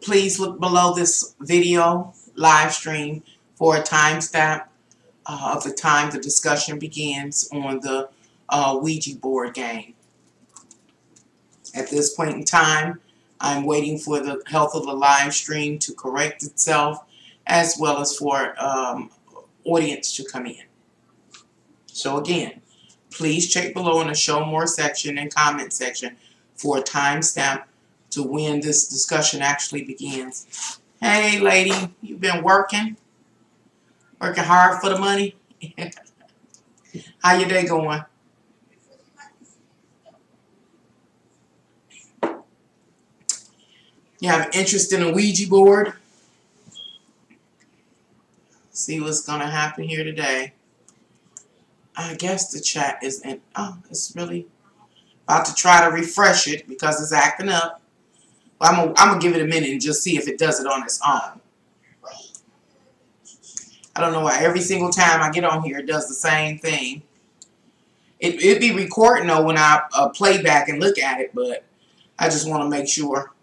Please look below this video live stream for a timestamp of the time the discussion begins on the Ouija board game. At this point in time, I'm waiting for the health of the live stream to correct itself, as well as for audience to come in. So again, please check below in the show more section and comment section for a timestamp to when this discussion actually begins. Hey lady, you've been working hard for the money? How your day going? You have interest in a Ouija board? See what's going to happen here today. I guess the chat is in. Oh, it's really about to try to refresh it because it's acting up. Well, I'm going to give it a minute and just see if it does it on its own. I don't know why every single time I get on here it does the same thing. It'd be recording though when I play back and look at it, but I just want to make sure.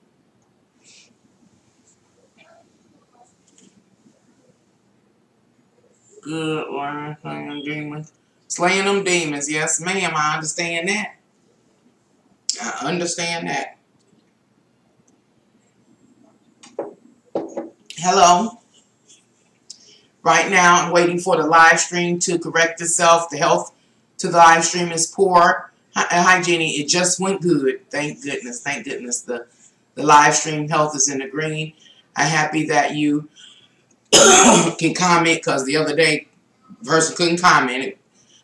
Good one, slaying them demons. Slaying them demons, yes ma'am, I understand that. I understand that. Hello. Right now, I'm waiting for the live stream to correct itself. The health to the live stream is poor. Hi, Jenny. It just went good. Thank goodness. Thank goodness. The live stream health is in the green. I'm happy that you can comment because the other day, person couldn't comment.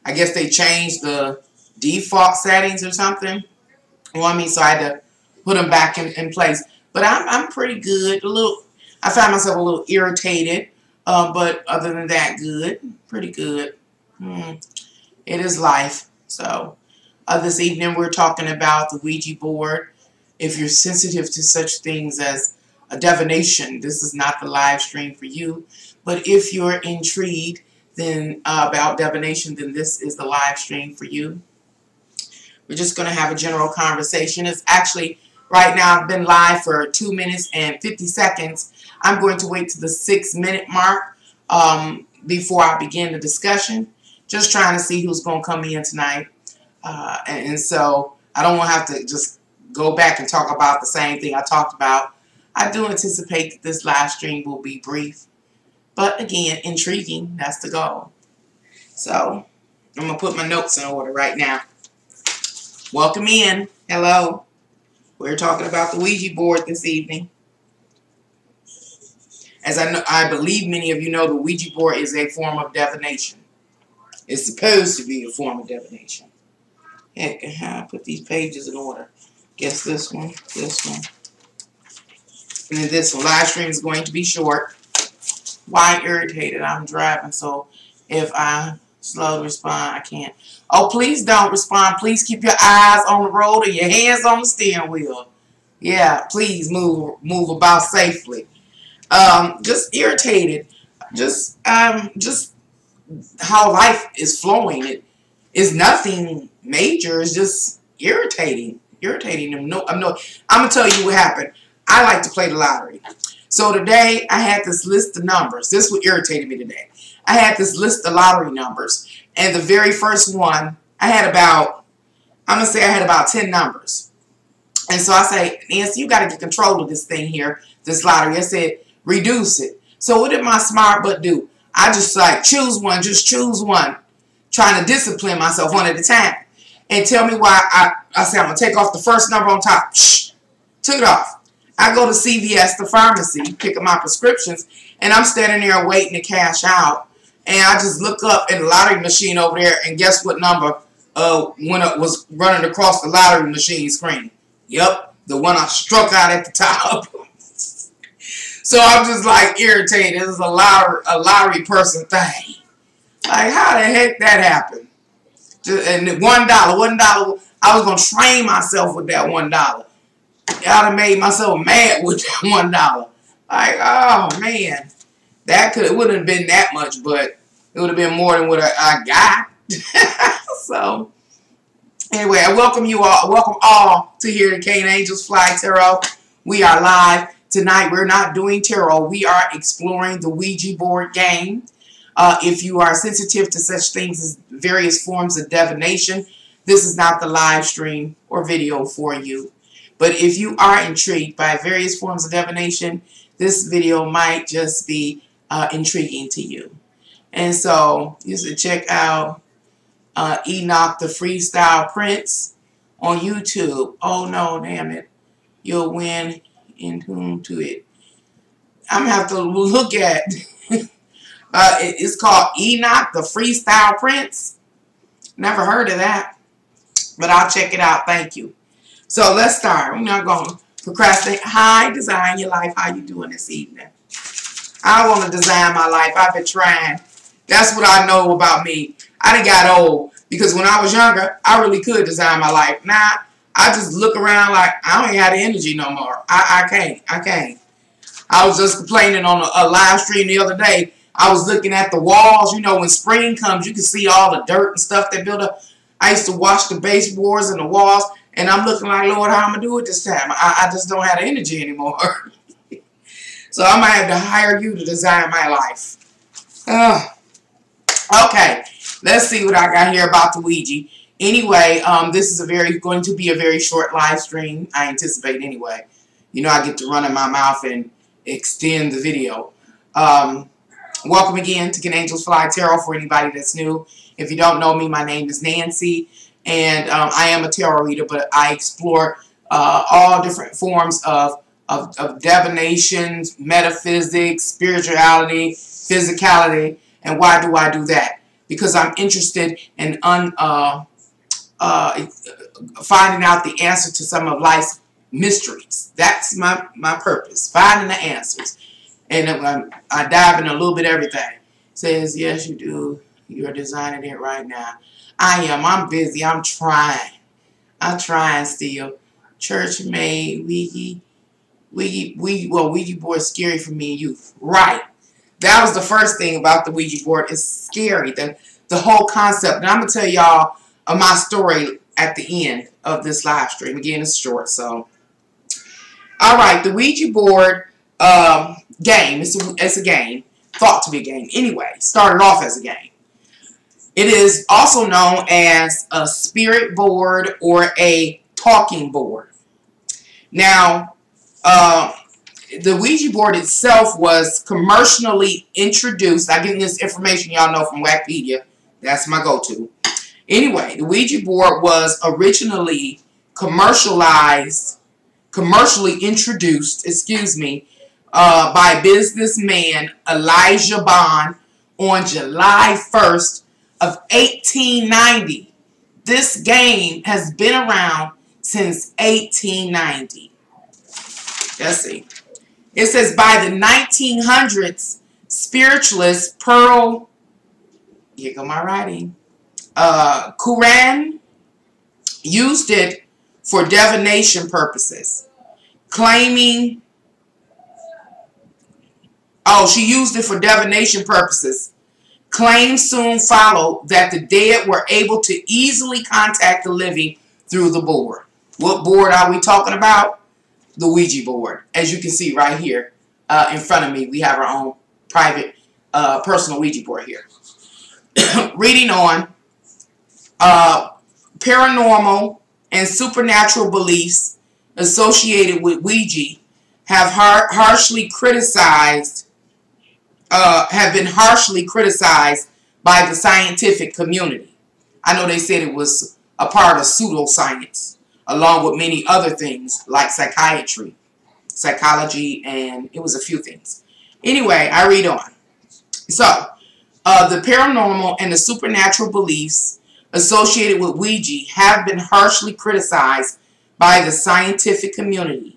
I guess they changed the default settings or something on me, so I had to put them back in place. But I'm pretty good. I find myself a little irritated. But other than that, good. Pretty good. It is life. So, this evening we're talking about the Ouija board. If you're sensitive to such things as a divination, this is not the live stream for you. But if you're intrigued then about divination, then this is the live stream for you. We're just going to have a general conversation. It's actually, right now, I've been live for 2 minutes and 50 seconds. I'm going to wait to the 6-minute mark before I begin the discussion. Just trying to see who's going to come in tonight. And so I don't want to have to just go back and talk about the same thing I talked about. I do anticipate that this live stream will be brief. But again, intriguing. That's the goal. So I'm going to put my notes in order right now. Welcome in. Hello. We're talking about the Ouija board this evening. As I believe many of you know, the Ouija board is a form of divination. It's supposed to be a form of divination. Heck, I put these pages in order. Guess this one, and then this one. Live stream is going to be short. Why irritated? I'm driving, so if I slow respond, I can't. Oh, please don't respond. Please keep your eyes on the road and your hands on the steering wheel. Yeah, please move about safely. Just irritated. Just how life is flowing. It is nothing major. It's just irritating. I'm gonna tell you what happened. I like to play the lottery. So today I had this list of numbers. This what irritated me today. I had this list of lottery numbers, and the very first one I had about 10 numbers. And so I say, Nancy, you got to get control of this thing here, this lottery. I said, reduce it. So what did my smart butt do? I just like choose one, just choose one, trying to discipline myself one at a time. And tell me why I said I'm going to take off the first number on top. Shh, took it off. I go to CVS, the pharmacy, pick up my prescriptions, and I'm standing there waiting to cash out. And I just look up in the lottery machine over there, and guess what number was running across the lottery machine screen? Yep, the one I struck out at the top. So I'm just like irritated. This is a lottery person thing. Like, how the heck that happened? And $1, I was going to train myself with that $1. I'd have made myself mad with that $1. Like, oh man, it wouldn't have been that much, but it would have been more than what I got. So, anyway, I welcome you all. Welcome all to hear the Cane Angels Fly Tarot. We are live. Tonight, we're not doing tarot. We are exploring the Ouija board game. If you are sensitive to such things as various forms of divination, this is not the live stream or video for you. But if you are intrigued by various forms of divination, this video might just be intriguing to you. And so you should check out Enoch the Freestyle Prince on YouTube. Oh no, damn it. You'll win in tune to it. I'm going to have to look at it's called Enoch the Freestyle Prince. Never heard of that. But I'll check it out. Thank you. So let's start. We're not going to procrastinate. Hi, Design Your Life. How you doing this evening? I want to design my life. I've been trying. That's what I know about me. I done got old. Because when I was younger, I really could design my life. Now, I just look around like I don't even have the energy no more. I can't. I was just complaining on a live stream the other day. I was looking at the walls. You know, when spring comes, you can see all the dirt and stuff that build up. I used to wash the baseboards and the walls. And I'm looking like, Lord, how I'm going to do it this time? I just don't have the energy anymore. So I might have to hire you to design my life. Okay, let's see what I got here about the Ouija. Anyway, this is going to be a very short live stream. I anticipate anyway. You know, I get to run in my mouth and extend the video. Welcome again to Can Angels Fly Tarot for anybody that's new. If you don't know me, my name is Nancy. And I am a tarot reader, but I explore all different forms of divination, metaphysics, spirituality, physicality. And why do I do that? Because I'm interested in finding out the answer to some of life's mysteries. That's my purpose, finding the answers. And I dive in a little bit of everything. It says, yes, you do. You're designing it right now. I am. I'm busy. I'm trying. I'm trying still. Church made Ouija board is scary for me and you. Right. That was the first thing about the Ouija board. It's scary. The whole concept. And I'm going to tell y'all my story at the end of this live stream. Again, it's short. So, all right. The Ouija board game. It's a game. Thought to be a game. Anyway, started off as a game. It is also known as a spirit board or a talking board. Now, the Ouija board itself was commercially introduced. I get this information y'all know from Wikipedia. That's my go-to. Anyway, the Ouija board was originally commercially introduced, by businessman Elijah Bond on July 1st of 1890. This game has been around since 1890. Let's see. It says by the 1900s, spiritualist Pearl, here go my writing, Curran used it for divination purposes, claiming, she used it for divination purposes. Claims soon followed that the dead were able to easily contact the living through the board. What board are we talking about? The Ouija board. As you can see right here in front of me, we have our own private personal Ouija board here. Reading on, paranormal and supernatural beliefs associated with Ouija have been harshly criticized by the scientific community. I know they said it was a part of pseudoscience, along with many other things like psychiatry, psychology, and it was a few things. Anyway, I read on. So, the paranormal and the supernatural beliefs associated with Ouija have been harshly criticized by the scientific community,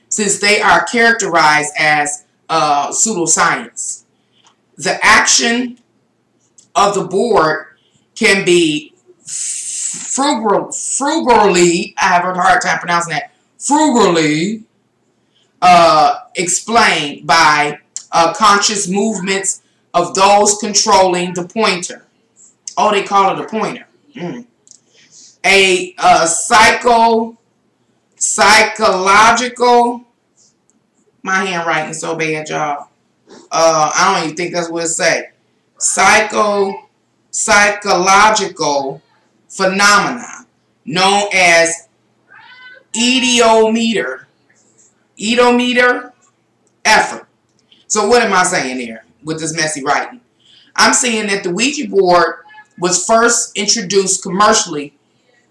since they are characterized as pseudoscience. The action of the board can be frugally, I have a hard time pronouncing that, frugally explained by conscious movements of those controlling the pointer. Oh, they call it a pointer. A psychological My handwriting is so bad, y'all. I don't even think that's what it say. Psychological phenomena known as idiometer effort. So what am I saying here with this messy writing? I'm saying that the Ouija board was first introduced commercially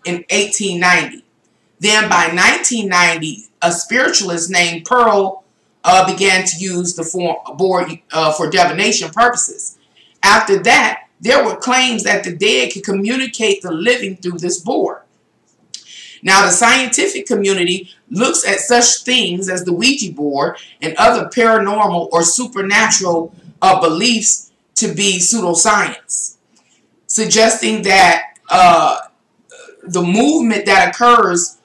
in 1890. Then by 1990, a spiritualist named Pearl began to use the board for divination purposes. After that, there were claims that the dead could communicate the living through this board. Now, the scientific community looks at such things as the Ouija board and other paranormal or supernatural beliefs to be pseudoscience, suggesting that the movement that occurs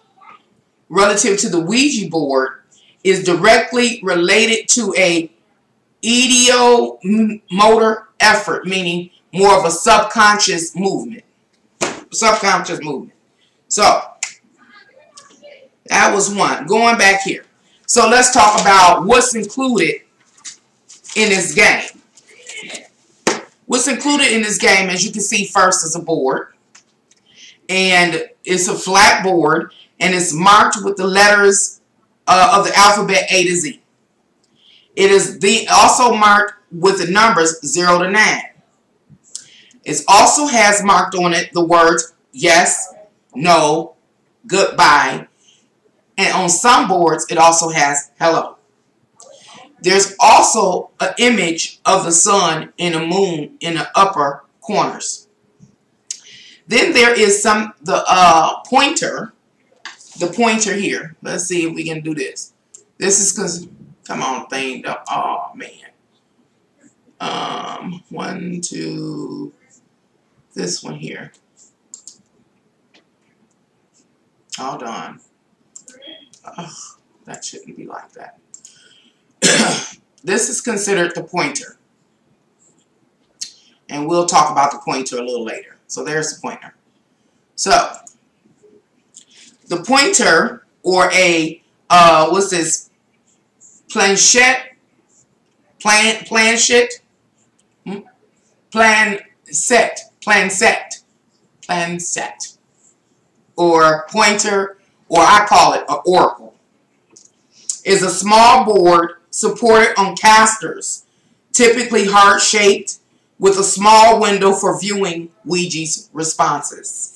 relative to the Ouija board is directly related to a ideomotor effort, meaning more of a subconscious movement. So, that was one. Going back here. So, let's talk about what's included in this game. What's included in this game, as you can see, first is a board. And it's a flat board. And it's marked with the letters of the alphabet A to Z. It is also marked with the numbers 0 to 9. It also has marked on it the words yes, no, goodbye. And on some boards, it also has hello. There's also an image of the sun and the moon in the upper corners. Then there is the pointer. The pointer here. Let's see if we can do this. This is because, come on, thing. Oh, man. 1, 2, this one here. Hold on. That shouldn't be like that. This is considered the pointer. And we'll talk about the pointer a little later. So there's the pointer. So, the pointer, or a, what's this, planchette, or pointer, or I call it an oracle, is a small board supported on casters, typically heart-shaped, with a small window for viewing Ouija's responses.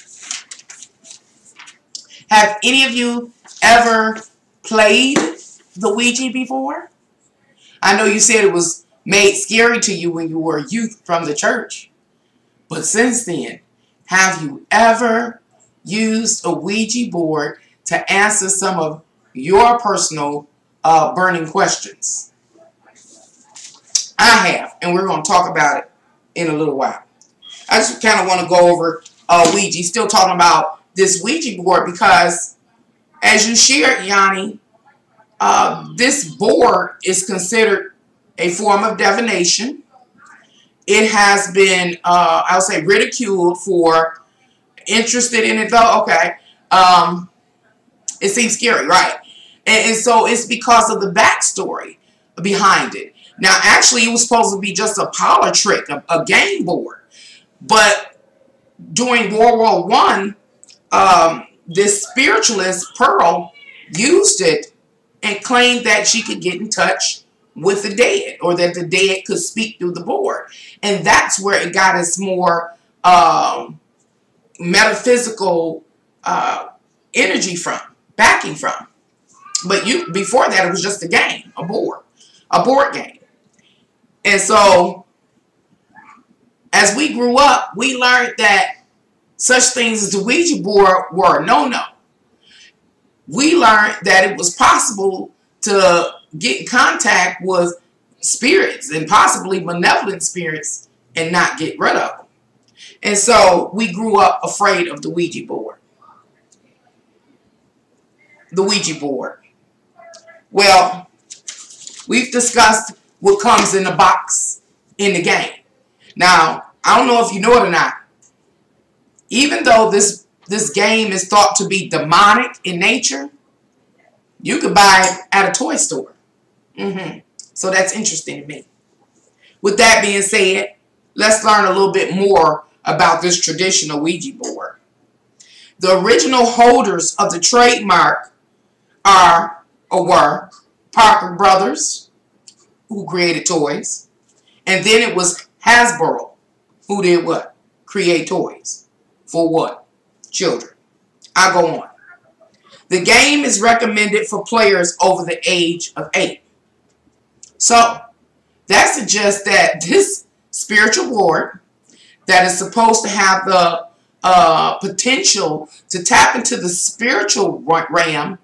Have any of you ever played the Ouija before? I know you said it was made scary to you when you were a youth from the church. But since then, have you ever used a Ouija board to answer some of your personal burning questions? I have, and we're going to talk about it in a little while. I just kind of want to go over Ouija, still talking about this Ouija board, because as you shared, Yanni, this board is considered a form of divination. It has been, I'll say, ridiculed for interested in it, though. Okay. It seems scary, right? And so it's because of the backstory behind it. Now, actually, it was supposed to be just a parlor trick, a game board. But during World War I, this spiritualist, Pearl, used it and claimed that she could get in touch with the dead, or that the dead could speak through the board. And that's where it got its more metaphysical energy from, backing from. But before that, it was just a game, a board game. And so, as we grew up, we learned that such things as the Ouija board were a no-no. We learned that it was possible to get in contact with spirits, and possibly malevolent spirits, and not get rid of them. And so, we grew up afraid of the Ouija board. The Ouija board. Well, we've discussed what comes in the box in the game. Now, I don't know if you know it or not. Even though this game is thought to be demonic in nature, you could buy it at a toy store. So that's interesting to me. With that being said, let's learn a little bit more about this traditional Ouija board. The original holders of the trademark are or were Parker Brothers, who created toys, and then it was Hasbro, who did what? Create toys. For what? Children. I go on. The game is recommended for players over the age of 8. So, that suggests that this spiritual board that is supposed to have the potential to tap into the spiritual realm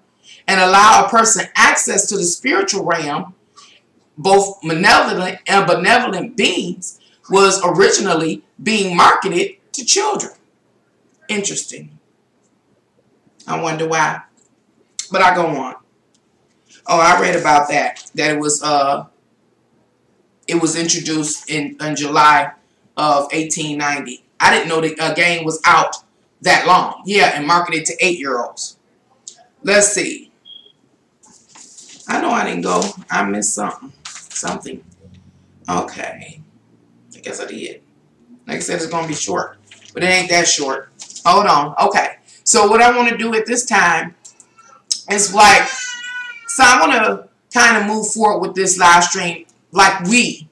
and allow a person access to the spiritual realm, both malevolent and benevolent beings, was originally being marketed to children. Interesting. I wonder why. But I go on. Oh, I read about that. That it was introduced in July of 1890. I didn't know the game was out that long. Yeah, and marketed to 8-year-olds. Let's see. I know I didn't go. I missed something. Something. Okay. I guess I did. Like I said, it's going to be short. But it ain't that short. Hold on. Okay. So what I want to do at this time is like, so I want to kind of move forward with this live stream like we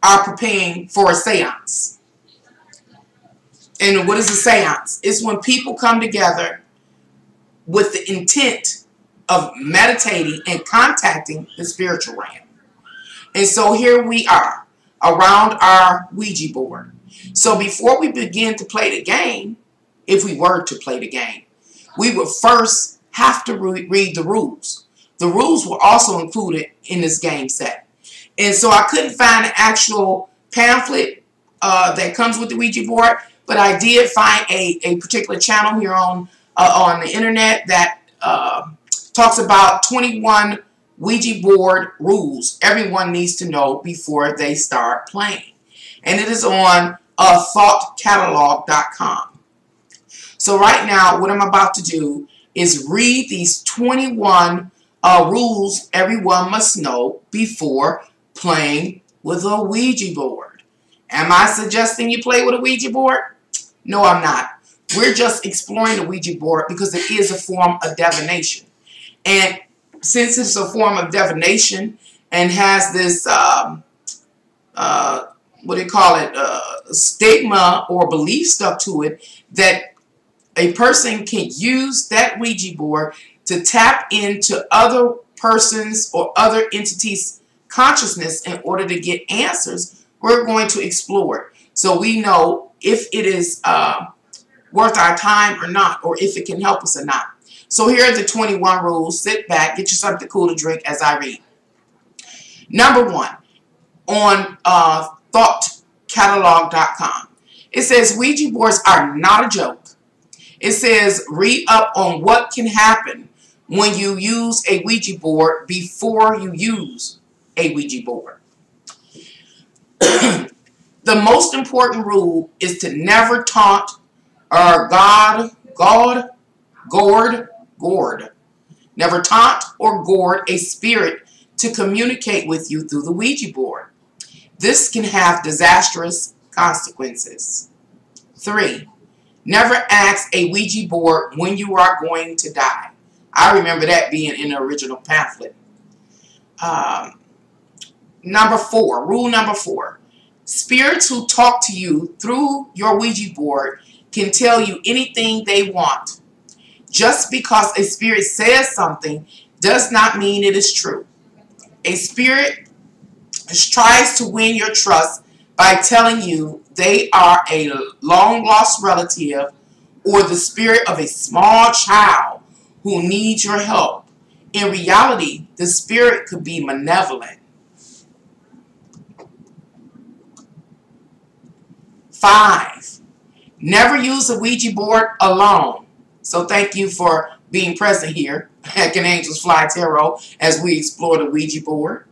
are preparing for a seance. And what is a seance? It's when people come together with the intent of meditating and contacting the spiritual realm. And so here we are around our Ouija board. So before we begin to play the game, if we were to play the game, we would first have to read the rules. The rules were also included in this game set. And so I couldn't find an actual pamphlet that comes with the Ouija board, but I did find a particular channel here on the internet that talks about 21 Ouija board rules everyone needs to know before they start playing. And it is on thoughtcatalog.com. So right now, what I'm about to do is read these 21 rules everyone must know before playing with a Ouija board. Am I suggesting you play with a Ouija board? No, I'm not. We're just exploring the Ouija board because it is a form of divination. And since it's a form of divination and has this, what do you call it, stigma or belief stuck to it, that a person can use that Ouija board to tap into other persons or other entities' consciousness in order to get answers, we're going to explore it. So we know if it is worth our time or not, or if it can help us or not. So here are the 21 rules. Sit back, get you something cool to drink as I read. Number 1, on thoughtcatalog.com. It says Ouija boards are not a joke. It says read up on what can happen when you use a Ouija board before you use a Ouija board. The most important rule is to never taunt or gourd. Never taunt or gourd a spirit to communicate with you through the Ouija board. This can have disastrous consequences. 3. Never ask a Ouija board when you are going to die. I remember that being in the original pamphlet. Number 4, rule number 4. Spirits who talk to you through your Ouija board can tell you anything they want. Just because a spirit says something does not mean it is true. A spirit tries to win your trust by telling you they are a long-lost relative or the spirit of a small child who needs your help. In reality, the spirit could be malevolent. 5. Never use a Ouija board alone. So thank you for being present here at Can Angels Fly Tarot as we explore the Ouija board.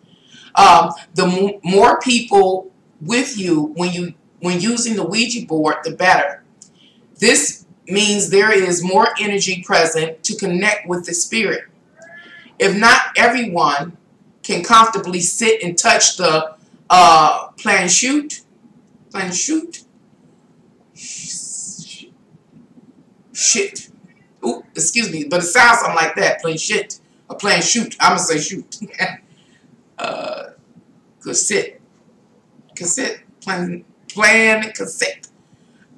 The more people with you when using the Ouija board, the better. This means there is more energy present to connect with the spirit. If not everyone can comfortably sit and touch the planchette. Shit. Ooh, excuse me, but it sounds something like that. Planchette. Or planchette. I'm going to say shoot. Cassette. Cassette. Plan cassette.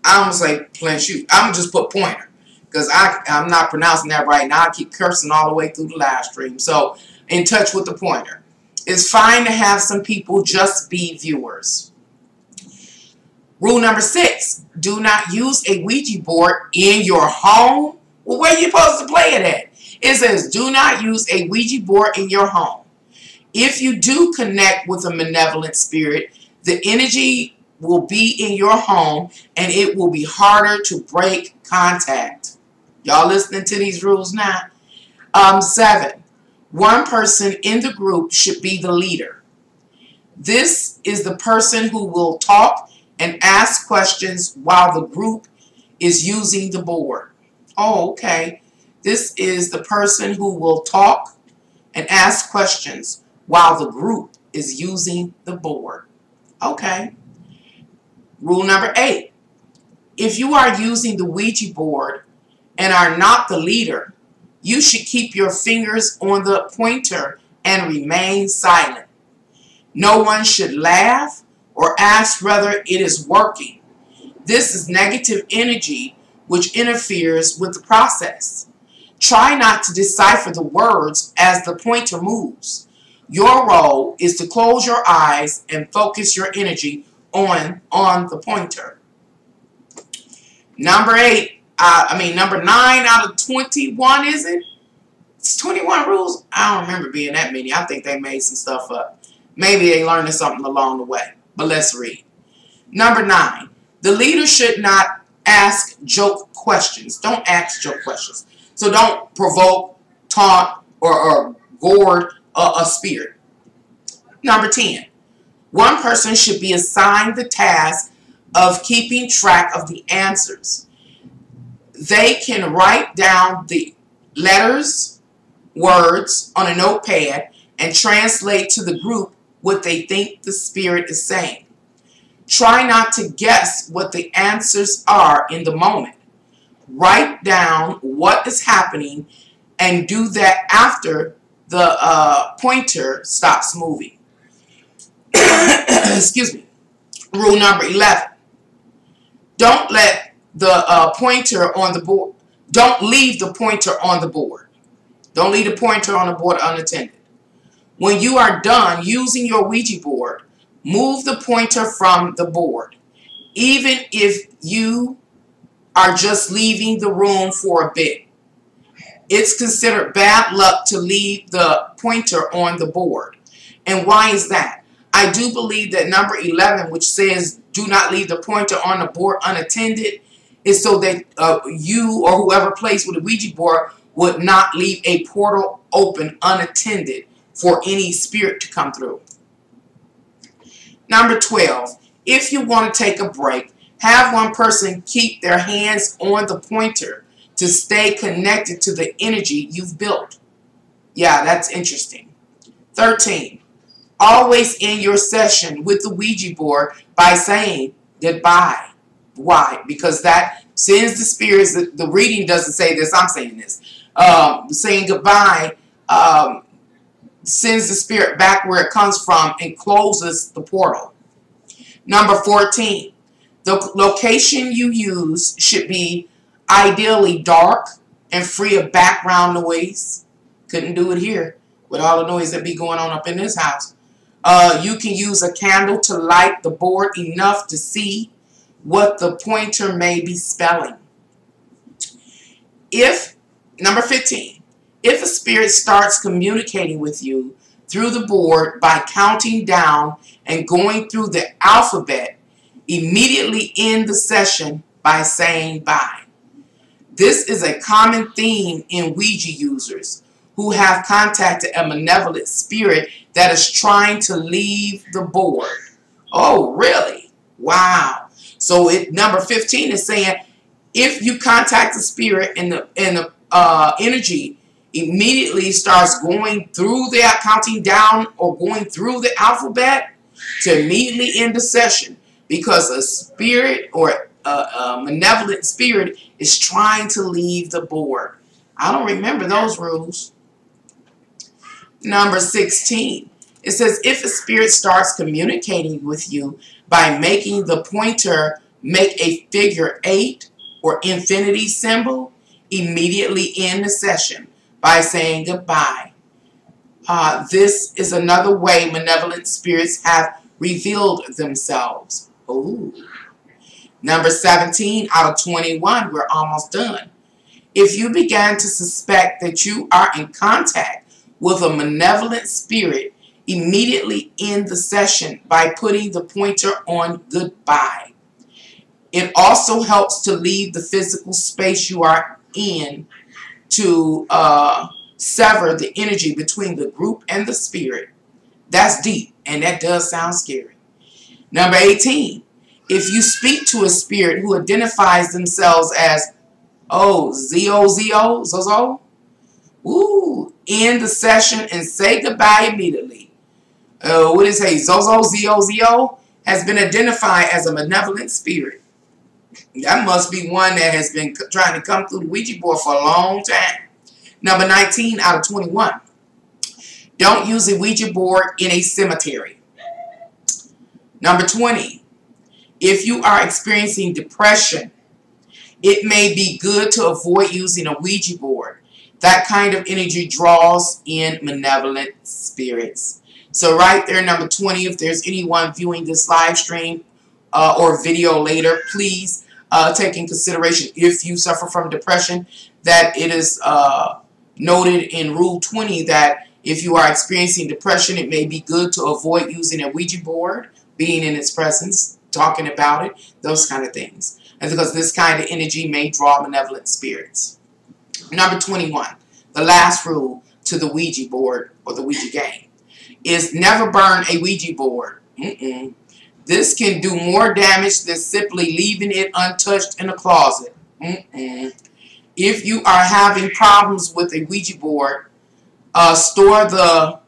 I'm going to say planchette. I'm going to just put pointer. Because I'm not pronouncing that right now. I keep cursing all the way through the live stream. So, in touch with the pointer. It's fine to have some people just be viewers. Rule number 6. Do not use a Ouija board in your home. Well, where are you supposed to play it at? It says, do not use a Ouija board in your home. If you do connect with a malevolent spirit, the energy will be in your home and it will be harder to break contact. Y'all listening to these rules now? 7. One person in the group should be the leader. This is the person who will talk and ask questions while the group is using the board. Oh, okay. This is the person who will talk and ask questions while the group is using the board. Okay. Rule number 8. If you are using the Ouija board and are not the leader, you should keep your fingers on the pointer and remain silent. No one should laugh or ask whether it is working. This is negative energy which interferes with the process. Try not to decipher the words as the pointer moves. Your role is to close your eyes and focus your energy on the pointer. Number 9 out of 21, is it? It's 21 rules. I don't remember being that many. I think they made some stuff up. Maybe they learned something along the way. But let's read. Number 9. The leader should not ask joke questions. Don't ask joke questions. So don't provoke, taunt, or gourd a spirit. Number 10. One person should be assigned the task of keeping track of the answers. They can write down the letters, words on a notepad and translate to the group what they think the spirit is saying. Try not to guess what the answers are in the moment. Write down what is happening and do that after the pointer stops moving. Excuse me. Rule number 11. Don't let the pointer on the board. Don't leave the pointer on the board. Don't leave the pointer on the board unattended. When you are done using your Ouija board, move the pointer from the board. Even if you are just leaving the room for a bit. It's considered bad luck to leave the pointer on the board. And why is that? I do believe that number 11, which says do not leave the pointer on the board unattended, is so that you or whoever plays with a Ouija board would not leave a portal open unattended for any spirit to come through. Number 12, if you want to take a break, have one person keep their hands on the pointer to stay connected to the energy you've built. Yeah, that's interesting. 13, always end your session with the Ouija board by saying goodbye. Why? Because that sends the spirits, the reading doesn't say this, I'm saying this. Saying goodbye sends the spirit back where it comes from and closes the portal. Number 14, the location you use should be ideally dark and free of background noise. Couldn't do it here with all the noise that be going on up in this house. You can use a candle to light the board enough to see what the pointer may be spelling. Number 15, if a spirit starts communicating with you through the board by counting down and going through the alphabet, immediately end the session by saying bye. This is a common theme in Ouija users who have contacted a malevolent spirit that is trying to leave the board. Oh, really? Wow. So number 15 is saying if you contact the spirit and the energy immediately starts going through the counting down or going through the alphabet to immediately end the session, because a spirit or a malevolent spirit is trying to leave the board. I don't remember those rules. Number 16. It says, if a spirit starts communicating with you by making the pointer make a figure 8 or infinity symbol, immediately end the session by saying goodbye. This is another way malevolent spirits have revealed themselves. Ooh. Number 17 out of 21, we're almost done. If you began to suspect that you are in contact with a malevolent spirit, immediately end the session by putting the pointer on goodbye. It also helps to leave the physical space you are in to sever the energy between the group and the spirit. That's deep, and that does sound scary. Number 18. If you speak to a spirit who identifies themselves as, oh, Zozo, ooh, end the session and say goodbye immediately. What does it say? Zozo has been identified as a malevolent spirit. That must be one that has been trying to come through the Ouija board for a long time. Number 19 out of 21. Don't use a Ouija board in a cemetery. Number 20. If you are experiencing depression, it may be good to avoid using a Ouija board. That kind of energy draws in malevolent spirits. So right there, number 20, if there's anyone viewing this live stream or video later, please take in consideration, if you suffer from depression, that it is noted in Rule 20 that if you are experiencing depression, it may be good to avoid using a Ouija board, being in its presence, talking about it, those kind of things. And because this kind of energy may draw malevolent spirits. Number 21, the last rule to the Ouija board or the Ouija game is never burn a Ouija board. This can do more damage than simply leaving it untouched in a closet. If you are having problems with a Ouija board, store the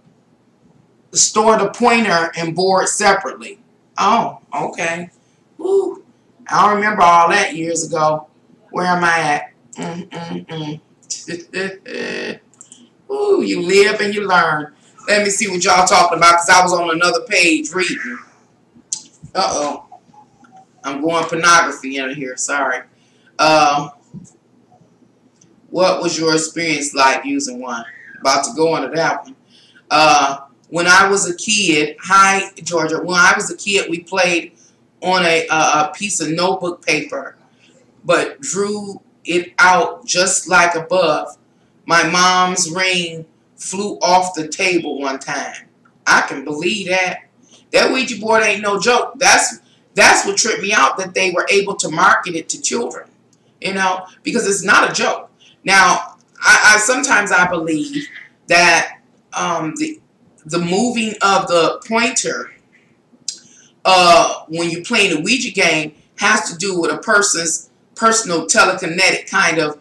pointer and board separately. Oh, okay. Woo. I don't remember all that years ago. Where am I at? Ooh, you live and you learn. Let me see what y'all talking about, because I was on another page reading. Uh-oh. I'm going pornography in here. Sorry. What was your experience like using one? About to go into that one. When I was a kid, hi, Georgia. When I was a kid, we played on a piece of notebook paper, but drew it out just like above. My mom's ring flew off the table one time. I can believe that. That Ouija board ain't no joke. That's what tripped me out, that they were able to market it to children, you know, because it's not a joke. Now, I sometimes I believe that the moving of the pointer when you're playing a Ouija game has to do with a person's personal telekinetic kind of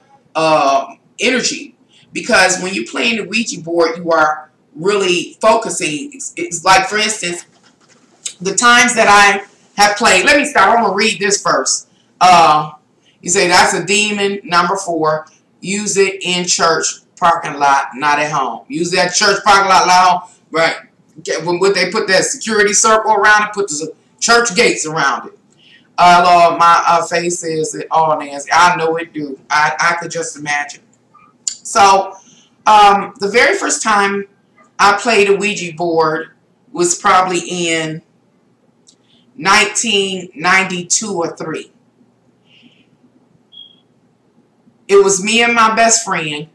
energy. Because when you're playing the Ouija board, you are really focusing. It's like, for instance, the times that I have played. Let me start. I want to read this first. You say that's a demon. Number 4. Use it in church parking lot, not at home. Use that church parking lot, not at home. Right. When they put that security circle around it, put the church gates around it. Lord, my face says it all, Nancy. I know it do. I could just imagine. So, the very first time I played a Ouija board was probably in 1992 or 3. It was me and my best friend.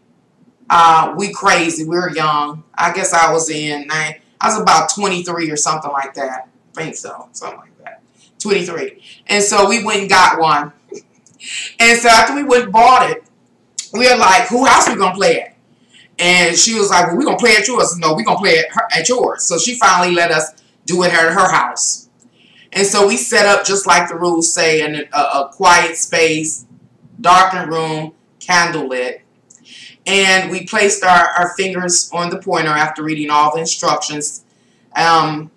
We crazy. We were young. I guess I was about 23 or something like that. I think so. Something like that. 23. And so we went and got one. And so after we went and bought it, we were like, who else we going to play at? And she was like, well, we're going to play at yours. No, we're going to play at yours. So she finally let us do it at her house. And so we set up just like the rules say, in a quiet space, darkened room, candle lit. And we placed our fingers on the pointer after reading all the instructions. And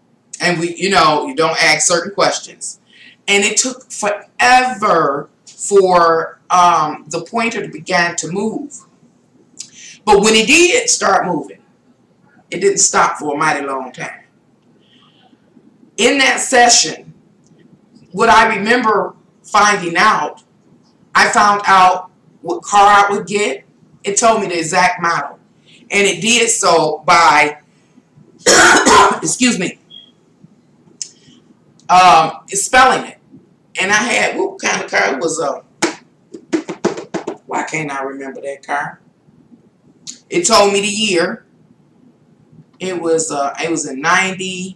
we, you know, you don't ask certain questions. And it took forever for the pointer to begin to move. But when it did start moving, it didn't stop for a mighty long time. In that session, what I remember finding out, I found out what car I would get. It told me the exact model. And it did so by, excuse me, spelling it. And I had, what kind of car? It was why can't I remember that car? It told me the year. It was in 92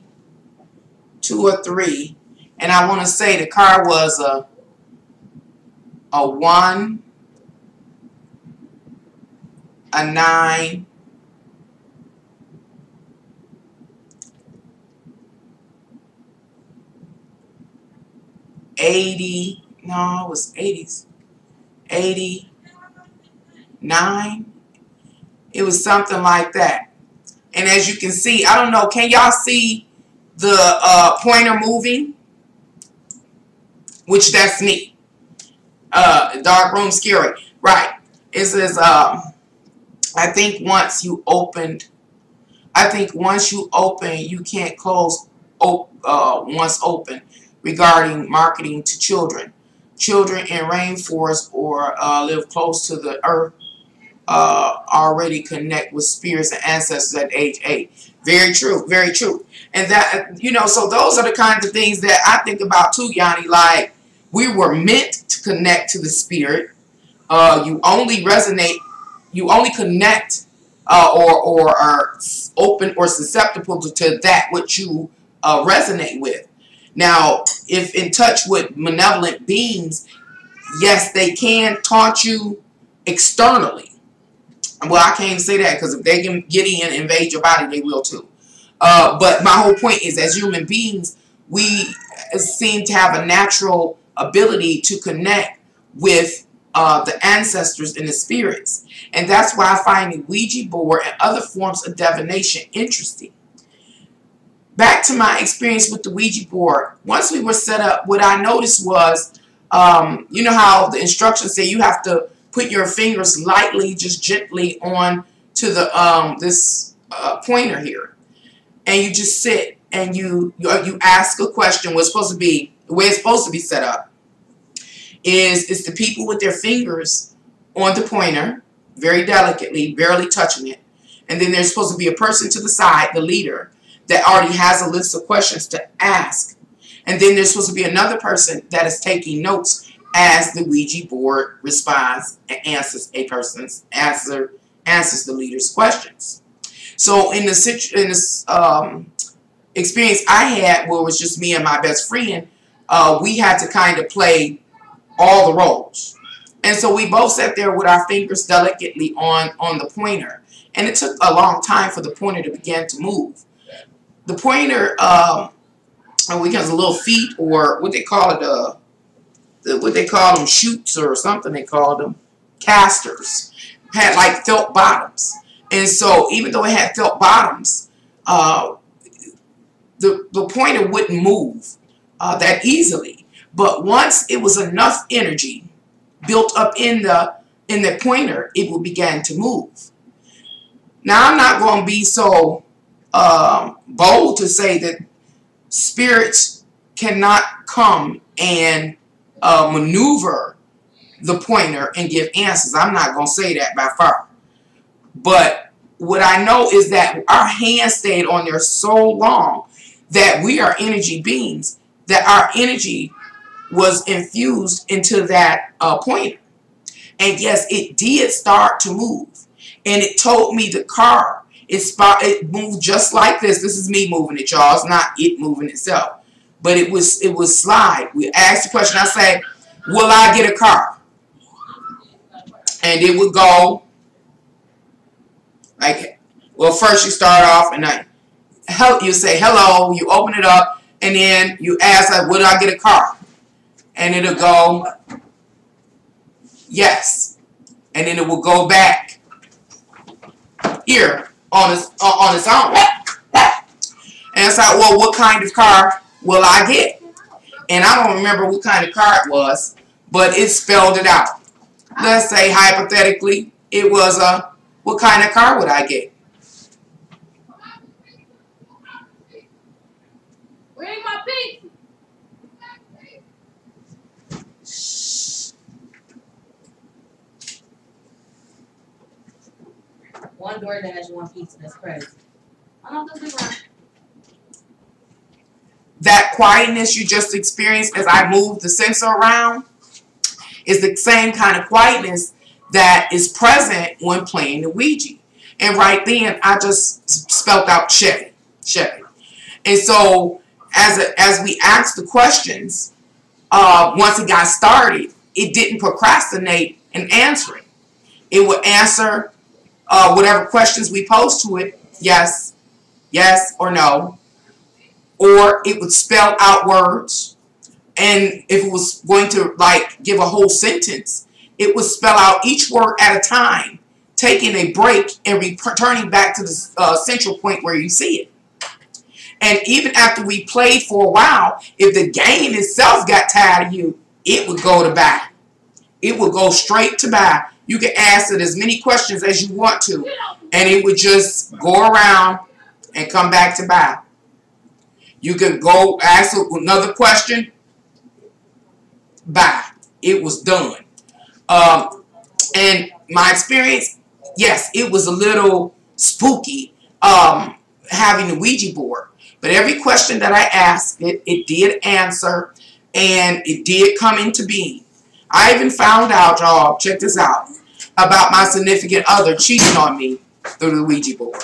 or 3. And I want to say the car was a 1, a 9, $80, no, it was 80s, 89. It was something like that. And as you can see, I don't know, can y'all see the pointer moving? Which that's me. Dark room scary. Right. It says, I think once you open, you can't close once open regarding marketing to children. Children in rainforests or live close to the earth already connect with spirits and ancestors at age 8. Very true, very true. And that, you know, so those are the kinds of things that I think about too, Yanni. Like, we were meant to connect to the spirit. You only resonate, you only connect or are open or susceptible to that which you resonate with. Now, if in touch with malevolent beings, yes, they can taunt you externally. Well, I can't even say that, because if they can get in and invade your body, they will too. But my whole point is, as human beings, we seem to have a natural ability to connect with the ancestors and the spirits. And that's why I find the Ouija board and other forms of divination interesting. Back to my experience with the Ouija board. Once we were set up, what I noticed was, you know how the instructions say you have to put your fingers lightly, just gently on to the this pointer here, and you just sit and you ask a question. What's supposed to be, the way it's supposed to be set up is the people with their fingers on the pointer, very delicately, barely touching it, and then there's supposed to be a person to the side, the leader, that already has a list of questions to ask, and then there's supposed to be another person that is taking notes as the Ouija board responds and answers answers the leader's questions. So in this experience I had, where it was just me and my best friend, we had to kind of play all the roles. And so we both sat there with our fingers delicately on the pointer. And it took a long time for the pointer to begin to move. The pointer, we got a little feet, or what they call it, what they call them, shoots or something they called them, casters, had like felt bottoms. And so even though it had felt bottoms, the pointer wouldn't move that easily. But once it was enough energy built up in the pointer, it would begin to move. Now, I'm not going to be so bold to say that spirits cannot come and maneuver the pointer and give answers. I'm not going to say that by far. But what I know is that our hands stayed on there so long that we are energy beings, that our energy was infused into that pointer. And yes, it did start to move. And it told me the car, it moved just like this. This is me moving it, y'all. It's not it moving itself. But it was slide. We asked the question. I say, will I get a car? And it would go like, well, first you start off and you say hello, you open it up, and then you ask, like, will I get a car? And it'll go yes. And then it will go back here on its own. And it's like, well, what kind of car will I get? And I don't remember what kind of car it was, but it spelled it out. Let's say, hypothetically, it was a, what kind of car would I get? Where's my pizza? One DoorDash, one pizza. That's crazy. I don't think it's right. That quietness you just experienced as I moved the sensor around is the same kind of quietness that is present when playing the Ouija. And right then, I just spelled out Chevy. Chevy. And so, as we asked the questions, once it got started, it didn't procrastinate in answering. It would answer whatever questions we posed to it, yes, yes, or no. Or it would spell out words. And if it was going to like give a whole sentence, it would spell out each word at a time, taking a break and returning back to the central point where you see it. And even after we played for a while, if the game itself got tired of you, it would go to bye. It would go straight to bye. You can ask it as many questions as you want to, and it would just go around and come back to bye. You can go ask another question. Bye. It was done. And my experience, yes, it was a little spooky having the Ouija board. But every question that I asked, it did answer, and it did come into being. I even found out, y'all, check this out, about my significant other cheating on me through the Ouija board.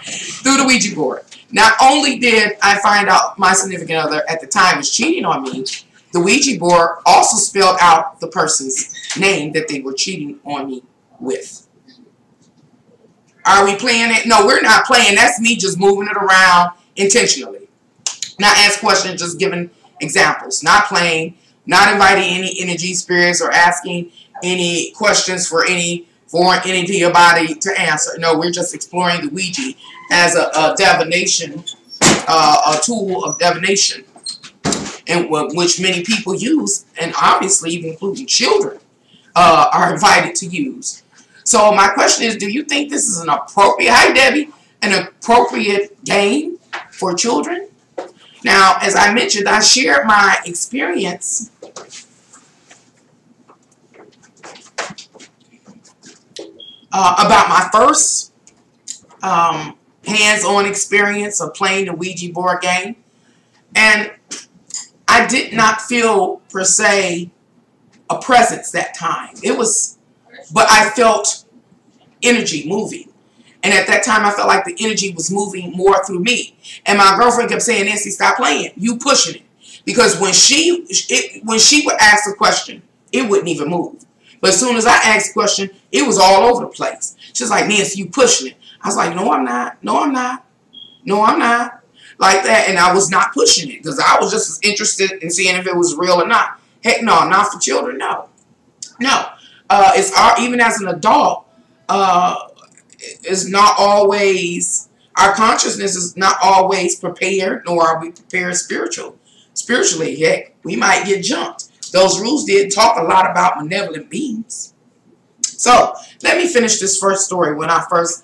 Through the Ouija board. Not only did I find out my significant other at the time was cheating on me, the Ouija board also spelled out the person's name that they were cheating on me with. Are we playing it? No, we're not playing. That's me just moving it around intentionally. Not ask questions, just giving examples. Not playing, not inviting any energy spirits or asking any questions for any foreign entity or body to answer. No, we're just exploring the Ouija as a divination, a tool of divination, and which many people use, and obviously even including children are invited to use. So my question is, do you think this is an appropriate, hi Debbie, an appropriate game for children? Now, as I mentioned, I shared my experience about my first hands-on experience of playing the Ouija board game. And I did not feel, per se, a presence that time. It was, but I felt energy moving. And at that time, I felt like the energy was moving more through me. And my girlfriend kept saying, Nancy, stop playing. You pushing it. Because when she would ask a question, it wouldn't even move. But as soon as I asked a question, it was all over the place. She was like, Nancy, you pushing it. I was like, no, I'm not. No, I'm not. No, I'm not. Like that. And I was not pushing it because I was just as interested in seeing if it was real or not. Heck no, not for children. No. No. Even as an adult, it's not always, our consciousness is not always prepared, nor are we prepared spiritually. Heck, we might get jumped. Those rules did talk a lot about malevolent beings. So, let me finish this first story. When I first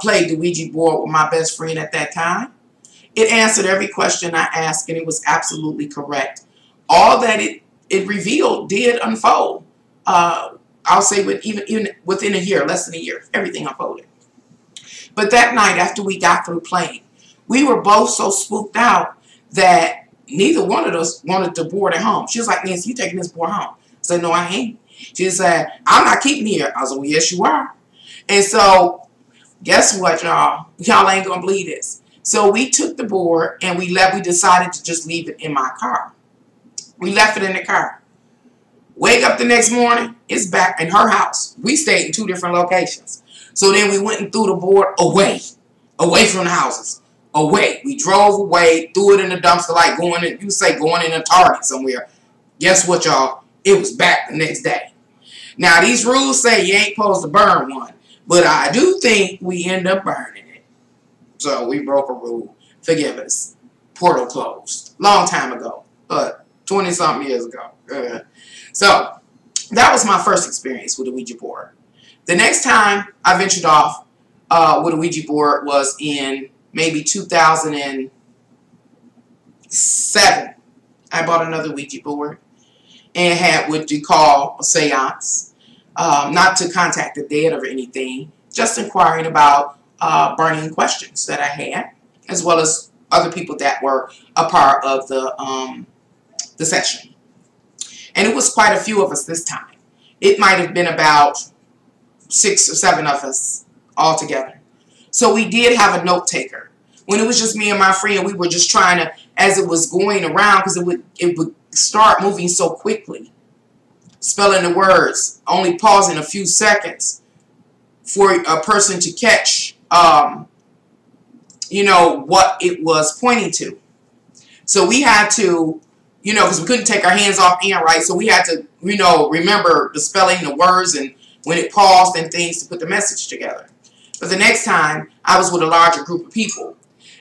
played the Ouija board with my best friend at that time, it answered every question I asked, and it was absolutely correct. All that it revealed did unfold. I'll say even within a year, less than a year, everything unfolded. But that night, after we got through playing, we were both so spooked out that neither one of us wanted the board at home. She was like, Nancy, you taking this board home? I said, no, I ain't. She said, I'm not keeping it here. I was like, well, yes, you are. And so, guess what, y'all? Y'all ain't going to believe this. So we took the board and we left. We decided to just leave it in my car. We left it in the car. Wake up the next morning, it's back in her house. We stayed in 2 different locations. So then we went and threw the board away from the houses. Away. We drove away, threw it in the dumpster like going in a Target somewhere. Guess what, y'all? It was back the next day. Now, these rules say you ain't supposed to burn one. But I do think we end up burning it. So we broke a rule. Forgive us. Portal closed. Long time ago. But 20-something years ago. So that was my first experience with a Ouija board. The next time I ventured off with a Ouija board was in maybe 2007. I bought another Ouija board and had what you call a seance. Not to contact the dead or anything, just inquiring about burning questions that I had, as well as other people that were a part of the session. And it was quite a few of us this time. It might have been about 6 or 7 of us all together. So we did have a note taker. When it was just me and my friend, we were just trying to, as it was going around, because it would start moving so quickly, spelling the words, only pausing a few seconds for a person to catch, you know, what it was pointing to. So we had to, you know, because we couldn't take our hands off and right, so we had to, you know, remember the spelling, the words, and when it paused and things to put the message together. But the next time, I was with a larger group of people.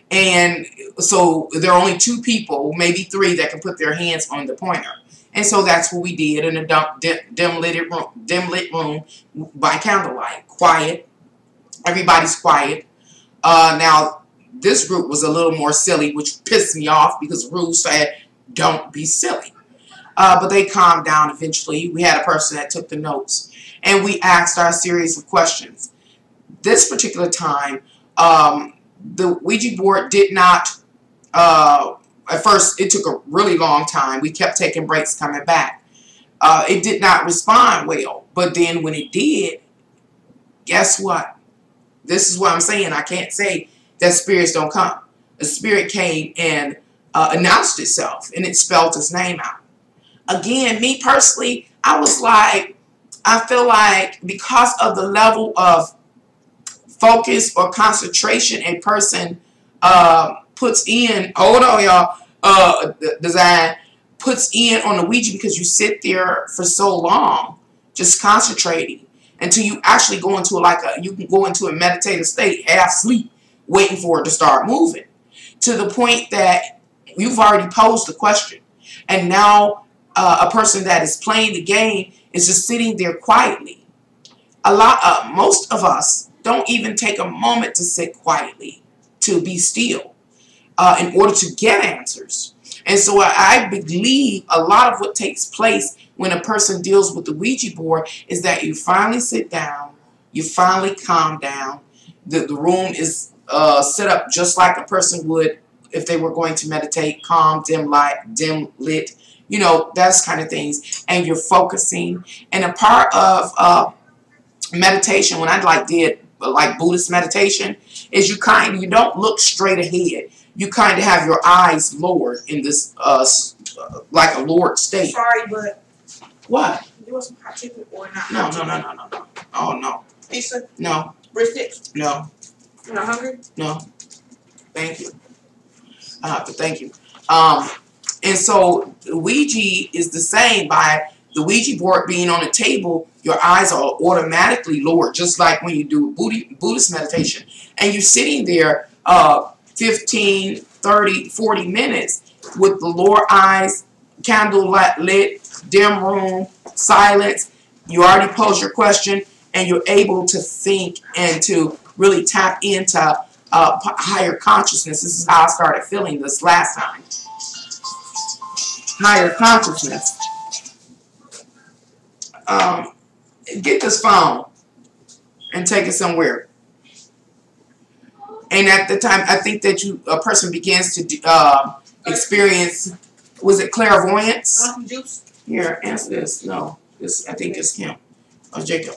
And so there are only 2 people, maybe 3, that can put their hands on the pointer. And so that's what we did in a dim lit room by candlelight. Quiet. Everybody's quiet. Now, this group was a little more silly, which pissed me off because rules said, don't be silly. But they calmed down eventually. We had a person that took the notes. And we asked our series of questions. This particular time, the Ouija board did not, at first it took a really long time. We kept taking breaks coming back. It did not respond well. But then when it did, guess what? This is what I'm saying. I can't say that spirits don't come. The spirit came and announced itself, and it spelled its name out. Again, me personally, I was like, I feel like because of the level of focus or concentration a person puts in, hold on y'all, design puts in on the Ouija, because you sit there for so long just concentrating until you actually go into you can go into a meditative state, half sleep, waiting for it to start moving, to the point that you've already posed the question, and now a person that is playing the game is just sitting there quietly. Most of us don't even take a moment to sit quietly, to be still, in order to get answers. And so I believe a lot of what takes place when a person deals with the Ouija board is that you finally sit down, you finally calm down, the room is set up just like a person would if they were going to meditate, calm, dim lit, you know, that's kind of things, and you're focusing. And a part of meditation, when I did Buddhist meditation, is you don't look straight ahead. You kind of have your eyes lowered in this like a lowered state. Sorry, but what? You want some hot chicken or not? No. Oh no. Pizza? No. Brisket? No. You're not hungry? No. Thank you. But thank you. And so Ouija is the same. By the Ouija board being on the table, your eyes are automatically lowered, just like when you do Buddhist meditation. And you're sitting there 15, 30, 40 minutes with the lower eyes, candle lit, dim room, silence. You already posed your question, and you're able to think and to really tap into higher consciousness. This is how I started feeling this last time. Higher consciousness. Get this phone and take it somewhere. And at the time, I think that a person begins to experience, was it clairvoyance? Juice. Here, answer this. No, I think it's Kim or Jacob.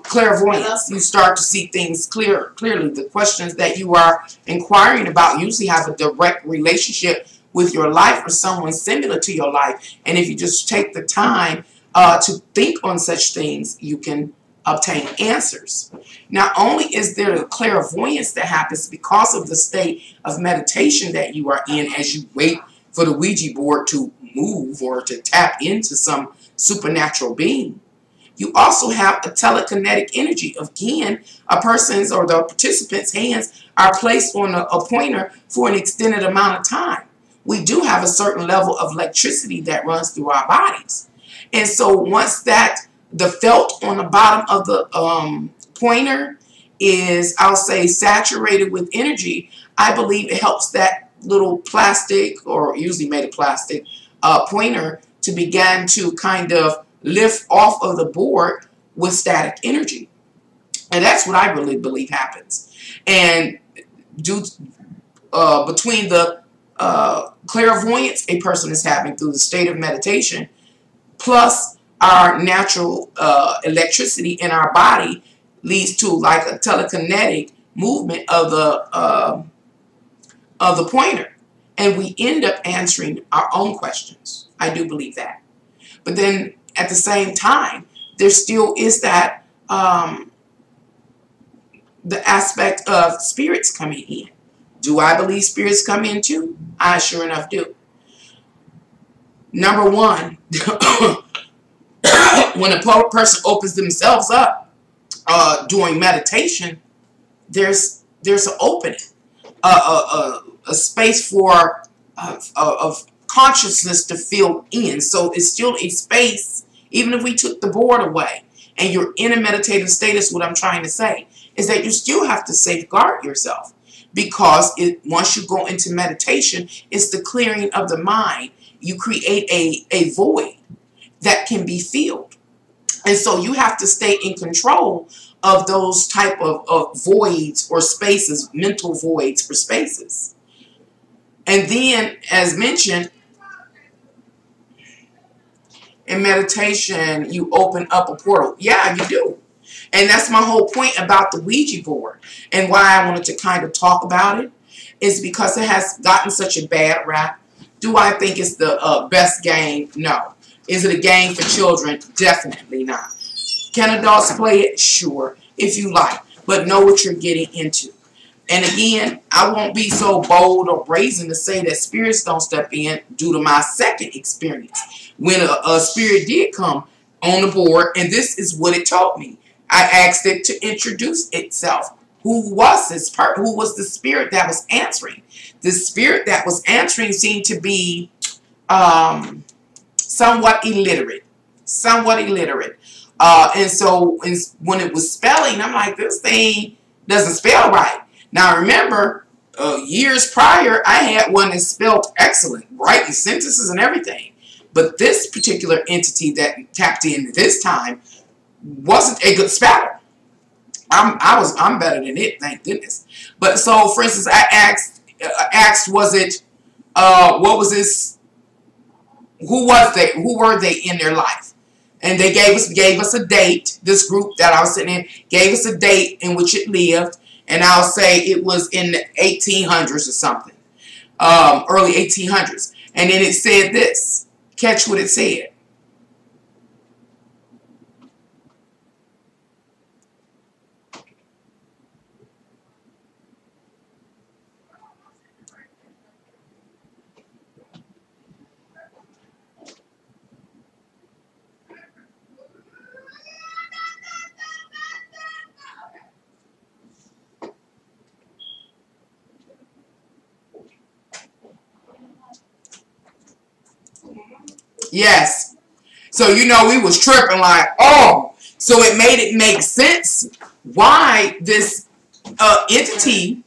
Clairvoyance. You start to see things clearly. The questions that you are inquiring about usually have a direct relationship with your life or someone similar to your life. And if you just take the time to think on such things, you can obtain answers. Not only is there a clairvoyance that happens because of the state of meditation that you are in as you wait for the Ouija board to move or to tap into some supernatural being, You also have a telekinetic energy. Again, a person's or the participant's hands are placed on a pointer for an extended amount of time. We do have a certain level of electricity that runs through our bodies. And so once the felt on the bottom of the pointer is, I'll say, saturated with energy, I believe it helps that little plastic, or usually made of plastic, pointer to begin to kind of lift off of the board with static energy. And that's what I really believe happens. And between the clairvoyance a person is having through the state of meditation, plus our natural electricity in our body, leads to like a telekinetic movement of the pointer, and we end up answering our own questions. I do believe that. But then at the same time, there still is that the aspect of spirits coming in. Do I believe spirits come in too? I sure enough do. Number one, when a person opens themselves up during meditation, there's an opening, a space for of consciousness to fill in. So it's still a space, even if we took the board away and you're in a meditative status. What I'm trying to say is that you still have to safeguard yourself, because once you go into meditation, it's the clearing of the mind. You create a void that can be filled. And so you have to stay in control of those type of voids or spaces, mental voids for spaces. And then, as mentioned, in meditation, you open up a portal. Yeah, you do. And that's my whole point about the Ouija board. And why I wanted to kind of talk about it is because it has gotten such a bad rap. Do I think it's the best game? No. Is it a game for children? Definitely not. Can adults play it? Sure, if you like. But know what you're getting into. And again, I won't be so bold or brazen to say that spirits don't step in due to my second experience. When a spirit did come on the board, and this is what it told me. I asked it to introduce itself. Who was this who was the spirit that was answering? The spirit that was answering seemed to be somewhat illiterate. And so when it was spelling, I'm like, this thing doesn't spell right. Now remember, years prior, I had one that spelled excellent, writing sentences and everything. But this particular entity that tapped in this time wasn't a good speller. I'm better than it, thank goodness. But so, for instance, I asked, was it, what was this? Who was they? Who were they in their life? And they gave us a date. This group that I was sitting in gave us a date in which it lived, and I'll say it was in the 1800s or something, early 1800s. And then it said this. Catch what it said. Yes. So, you know, we was tripping like, oh. So it made it make sense why this entity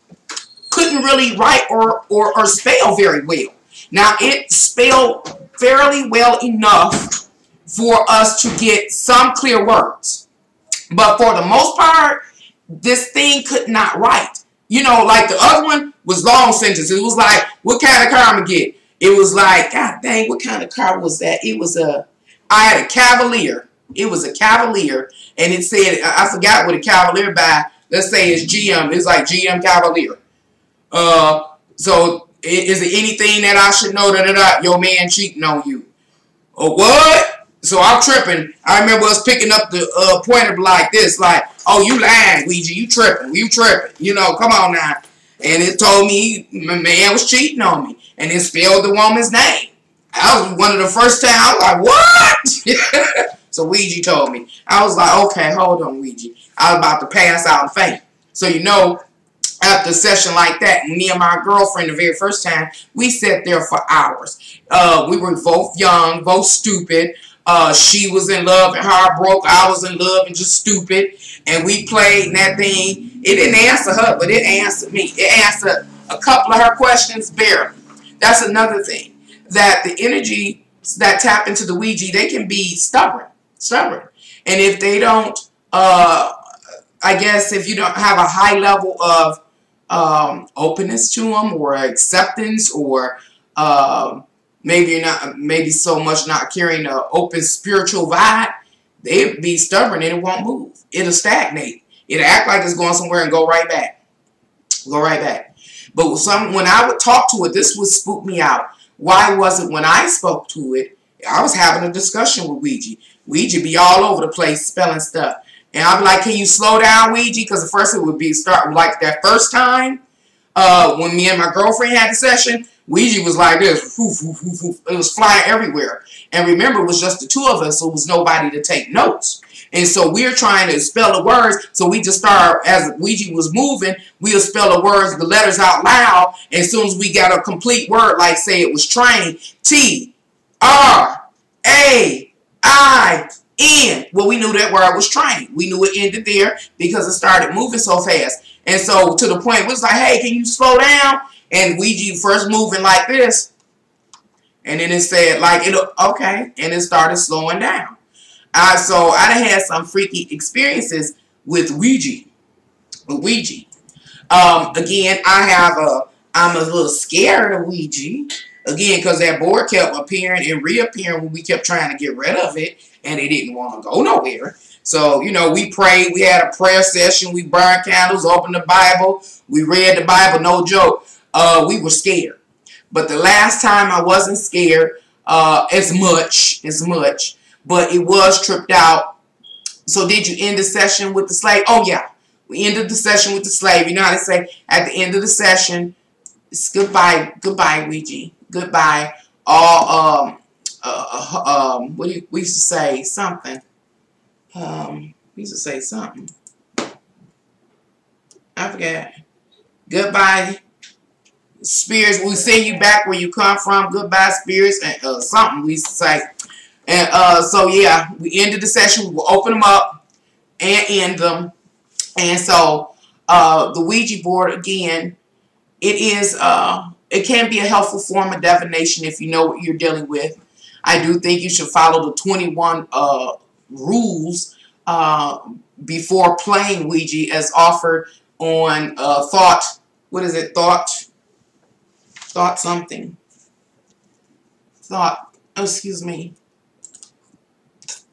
couldn't really write or spell very well. Now, it spelled fairly well enough for us to get some clear words. But for the most part, this thing could not write. You know, like the other one was long sentences. It was like, what kind of car I'm going to get? It was like, God dang, what kind of car was that? It was I had a Cavalier. It was a Cavalier. And it said, I forgot what a Cavalier by, let's say it's GM. It's like GM Cavalier. So is it anything that I should know that your man cheating on you? Or what? So I'm tripping. I remember us picking up the pointer like this, like, oh, you lying, Ouija, you tripping. You know, come on now. And it told me my man was cheating on me. And it spelled the woman's name. That was one of the first times I was like, what? So Ouija told me. I was like, okay, hold on, Ouija. I was about to pass out and faint. So, you know, after a session like that, me and my girlfriend the very first time, we sat there for hours. We were both young, both stupid. She was in love and heartbroken. I was in love and just stupid. And we played that thing. It didn't answer her, but it answered me. It answered a couple of her questions barely. That's another thing. That the energy that tap into the Ouija, they can be stubborn. And if they don't, I guess if you don't have a high level of openness to them or acceptance, or maybe you're not, maybe so much not carrying an open spiritual vibe, they'll be stubborn and it won't move. It'll stagnate. It'll act like it's going somewhere and go right back. But when I would talk to it, this would spook me out. Why was it when I spoke to it, I was having a discussion with Ouija. Ouija be all over the place spelling stuff. And I'd be like, can you slow down, Ouija? Because at first it would be starting like that first time when me and my girlfriend had the session, Ouija was like this. It was flying everywhere. And remember, it was just the two of us, so it was nobody to take notes. And so we were trying to spell the words, so we just started, as Ouija was moving, we would spell the words, the letters out loud. And as soon as we got a complete word, like say it was train, T-R-A-I-N. Well, we knew that word was train. We knew it ended there because it started moving so fast. And so to the point, it was like, hey, can you slow down? And Ouija first moving like this. And then it said like, okay. And it started slowing down. So I done had some freaky experiences with Ouija. Again, I'm a little scared of Ouija. Again, because that board kept appearing and reappearing when we kept trying to get rid of it. And it didn't want to go nowhere. So, you know, we prayed. We had a prayer session. We burned candles, opened the Bible. We read the Bible, no joke. We were scared. But the last time I wasn't scared as much. But it was tripped out. So did you end the session with the slave? Oh, yeah. We ended the session with the slave. You know how they say at the end of the session, it's goodbye, Ouija. Goodbye. All, what do we used to say? Something. We used to say something. I forgot. Goodbye, spirits. We send you back where you come from. Goodbye, spirits. And something we used to say. And so, yeah, we ended the session. We will open them up and end them. And so, the Ouija board, again, it can be a helpful form of divination if you know what you're dealing with. I do think you should follow the 21 rules before playing Ouija as offered on Thought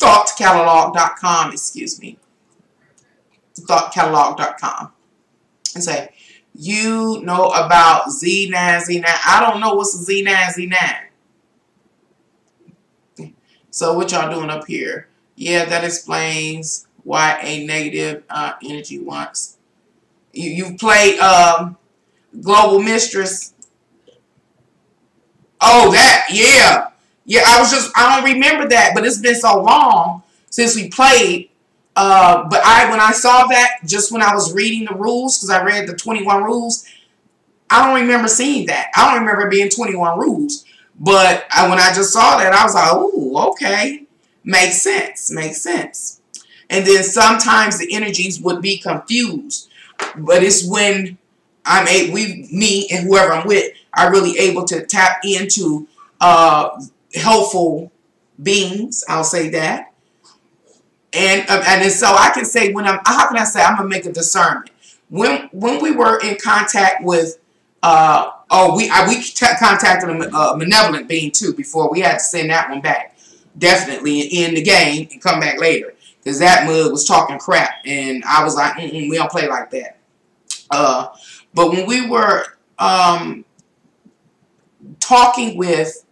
thoughtcatalog.com, thoughtcatalog.com, and say, you know about Z9. I don't know what's a Z9. So what y'all doing up here? Yeah, that explains why a negative energy wants. You've played Global Mistress. Oh, that, yeah. Yeah, I don't remember that, but it's been so long since we played. But when I saw that, just when I was reading the rules, because I read the 21 rules, I don't remember seeing that. I don't remember it being 21 rules. But when I just saw that, I was like, ooh, okay. Makes sense. And then sometimes the energies would be confused. But it's when me and whoever I'm with are really able to tap into helpful beings. I'll say that. And so I can say how can I say I'm gonna make a discernment when we were in contact with we contacted a malevolent being too before. We had to send that one back definitely and end the game and come back later because that mug was talking crap and I was like we don't play like that. But when we were talking with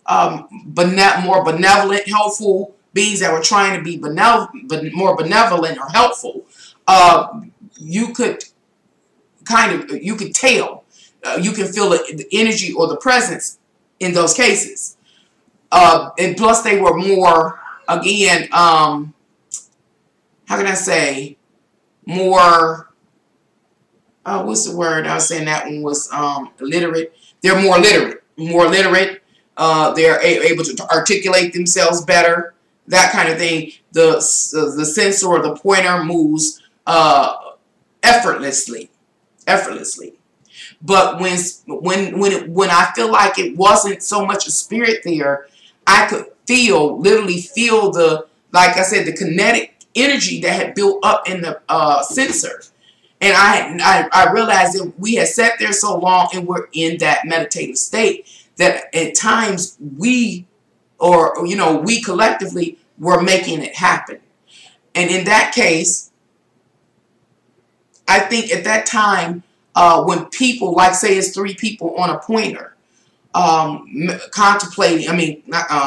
more benevolent, helpful beings that were trying to be more benevolent or helpful, you could tell, you can feel the energy or the presence in those cases. And plus they were more again, how can I say, more, what's the word? I was saying that one was literate. They're more literate. They're able to articulate themselves better, that kind of thing. The sensor or the pointer moves effortlessly. But when I feel like it wasn't so much a spirit there, I could literally feel the, like I said, the kinetic energy that had built up in the sensor. And I realized that we had sat there so long and we're in that meditative state that at times we collectively were making it happen. And in that case, I think at that time, when people, like say it's 3 people on a pointer,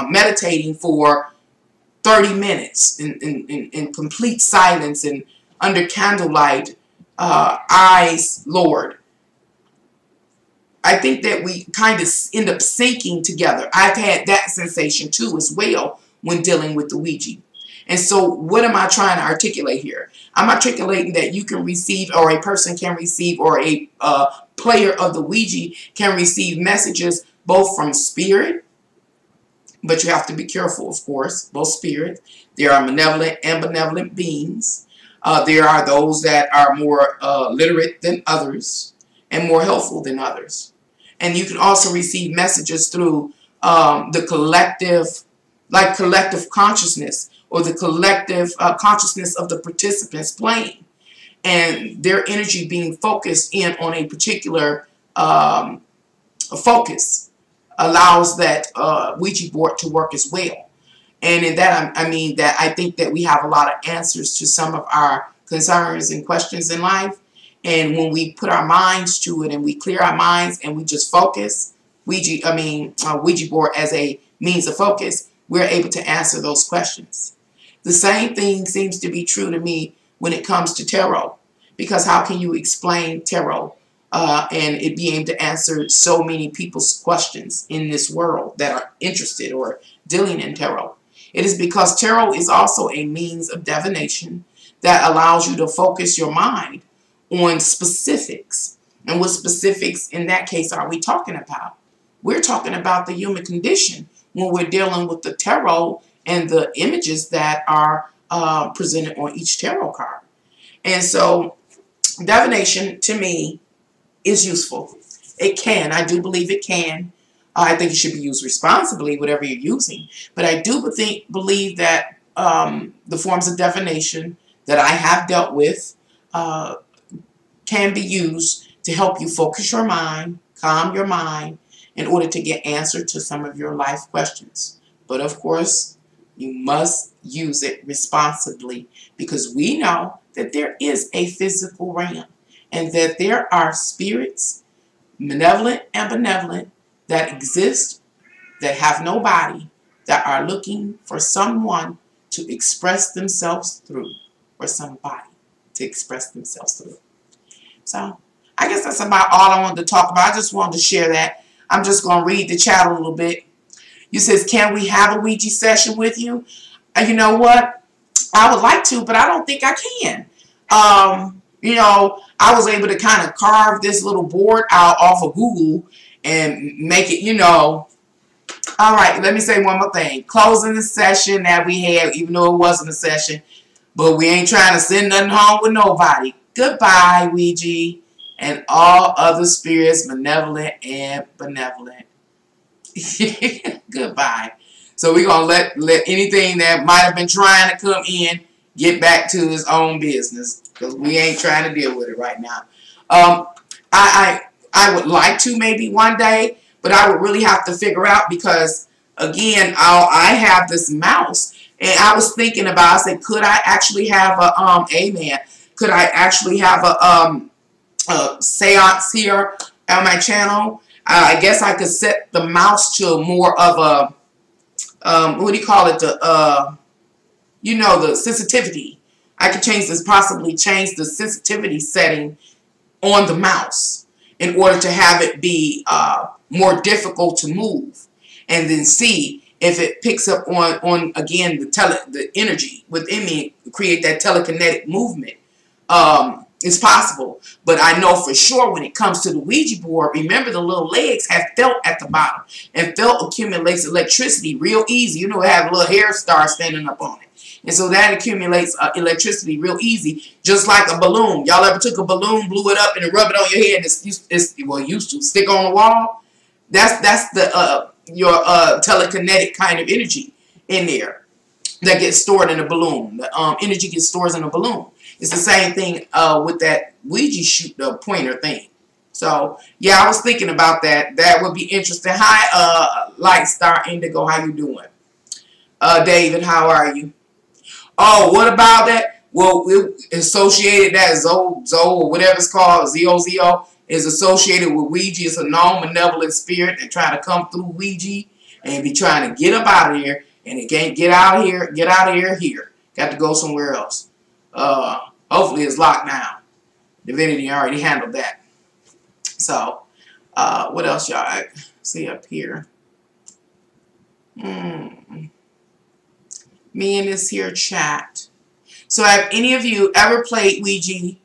meditating for 30 minutes in complete silence and under candlelight, eyes lowered, I think that we kind of end up syncing together. I've had that sensation too as well when dealing with the Ouija. And so what am I trying to articulate here? I'm articulating that you can receive, or a person can receive, or a player of the Ouija can receive messages both from spirit, but you have to be careful, of course, both spirits. There are malevolent and benevolent beings. There are those that are more literate than others and more helpful than others. And you can also receive messages through the collective consciousness, or the collective consciousness of the participants playing, and their energy being focused in on a particular focus allows that Ouija board to work as well. And in that, I mean that I think that we have a lot of answers to some of our concerns and questions in life. And when we put our minds to it and we clear our minds and we just focus, Ouija board as a means of focus, we're able to answer those questions. The same thing seems to be true to me when it comes to tarot, because how can you explain tarot and it be able to answer so many people's questions in this world that are interested or dealing in tarot? It is because tarot is also a means of divination that allows you to focus your mind on specifics. And what specifics in that case are we talking about? We're talking about the human condition when we're dealing with the tarot and the images that are presented on each tarot card. And so divination to me is useful. It can. I do believe it can. I think it should be used responsibly, whatever you're using. But I do believe that the forms of divination that I have dealt with can be used to help you focus your mind, calm your mind, in order to get answer to some of your life questions. But of course, you must use it responsibly, because we know that there is a physical realm and that there are spirits, malevolent and benevolent, that exist, that have no body, that are looking for someone to express themselves through, or somebody to express themselves through. So I guess that's about all I wanted to talk about. I just wanted to share that. I'm just going to read the chat a little bit. You says, can we have a Ouija session with you? You know what? I would like to, but I don't think I can. You know, I was able to kind of carve this little board out off of Google and make it, you know. All right, let me say one more thing. Closing the session that we had, even though it wasn't a session, but we ain't trying to send nothing home with nobody. Goodbye, Ouija, and all other spirits, malevolent and benevolent. Goodbye. So we're going to let anything that might have been trying to come in get back to its own business, because we ain't trying to deal with it right now. I would like to maybe one day, but I would really have to figure out, because again, I have this mouse, and I was thinking about, I said, could I actually have could I actually have a seance here on my channel? I guess I could set the mouse to more of a, what do you call it? You know, the sensitivity. I could possibly change the sensitivity setting on the mouse in order to have it be more difficult to move, and then see if it picks up on again the energy within me, create that telekinetic movement. It's possible, but I know for sure when it comes to the Ouija board, remember the little legs have felt at the bottom, and felt accumulates electricity real easy. You know, it have a little hair star standing up on it, and so that accumulates electricity real easy, just like a balloon. Y'all ever took a balloon, blew it up, and rub it on your head, and it's well, used to stick on the wall? That's the your telekinetic kind of energy in there that gets stored in a balloon. The energy gets stored in a balloon. It's the same thing with that Ouija shoot, the pointer thing. So, yeah, I was thinking about that. That would be interesting. Hi, Light Star Indigo. How you doing? David, how are you? Oh, what about that? Well, it associated that Zo, or whatever it's called, Z-O-Z-O, is associated with Ouija. It's a non-malevolent spirit that try to come through Ouija and be trying to get up out of here. And it can't get out of here, here. Got to go somewhere else. Hopefully it's locked down. Divinity already handled that. So, what else y'all see up here? Me and this here chat. So have any of you ever played Ouija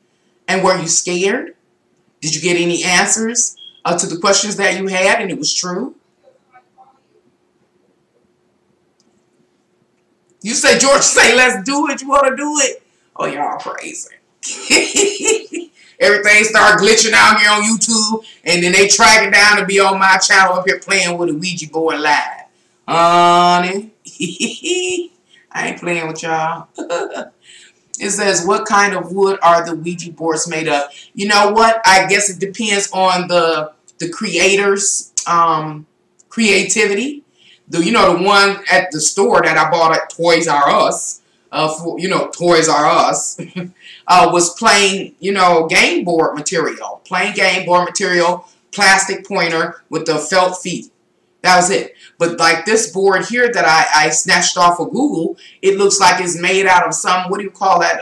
and were you scared? Did you get any answers to the questions that you had and it was true? You say, George, say, let's do it. You want to do it? Oh, y'all crazy. Everything start glitching out here on YouTube, and then they track it down to be on my channel up here playing with a Ouija board live. Honey. I ain't playing with y'all. It says, what kind of wood are the Ouija boards made of? You know what? I guess it depends on the creator's creativity. You know, the one at the store that I bought at Toys R Us, Toys R Us, was plain, game board material. Plain game board material, plastic pointer with the felt feet. That was it. But like this board here that I snatched off of Google, it looks like it's made out of some, what do you call that?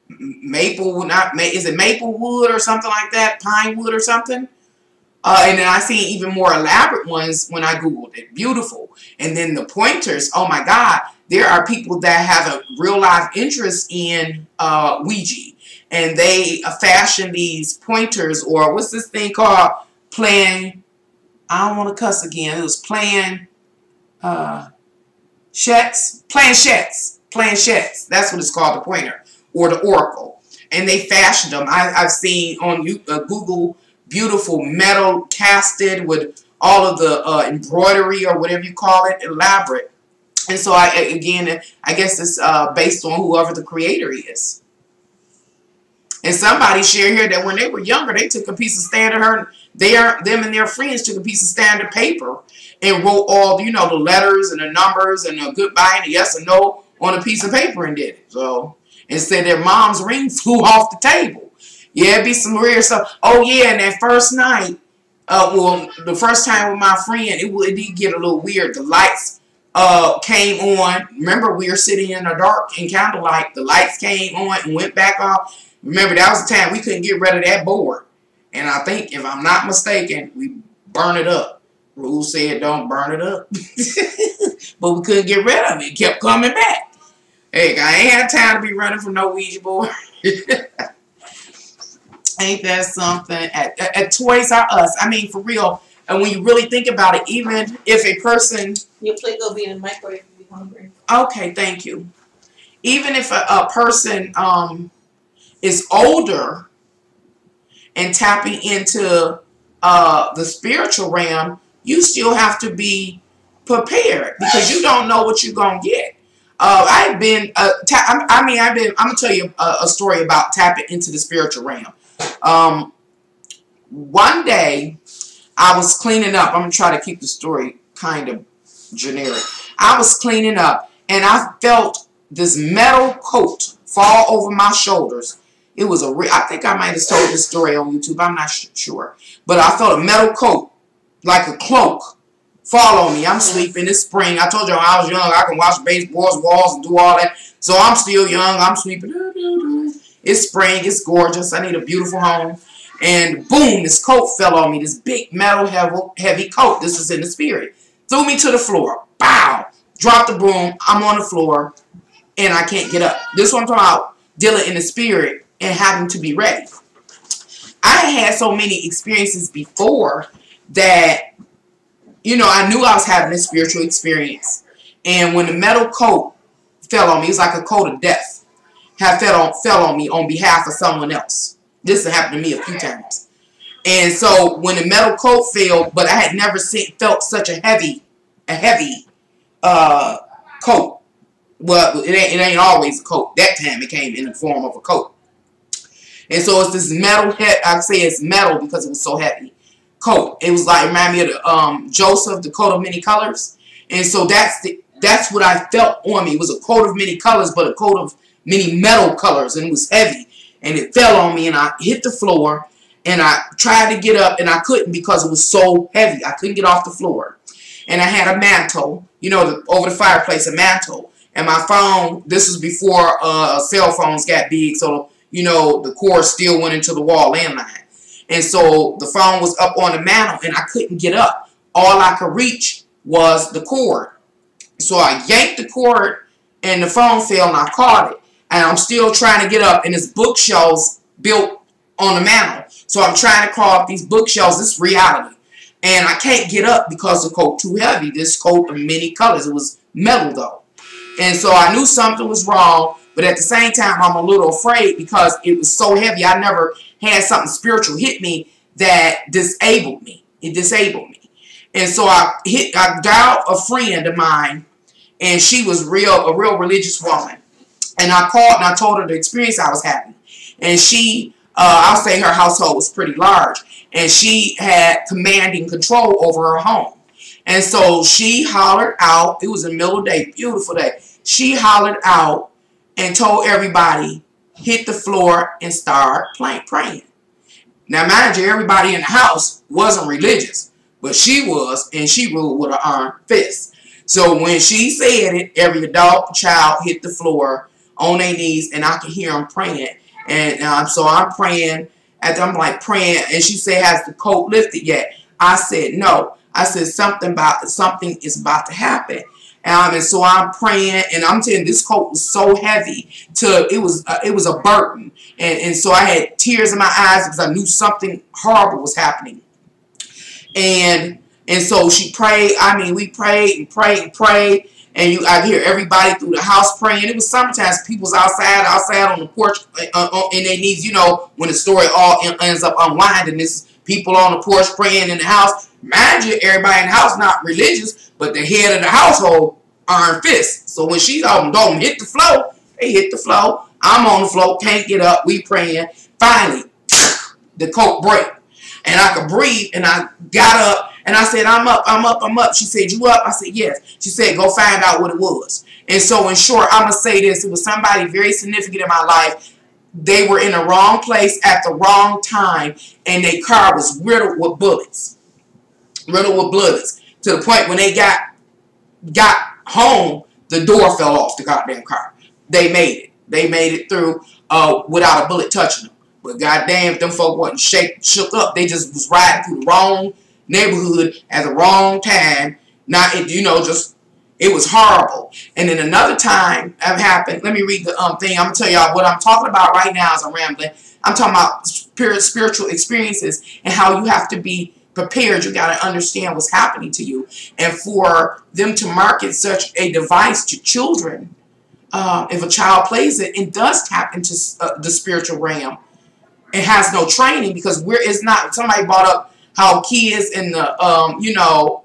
Is it maple wood or something like that? Pine wood or something? And then I seen even more elaborate ones when I Googled it. Beautiful. And then the pointers, oh my God, there are people that have a real life interest in Ouija. And they fashion these pointers, or what's this thing called? Planchettes. It was planchettes. That's what it's called, the pointer, or the oracle. And they fashioned them. I've seen on Google, beautiful metal casted with all of the embroidery or whatever you call it, elaborate. And so I guess it's based on whoever the creator is. And somebody shared here that when they were younger, they took a piece of standard, them and their friends took a piece of standard paper and wrote all, the letters and the numbers and a goodbye and a yes or no on a piece of paper and did it. So, and said their mom's ring flew off the table. Yeah, it'd be some weird stuff. Oh, yeah, and that first night, the first time with my friend, it did get a little weird. The lights came on. Remember, we were sitting in the dark in candlelight. The lights came on and went back off. Remember, that was the time we couldn't get rid of that board. And I think, if I'm not mistaken, we burn it up. Rules said don't burn it up. But we couldn't get rid of it. It kept coming back. Hey, I ain't had time to be running from no Ouija board. Ain't that something? At Toys R Us, I mean, for real. And when you really think about it, even if a person... Your plate will be in the microwave if you're hungry. Okay, thank you. Even if a person is older and tapping into the spiritual realm, you still have to be prepared because you don't know what you're going to get. I'm going to tell you a story about tapping into the spiritual realm. One day, I was cleaning up. I'm going to try to keep the story kind of generic. I was cleaning up, and I felt this metal coat fall over my shoulders. It was I think I might have told this story on YouTube. I'm not sure. But I felt a metal coat, like a cloak, fall on me. I'm sleeping. It's spring. I told you when I was young, I can watch baseball's walls and do all that. So I'm still young. I'm sleeping. It's spring. It's gorgeous. I need a beautiful home. And boom, this coat fell on me. This big metal heavy coat. This is in the spirit. threw me to the floor. Bow. Dropped the broom. I'm on the floor, and I can't get up. This one I'm talking about dealing in the spirit and having to be ready. I had so many experiences before that, you know, I knew I was having a spiritual experience. And when the metal coat fell on me, it was like a coat of death, fell on me on behalf of someone else. This has happened to me a few times. And so when the metal coat fell, but I had never felt such a heavy coat. Well, it ain't always a coat. That time it came in the form of a coat. And so it's this metal head. I say it's metal because it was so heavy. Coat. It was like, remind me of the Joseph, the coat of many colors. And so that's what I felt on me. It was a coat of many colors, but a coat of many metal colors, and it was heavy. And it fell on me, and I hit the floor, and I tried to get up, and I couldn't because it was so heavy. I couldn't get off the floor. And I had a mantle, you know, over the fireplace, a mantle. And my phone, this was before cell phones got big, so, you know, the cord still went into the wall landline. And so the phone was up on the mantle, and I couldn't get up. All I could reach was the cord. So I yanked the cord, and the phone fell, and I caught it. And I'm still trying to get up, and this bookshelves built on the mantle. So I'm trying to crawl up these bookshelves. This is reality. And I can't get up because the coat too heavy. This coat of many colors. It was metal, though. And so I knew something was wrong, but at the same time, I'm a little afraid because it was so heavy. I never had something spiritual hit me that disabled me. It disabled me. And so I dialed a friend of mine, and she was a real religious woman. And I called and I told her the experience I was having. And she, I'll say her household was pretty large, and she had commanding control over her home. And so she hollered out. It was a middle of the day, beautiful day. She hollered out and told everybody, hit the floor and start praying. Now, mind you, everybody in the house wasn't religious, but she was, and she ruled with an iron fist. So when she said it, every adult child hit the floor on their knees, and I could hear them praying. And so I'm praying, and I'm like praying, and she said, has the coat lifted yet? I said, no. I said, something is about to happen. And so I'm praying, and I'm telling you, this coat was so heavy, it was a burden. And so I had tears in my eyes because I knew something horrible was happening. And so she prayed. I mean, we prayed and prayed and prayed. And I'd hear everybody through the house praying. It was sometimes people's outside on the porch, in their knees. You know, when the story all ends up unwinding, this people on the porch praying in the house. Mind you, everybody in the house not religious, but the head of the household, iron fist. So when she told them hit the floor, they hit the floor. I'm on the floor, can't get up. We praying. Finally, the coat break, and I could breathe. And I got up, and I said, I'm up. She said, you up? I said, yes. She said, go find out what it was. And so in short, I'm going to say this. It was somebody very significant in my life. They were in the wrong place at the wrong time, and their car was riddled with bullets. To the point when they got home, the door fell off the goddamn car. They made it. They made it through without a bullet touching them. But goddamn, if them folk wasn't shook up, they just was riding through the wrong neighborhood at the wrong time. It was horrible. And then another time that happened, let me read the thing. I'm going to tell y'all what I'm talking about right now as I'm rambling. I'm talking about spiritual experiences and how you have to be prepared. You got to understand what's happening to you. And for them to market such a device to children, if a child plays it and does tap into the spiritual realm, it has no training because it's not. Somebody brought up how kids in the,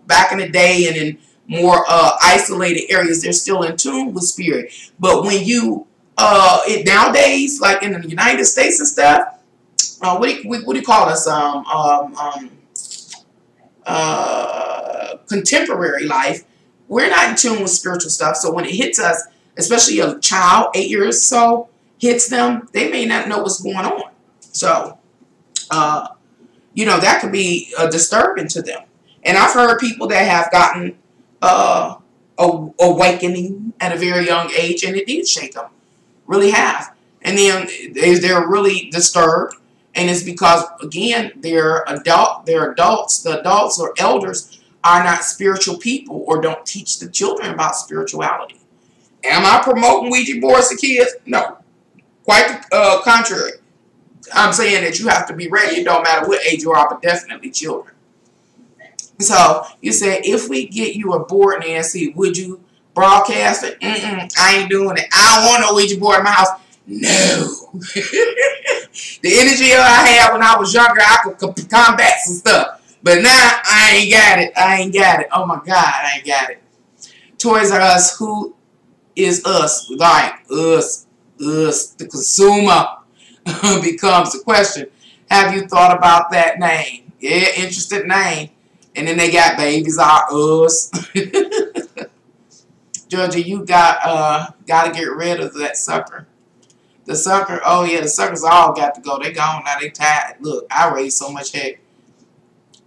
back in the day and in more isolated areas, they're still in tune with spirit. But when you, nowadays, like in the United States and stuff, what do you call us? Contemporary life, we're not in tune with spiritual stuff. So when it hits us, especially a child, 8 years or so, hits them, they may not know what's going on. So, that could be disturbing to them. And I've heard people that have gotten awakening at a very young age, and it did shake them. Really have. And then they're really disturbed. And it's because, again, they're adults. The adults or elders are not spiritual people or don't teach the children about spirituality. Am I promoting Ouija boards to kids? No. Quite the contrary. I'm saying that you have to be ready. It don't matter what age you are, but definitely children. So you said, if we get you a board, Nancy, would you broadcast it? I ain't doing it. I don't want no Ouija board in my house. No. The energy I had when I was younger, I could combat some stuff. But now, I ain't got it. I ain't got it. Oh, my God, I ain't got it. Toys R Us, who is us? Like, us, the consumer becomes the question. Have you thought about that name? Yeah, interesting name. And then they got Babies Are Us. Georgia, you got to get rid of that sucker. The sucker, oh yeah, the suckers all got to go. They gone now. They tired. Look, I raised so much heck.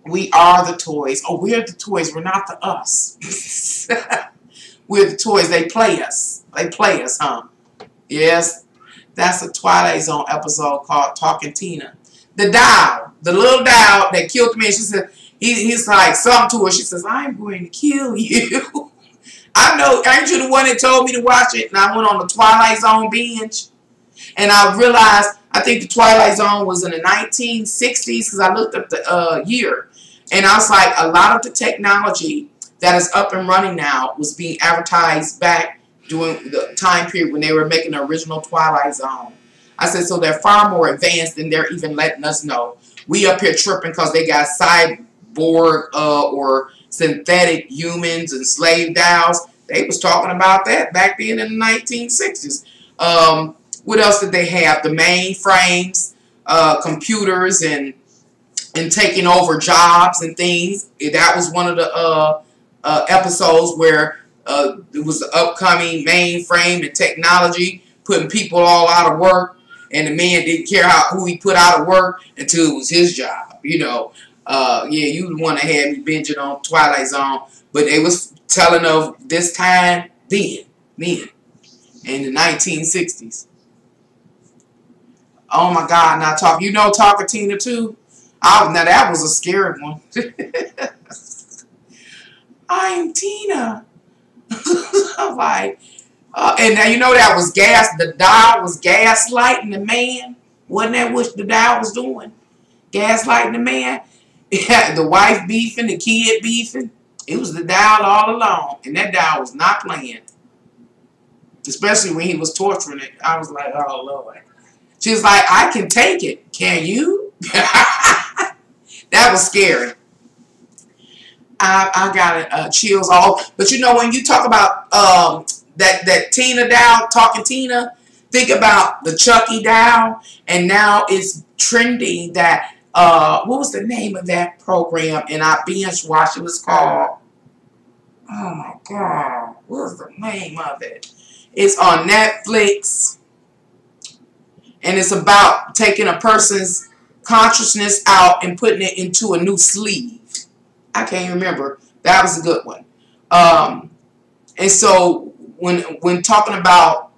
We are the toys. Oh, we're the toys. We're not the us. We're the toys. They play us. They play us, huh? Yes. That's a Twilight Zone episode called Talking Tina. The doll. The little doll that killed me. She said, he's like something to her. She says, I'm going to kill you. I know. Ain't you the one that told me to watch it? And I went on the Twilight Zone binge. And I realized, I think the Twilight Zone was in the 1960s because I looked up the year. And I was like, a lot of the technology that is up and running now was being advertised back during the time period when they were making the original Twilight Zone. I said, so they're far more advanced than they're even letting us know. We up here tripping because they got cyborg or synthetic humans and slave dolls. They was talking about that back then in the 1960s. What else did they have? The mainframes, computers, and taking over jobs and things. That was one of the episodes where it was the upcoming mainframe and technology putting people all out of work, and the man didn't care who he put out of work until it was his job. You know, yeah, you the one that had me binging on Twilight Zone, but they was telling of this time then in the 1960s. Oh my God! Now you know Talking Tina too. Now that was a scary one. I'm Tina. I'm like, and now you know that was gas. The doll was gaslighting the man. Wasn't that what the doll was doing? Gaslighting the man. Yeah, the wife beefing, the kid beefing. It was the doll all along, and that doll was not playing. Especially when he was torturing it. I was like, oh Lord. She was like, I can take it. Can you? That was scary. I got chills all. But you know, when you talk about that Tina doll, Talking Tina, think about the Chucky doll. And now it's trending that, what was the name of that program? And I binge watched. It was called, oh my God, what was the name of it? It's on Netflix. And it's about taking a person's consciousness out and putting it into a new sleeve. I can't remember. That was a good one. And so when talking about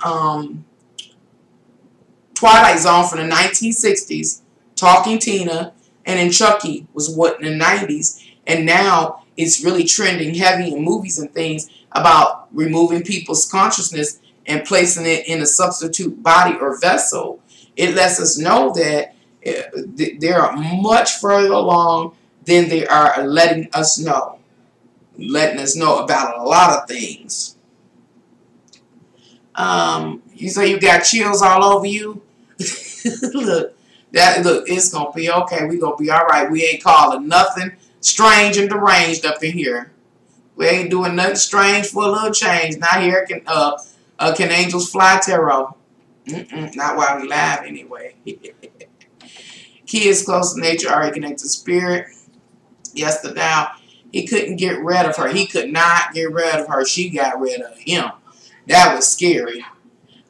Twilight Zone from the 1960s, Talking Tina, and then Chucky was what in the 90s. And now it's really trending heavy in movies and things about removing people's consciousness and placing it in a substitute body or vessel. It lets us know that they are much further along than they are letting us know. Letting us know about a lot of things. You say you got chills all over you? Look, it's going to be okay. We're going to be all right. We ain't calling nothing strange and deranged up in here. We ain't doing nothing strange for a little change. Not here can angels fly tarot. Not while we live anyway. Kids close to nature are connected to spirit. Yes, the doll. He couldn't get rid of her. He could not get rid of her. She got rid of him. That was scary.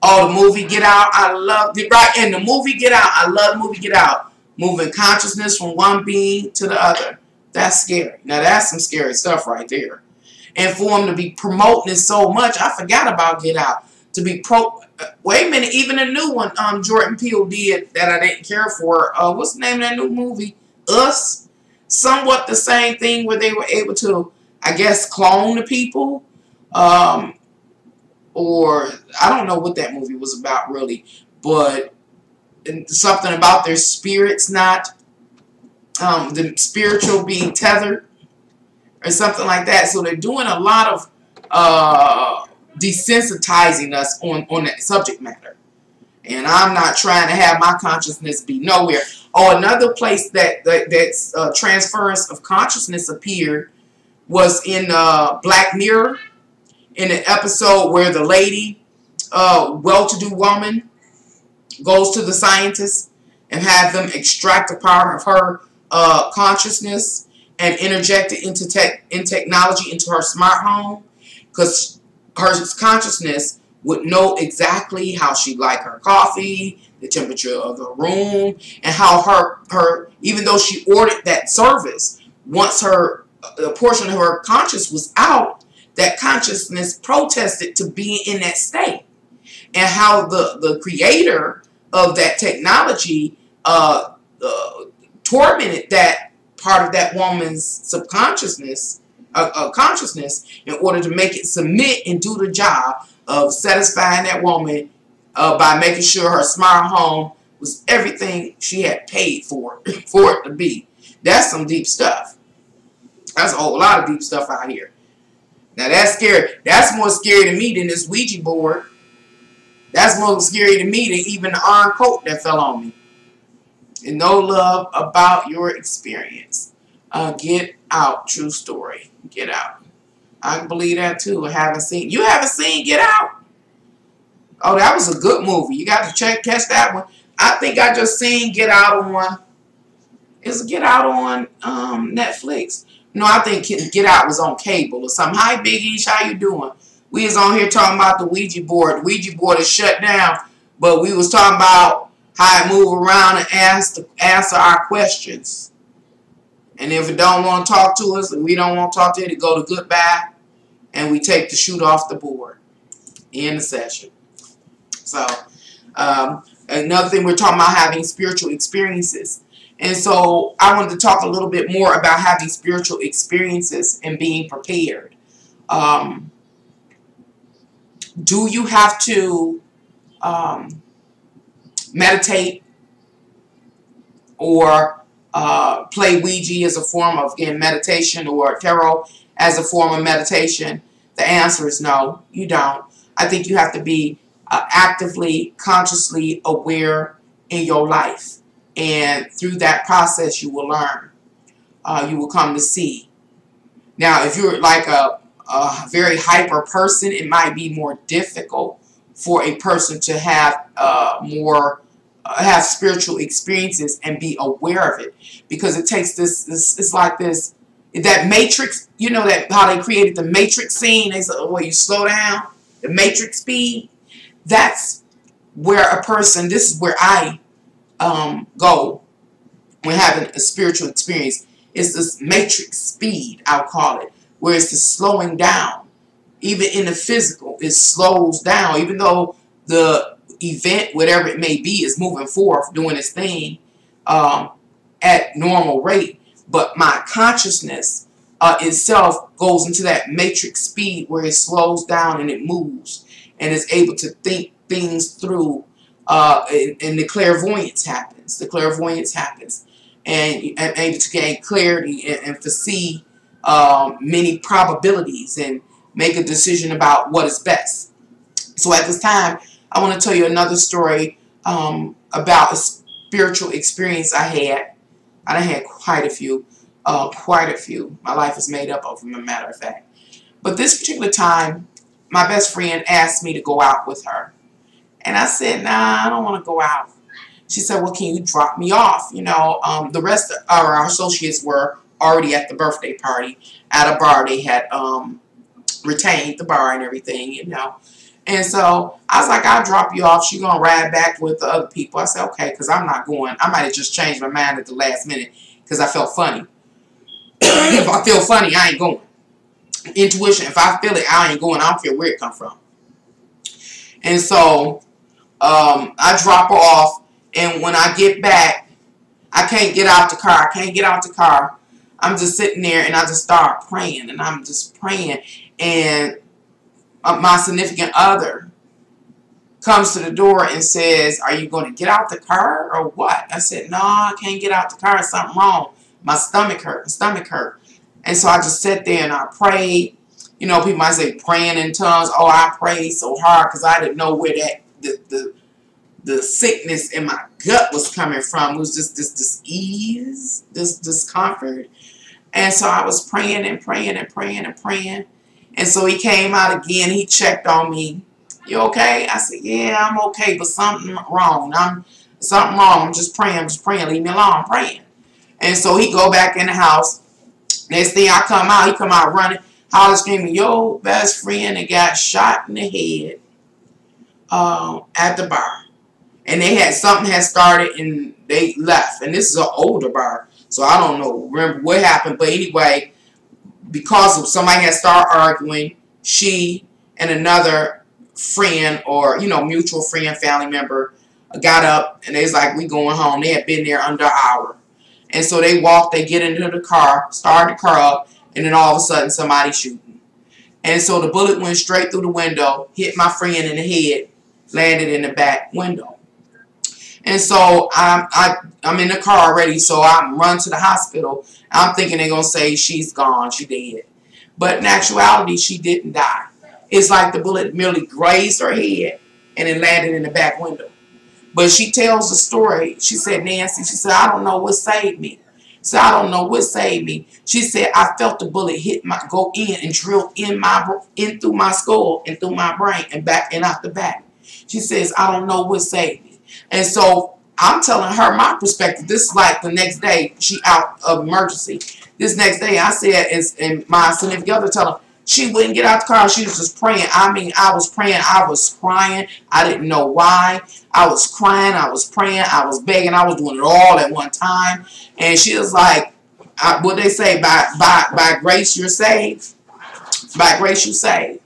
Oh, the movie Get Out. I love it. Right in the movie Get Out. I love the movie Get Out. Moving consciousness from one being to the other. That's scary. Now that's some scary stuff right there. And for him to be promoting it so much, I forgot about Get Out. To be wait a minute, even a new one Jordan Peele did that I didn't care for. What's the name of that new movie? Us. Somewhat the same thing where they were able to I guess, clone the people. Or I don't know what that movie was about really, but something about their spirits not, the spiritual being tethered or something like that. So they're doing a lot of desensitizing us on that subject matter. And I'm not trying to have my consciousness be nowhere. Oh, another place that's transference of consciousness appeared was in Black Mirror, in an episode where the lady, well-to-do woman, goes to the scientists and have them extract a part of her consciousness and interject it into technology into her smart home, because her consciousness would know exactly how she liked her coffee, the temperature of the room, and how her even though she ordered that service, once a portion of her conscious was out, that consciousness protested to be in that state, and how the creator of that technology tormented that part of that woman's subconsciousness, consciousness, in order to make it submit and do the job of satisfying that woman by making sure her smart home was everything she had paid for it to be. That's some deep stuff. That's a whole lot of deep stuff out here. Now that's scary. That's more scary to me than this Ouija board. That's more scary to me than even the iron coat that fell on me. And no love about your experience. Get out. True story. Get out. I can believe that too. I haven't seen. You haven't seen Get Out? Oh, that was a good movie. You got to catch that one. I think I just seen Get Out on. Is Get Out on Netflix? No, I think Get Out was on cable or something. Hi, Big Ish. How you doing? We was on here talking about the Ouija board. The Ouija board is shut down, but we was talking about how it move around and answer our questions. And if it don't want to talk to us, and we don't want to talk to it, go to goodbye, and we take the shoot off the board. End the session. So, another thing, we're talking about having spiritual experiences. And so, I wanted to talk a little bit more about having spiritual experiences and being prepared. Do you have to meditate or play Ouija as a form of, again, meditation, or tarot as a form of meditation? The answer is no, you don't. I think you have to be actively, consciously aware in your life. And through that process, you will learn. You will come to see. Now, if you're like a very hyper person, it might be more difficult for a person to have have spiritual experiences and be aware of it, because it takes this it's like this, that Matrix, you know, that how they created the Matrix scene, they said, where you slow down, the Matrix speed. That's where a person, this is where I go when having a spiritual experience. It's this Matrix speed, I'll call it, where it's the slowing down. Even in the physical, it slows down, even though the event, whatever it may be, is moving forth, doing its thing at normal rate. But my consciousness itself goes into that Matrix speed where it slows down and it moves and is able to think things through, and the clairvoyance happens. The clairvoyance happens, and I'm able to gain clarity and foresee many probabilities and make a decision about what is best. So at this time, I want to tell you another story about a spiritual experience I had. I had quite a few. My life is made up of them, as a matter of fact. But this particular time, my best friend asked me to go out with her. And I said, nah, I don't want to go out. She said, well, can you drop me off? You know, the rest of our associates were already at the birthday party at a bar. They had retained the bar and everything, you know. And so I was like, I'll drop you off. She's going to ride back with the other people. I said, okay, because I'm not going. I might have just changed my mind at the last minute because I felt funny. If I feel funny, I ain't going. Intuition, if I feel it, I ain't going. I don't care where it come from. And so I drop her off. And when I get back, I can't get out the car. I can't get out the car. I'm just sitting there and I just start praying, and I'm just praying, and my significant other comes to the door and says, "Are you going to get out the car or what?" I said, "No, I can't get out the car. Something wrong. My stomach hurt. My stomach hurt." And so I just sat there and I prayed. You know, people might say praying in tongues. Oh, I prayed so hard because I didn't know where the sickness in my gut was coming from. It was just this ease, this discomfort. And so I was praying and praying and praying and praying. And so he came out again. He checked on me. "You okay?" I said, "Yeah, I'm okay, but something wrong. Something wrong. I'm just praying. I'm just praying. Leave me alone. I'm praying." And so he go back in the house. Next thing I come out, he come out running, hollering, screaming, "Your best friend that got shot in the head at the bar." And they had something had started and they left. And this is an older bar, so I don't remember what happened. But anyway, because of somebody had started arguing, she and another friend, or mutual friend, family member, got up and they was like, "We going home." They had been there under an hour. And so they walked, they get into the car, started the car up, and then all of a sudden somebody shooting. And so the bullet went straight through the window, hit my friend in the head, landed in the back window. And so I'm in the car already, so I run to the hospital. I'm thinking they're going to say she's gone, she dead. But in actuality, she didn't die. It's like the bullet merely grazed her head and it landed in the back window. But she tells the story. She said, "Nancy," she said, "I don't know what saved me." So I don't know what saved me. She said, "I felt the bullet go in and drill in through my skull and through my brain and back and out the back." She says, "I don't know what saved me." And so I'm telling her my perspective. This is like the next day, she out of emergency. This next day, I said, and my significant other told her, she wouldn't get out the car. She was just praying. I mean, I was praying. I was crying. I didn't know why. I was crying. I was praying. I was begging. I was doing it all at one time. And she was like, what they say, by grace you're saved. By grace you saved.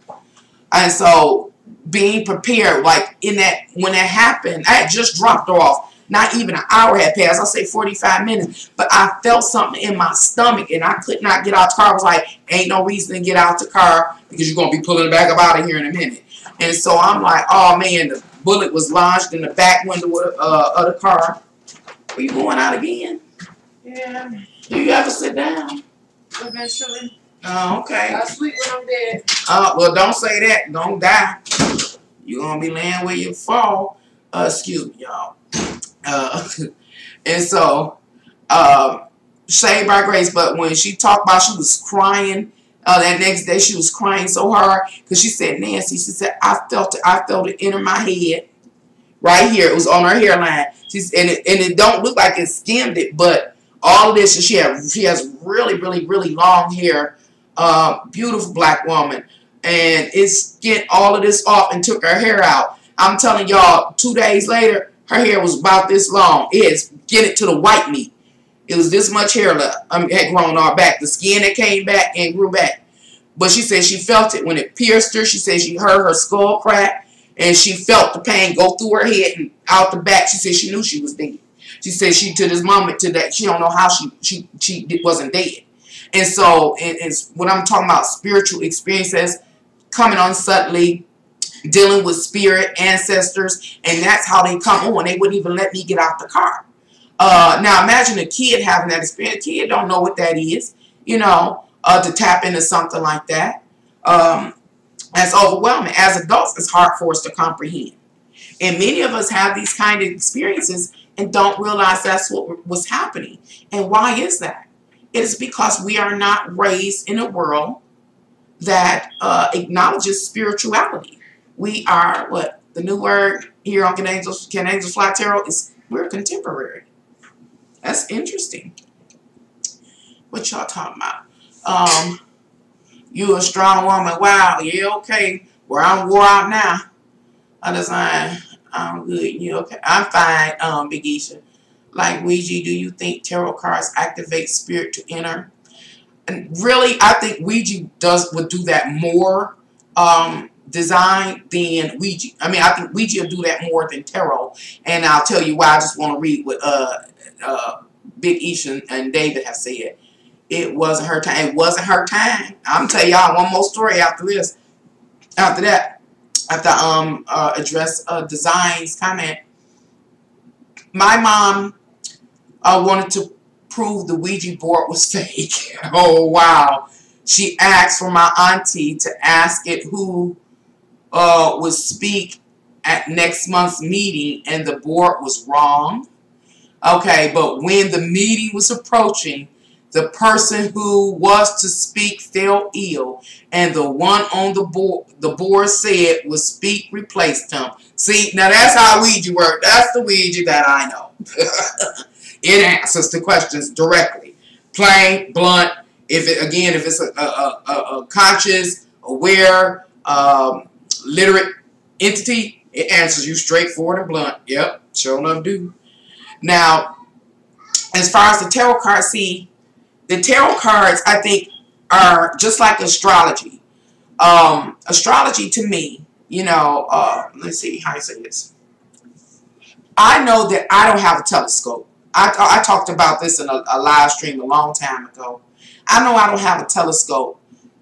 And so being prepared, like when that happened, I had just dropped off. Not even an hour had passed. I'll say 45 minutes. But I felt something in my stomach and I could not get out the car. I was like, ain't no reason to get out the car because you're going to be pulling back up out of here in a minute. And so I'm like, oh man, the bullet was lodged in the back window of the car. Are you going out again? Yeah. Do you ever sit down? Eventually. Oh, okay. I'll sleep when I'm dead. Well, don't say that. Don't die. You're going to be laying where you fall. Excuse me, y'all. And so, saved by grace. But when she talked about she was crying, that next day she was crying so hard because she said, "Nancy," she said, I felt it enter my head right here. It was on her hairline. And it don't look like it skimmed it, but all of this, she has really, really, really long hair, beautiful black woman, and it's get all of this off and took her hair out. I'm telling y'all, 2 days later, her hair was about this long. It's get it to the white meat. It was this much hair left. Had grown all back. The skin that came back and grew back. But she said she felt it when it pierced her. She said she heard her skull crack. And she felt the pain go through her head and out the back. She said she knew she was dead. She said to this moment, to that, she don't know how she wasn't dead. And so it's what I'm talking about, spiritual experiences coming on subtly, dealing with spirit, ancestors, and that's how they come on. They wouldn't even let me get out the car. Now imagine a kid having that experience. A kid don't know what that is, to tap into something like that. That's overwhelming. As adults, it's hard for us to comprehend. And many of us have these kind of experiences and don't realize that's what was happening. And why is that? It is because we are not raised in a world that acknowledges spirituality. We are, what the new word here on Can Angels Fly Tarot is, we're contemporary. That's interesting. What y'all talking about? You a strong woman. Wow, yeah, okay. Well, I'm wore out now. I'm good. You okay? I'm fine, Big Isha. Like Ouija, do you think tarot cards activate spirit to enter? And really, I think Ouija would do that more design than Ouija. I mean, I think Ouija will do that more than tarot. And I'll tell you why. I just want to read what Big Isha and David have said. it wasn't her time. It wasn't her time. I'm telling y'all one more story after this. After that, after address Design's comment, my mom wanted to prove the Ouija board was fake. Oh wow! She asked for my auntie to ask it who would speak at next month's meeting, and the board was wrong. Okay, but when the meeting was approaching, the person who was to speak fell ill, and the one on the board said would speak replaced him. See, now that's how Ouija works. That's the Ouija that I know. It answers the questions directly, plain, blunt. If it's a conscious, aware, literate entity, it answers you straightforward and blunt. Yep, sure enough do. Now, as far as the tarot cards, see, the tarot cards, I think, are just like astrology. Astrology to me, you know, let's see how I say this. I know that I don't have a telescope. I talked about this in a live stream a long time ago. I know I don't have a telescope,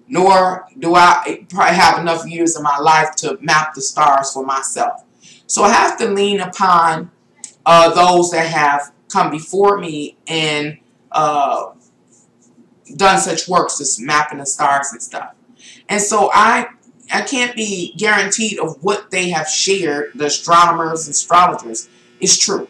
nor do I probably have enough years in my life to map the stars for myself. So I have to lean upon those that have come before me and done such works as mapping the stars and stuff. And so I can't be guaranteed of what they have shared, the astronomers and astrologers, is true.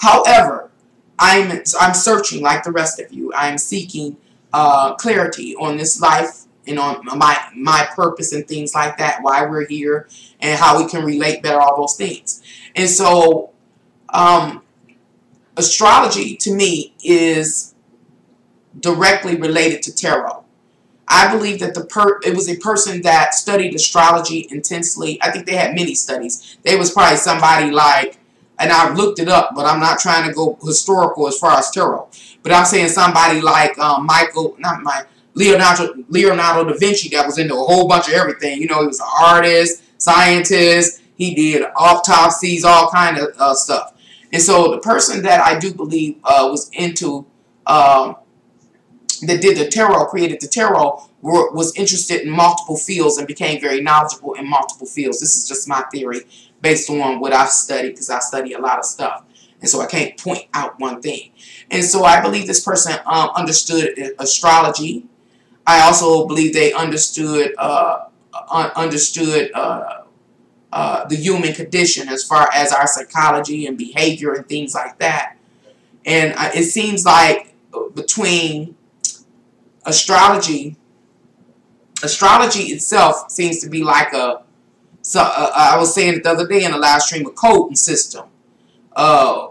However, I'm searching like the rest of you. I'm seeking clarity on this life and on my purpose and things like that, why we're here and how we can relate better, all those things. And so astrology to me is directly related to tarot. I believe that it was a person that studied astrology intensely. I think they had many studies. They was probably somebody like, and I've looked it up, but I'm not trying to go historical as far as tarot. But I'm saying somebody like Leonardo da Vinci, that was into a whole bunch of everything. You know, he was an artist, scientist. He did autopsies, all kind of stuff. And so the person that I do believe was into, that did the tarot, created the tarot, was interested in multiple fields and became very knowledgeable in multiple fields. This is just my theory based on what I've studied, because I study a lot of stuff. And so I can't point out one thing. And so I believe this person understood astrology. I also believe they understood the human condition as far as our psychology and behavior and things like that. And it seems like between astrology itself seems to be like I was saying it the other day in a live stream, a coding system. A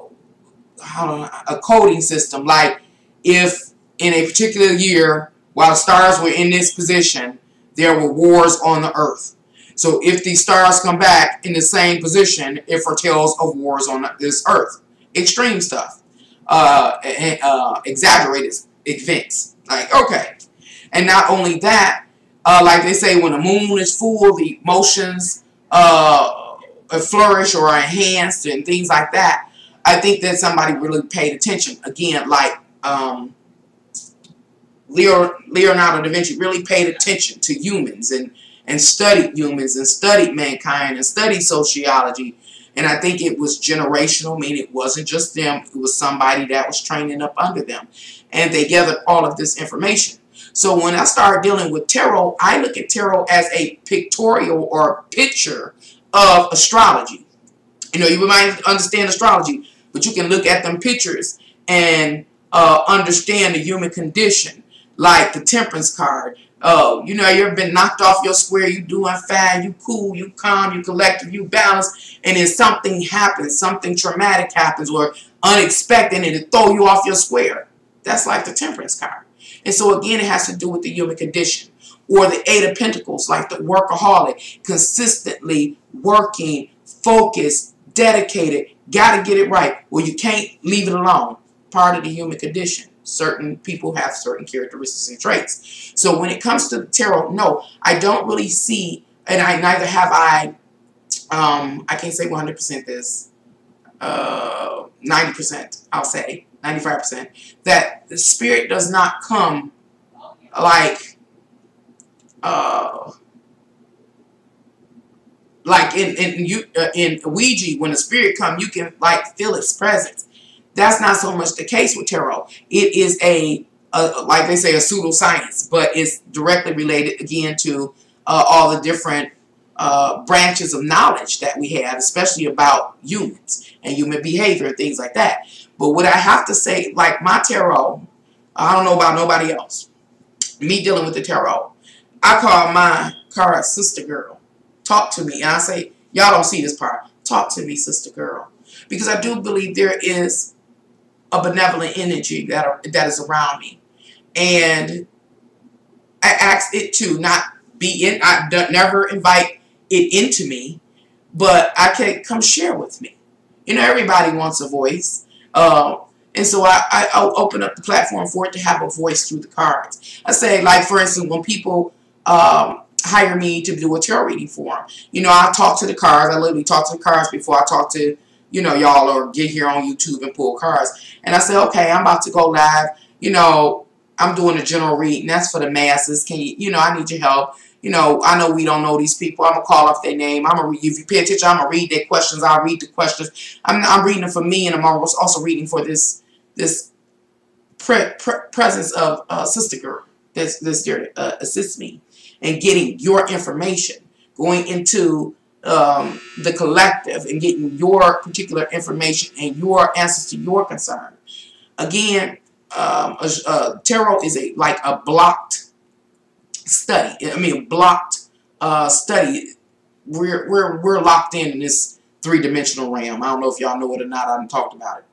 coding system. Like if in a particular year, while the stars were in this position, there were wars on the earth. So if these stars come back in the same position, it foretells of wars on this earth. Extreme stuff. Exaggerated events. Like, okay. And not only that, like they say, when the moon is full, the emotions flourish or are enhanced and things like that. I think that somebody really paid attention. Again, like Leonardo da Vinci really paid attention to humans and studied humans and studied mankind and studied sociology. And I think it was generational, meaning it wasn't just them. It was somebody that was training up under them. And they gathered all of this information. So when I started dealing with tarot, I look at tarot as a pictorial or picture of astrology. You know, you might understand astrology, but you can look at them pictures and understand the human condition, like the Temperance card. You know, you ever been knocked off your square, you doing fine, you cool, you calm, you collective, you balanced, and then something happens, something traumatic happens or unexpected, and it throw you off your square. That's like the Temperance card. And so again, it has to do with the human condition. Or the Eight of Pentacles, like the workaholic, consistently working, focused, dedicated, got to get it right. Well, you can't leave it alone. Part of the human condition. Certain people have certain characteristics and traits. So when it comes to the tarot, no, I don't really see, and neither have I can't say 100% this, 90%, I'll say. 95%, that the spirit does not come like in Ouija, when the spirit comes, you can like feel its presence. That's not so much the case with tarot. It is like they say, a pseudoscience, but it's directly related again to all the different branches of knowledge that we have, especially about humans and human behavior and things like that. But what I have to say, like my tarot, I don't know about nobody else. Me dealing with the tarot, I call my card Sister Girl. Talk to me. And I say, y'all don't see this part. Talk to me, Sister Girl. Because I do believe there is a benevolent energy that is around me. And I ask it to not be in, I never invite it into me, but I can come share with me. You know, everybody wants a voice. And so I'll open up the platform for it to have a voice through the cards. I say, like, for instance, when people hire me to do a tarot reading for them, you know, I talk to the cards. I literally talk to the cards before I talk to, you know, y'all, or get here on YouTube and pull cards. And I say, okay, I'm about to go live. You know, I'm doing a general reading. That's for the masses. Can you, you know, I need your help. You know, I know we don't know these people. I'm going to call off their name. I'm going to, if you pay attention, I'm going to read their questions. I'll read the questions. I'm reading them for me, and I'm also reading for this presence of Sister Girl that's there to assist me in getting your information, going into the collective and getting your particular information and your answers to your concern. Again, tarot is like a blocked study. I mean, blocked study. We're locked in this three-dimensional realm. I don't know if y'all know it or not. I haven't talked about it.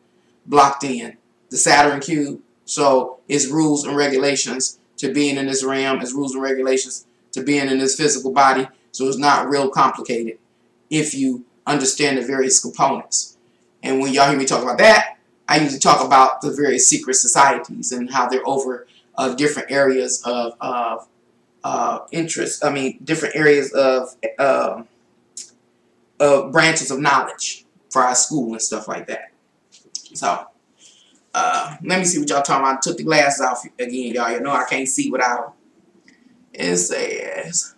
Blocked in the Saturn cube. So it's rules and regulations to being in this realm. It's rules and regulations to being in this physical body. So it's not real complicated if you understand the various components. And when y'all hear me talk about that, I usually talk about the various secret societies and how they're over different areas of interest. I mean, different areas of branches of knowledge for our school and stuff like that. So, let me see what y'all talking about. I took the glasses off again, y'all. You know I can't see without them. It says,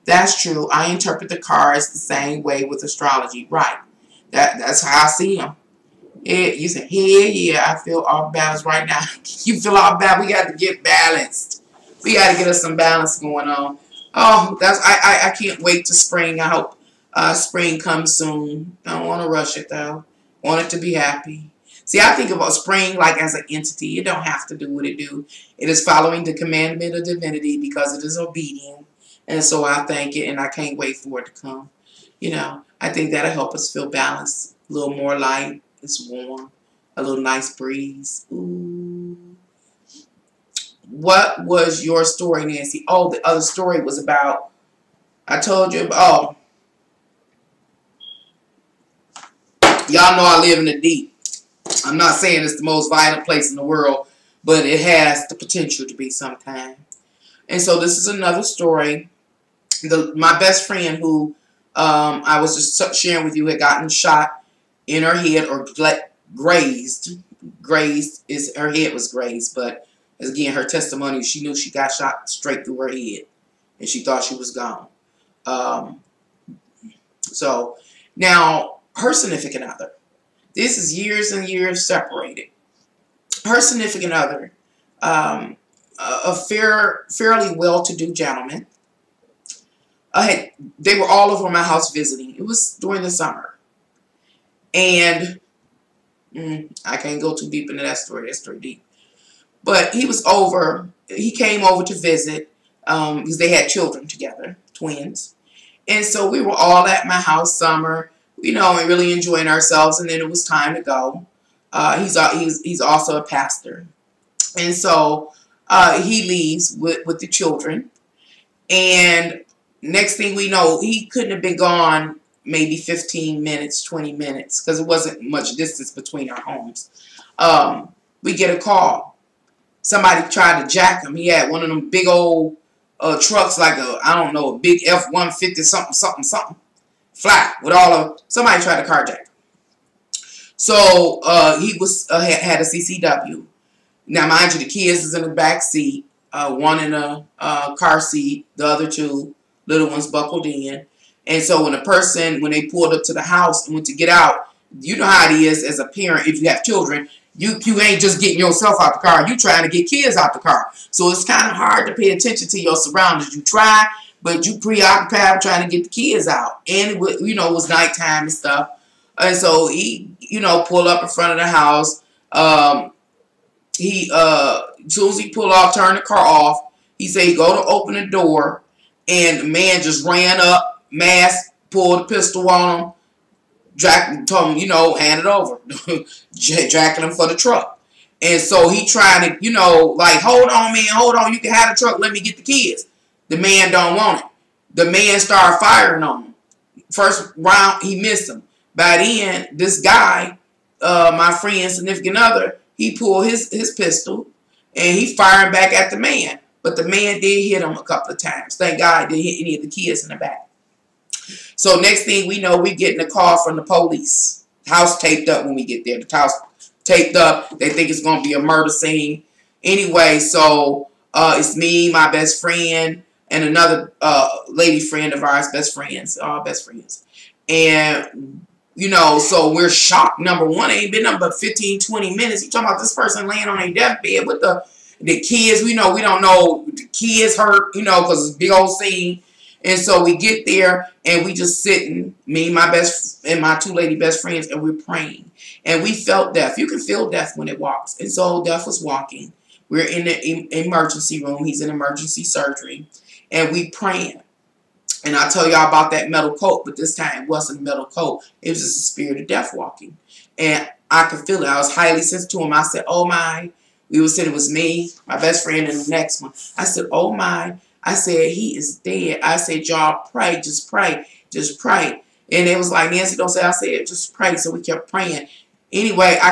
that's true. I interpret the cards the same way with astrology. Right. That's how I see them. You say, yeah, I feel off balance right now. You feel off balance. We got to get balanced. We got to get us some balance going on. Oh, I can't wait to spring. I hope spring comes soon. Don't want to rush it though. Want it to be happy. See, I think about spring like as an entity. It don't have to do what it do. It is following the commandment of divinity because it is obedient. And so I thank it, and I can't wait for it to come. You know, I think that'll help us feel balanced. A little more light. It's warm. A little nice breeze. Ooh. What was your story, Nancy? Oh, the other story was about, I told you, oh. Y'all know I live in the deep. I'm not saying it's the most violent place in the world, but it has the potential to be sometime. And so this is another story. My best friend who I was just sharing with you had gotten shot in her head, or grazed. Grazed is, her head was grazed, but again, her testimony, she knew she got shot straight through her head, and she thought she was gone. So now her significant other, this is years and years separated. Her significant other, a fairly well-to-do gentleman. They were all over my house visiting. It was during the summer. And I can't go too deep into that story. That's pretty deep. But he was over. He came over to visit because they had children together, twins. And so we were all at my house summer, you know, and really enjoying ourselves. And then it was time to go. He's also a pastor. And so he leaves with the children. And next thing we know, he couldn't have been gone maybe 15 minutes, 20 minutes, because it wasn't much distance between our homes. We get a call. Somebody tried to jack him. He had one of them big old trucks, like a big F-150 something, flat with all of, somebody tried to carjack him. So he was had a CCW. Now, mind you, the kids is in the back seat, one in a car seat, the other two little ones buckled in. And so when they pulled up to the house and went to get out, you know how it is as a parent, if you have children, you ain't just getting yourself out the car. You trying to get kids out the car. So it's kind of hard to pay attention to your surroundings. You try, but you preoccupied trying to get the kids out. And, it was nighttime and stuff. And so he, pulled up in front of the house. As soon as he pulled off, turned the car off, he said he go to open the door, and the man just ran up, masked, pulled a pistol on him, told him, hand it over, jacking him for the truck. And so he trying to, like, hold on, man, hold on, you can have the truck, let me get the kids. The man don't want it. The man started firing on him. First round, he missed him. By then, this guy, my friend's significant other, he pulled his pistol, and he firing back at the man. But the man did hit him a couple of times. Thank God he didn't hit any of the kids in the back. So next thing we know, we getting a call from the police. House taped up when we get there. The house taped up. They think it's going to be a murder scene. Anyway, so it's me, my best friend, and another lady friend of ours, best friends. And, so we're shocked. Number one, ain't been up but 15, 20 minutes. You talking about this person laying on a deathbed with the kids. We don't know the kids hurt, because it's a big old scene. And so we get there, and we just sitting, me, my two lady best friends, and we're praying. And we felt death. You can feel death when it walks. And so death was walking. We're in the emergency room. He's in emergency surgery. And we praying. And I tell y'all about that metal coat, but this time it wasn't a metal coat. It was just a spirit of death walking. And I could feel it. I was highly sensitive to him. I said, oh my. We were saying it was me, my best friend, and the next one. I said, oh my. I said, he is dead. I said, y'all pray, just pray, just pray. And it was like, Nancy, don't say, I said, just pray. So we kept praying. Anyway, I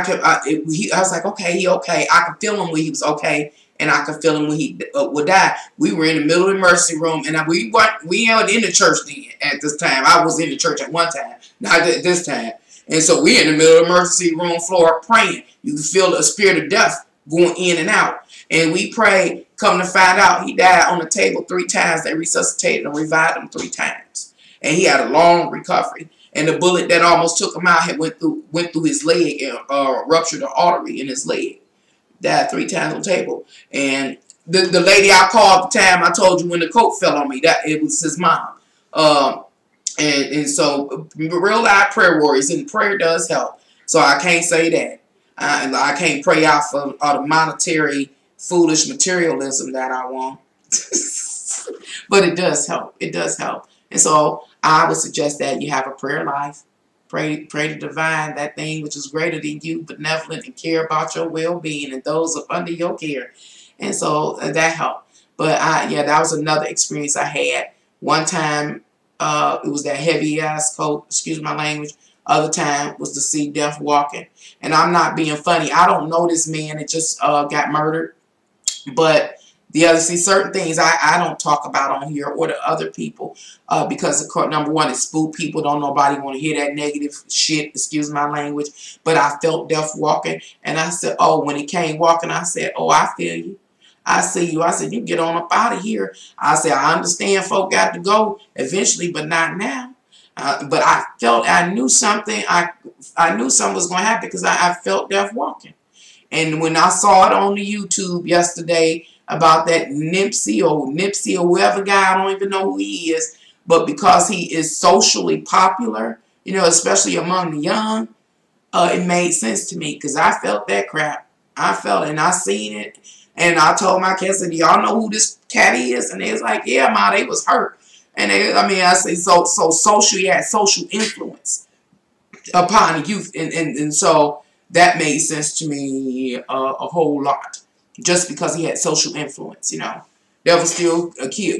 was like, okay, he okay. I could feel him when he was okay, and I could feel him when he would die. We were in the middle of the emergency room, and we weren't in the church then at this time. I was in the church at one time, not at this time. And so we in the middle of the emergency room floor praying. You can feel the spirit of death going in and out. And we prayed. Come to find out, he died on the table 3 times. They resuscitated and revived him 3 times. And he had a long recovery. And the bullet that almost took him out had went through his leg and ruptured an artery in his leg. Died 3 times on the table. And the lady I called at the time, I told you when the coat fell on me, that it was his mom. And so real live prayer warriors, and prayer does help. So I can't say that. I can't pray out for all the monetary foolish materialism that I want. But it does help. It does help. And so I would suggest that you have a prayer life. Pray to divine, that thing which is greater than you, benevolent, and care about your well-being and those up under your care. And so that helped. But that was another experience I had. One time it was that heavy ass coat, excuse my language. Other time was to see death walking. And I'm not being funny. I don't know this man that just got murdered. But certain things I don't talk about on here or to other people because number one, it spook people. Don't nobody want to hear that negative shit, excuse my language. But I felt death walking, and I said, oh, when he came walking, I said, oh, I feel you. I see you. I said, you get on up out of here. I said, I understand folk got to go eventually, but not now. But I knew something. I knew something was going to happen because I felt death walking. And when I saw it on the YouTube yesterday about that Nipsey or whoever guy, I don't even know who he is, but because he is socially popular, especially among the young, it made sense to me because I felt that crap. I felt it, and I seen it, and I told my kids, do y'all know who this cat is? And they was like, yeah, ma, they was hurt. And I say so social, he had social influence upon the youth, and so that made sense to me a whole lot, just because he had social influence. Devil still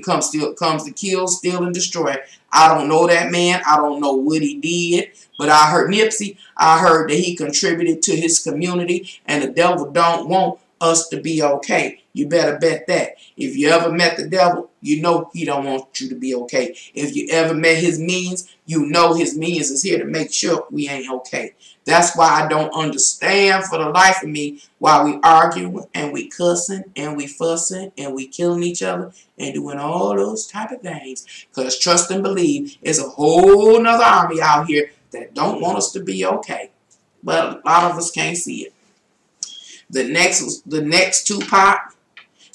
comes to kill, steal, and destroy. I don't know that man. I don't know what he did, but I heard Nipsey. I heard that he contributed to his community, and the devil don't want us to be okay. You better bet that. If you ever met the devil, you know he don't want you to be okay. If you ever met his minions, you know his minions is here to make sure we ain't okay. That's why I don't understand for the life of me why we arguing and we cussing and we fussing and we killing each other and doing all those type of things. Because trust and believe is a whole nother army out here that don't want us to be okay. But a lot of us can't see it. The next Tupac,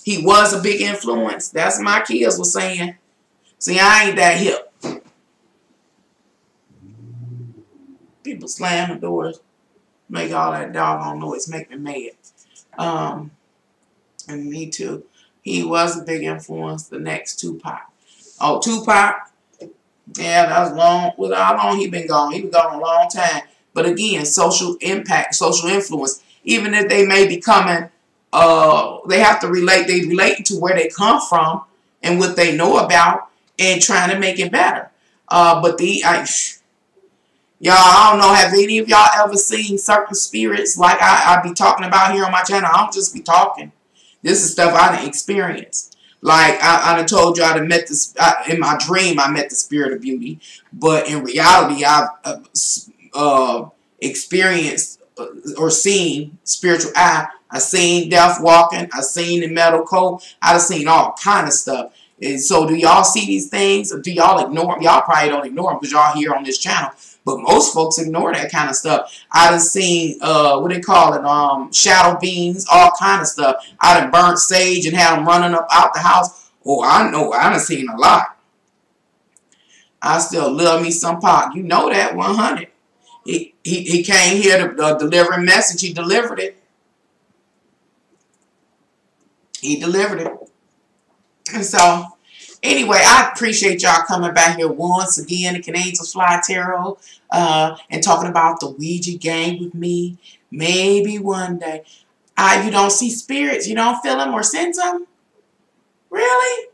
he was a big influence. That's what my kids were saying. See, I ain't that hip. People slam the doors, make all that doggone noise, make me mad. And me too. He was a big influence. The next Tupac. Oh, Tupac. Yeah, that was long. Well, how long he been gone? He been gone a long time. But again, social impact, social influence. Even if they may be coming, they have to relate. They relate to where they come from and what they know about, and trying to make it better. But y'all, I don't know. Have any of y'all ever seen certain spirits like I be talking about here on my channel? I don't just be talking. This is stuff I done experienced. Like I done told you I done met this in my dream. I met the spirit of beauty, but in reality, I've experienced or seen spiritual eye. I seen death walking. I seen the metal coat. I've seen all kind of stuff. And so, do y'all see these things, or do y'all ignore them? Y'all probably don't ignore them because y'all here on this channel. But most folks ignore that kind of stuff. I done seen, what they call it, shadow beings, all kind of stuff. I done burnt sage and had them running up out the house. Oh, I know, I done seen a lot. I still love me some Pac. You know that, 100. He came here to deliver a message. He delivered it. He delivered it. And so, anyway, I appreciate y'all coming back here once again, the Canadians Fly Tarot, and talking about the Ouija game with me. Maybe one day. You don't see spirits? You don't feel them or sense them? Really?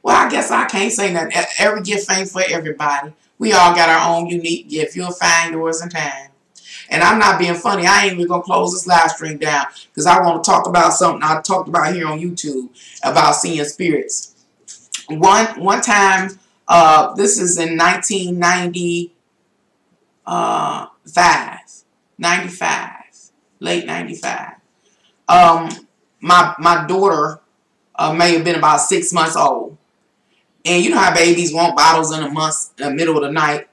Well, I guess I can't say nothing. Every gift ain't for everybody. We all got our own unique gift. You'll find yours in time. And I'm not being funny. I ain't even going to close this live stream down because I want to talk about something I talked about here on YouTube about seeing spirits. One time, this is in 95, late 95. My daughter may have been about 6 months old. And you know how babies want bottles in the middle of the night.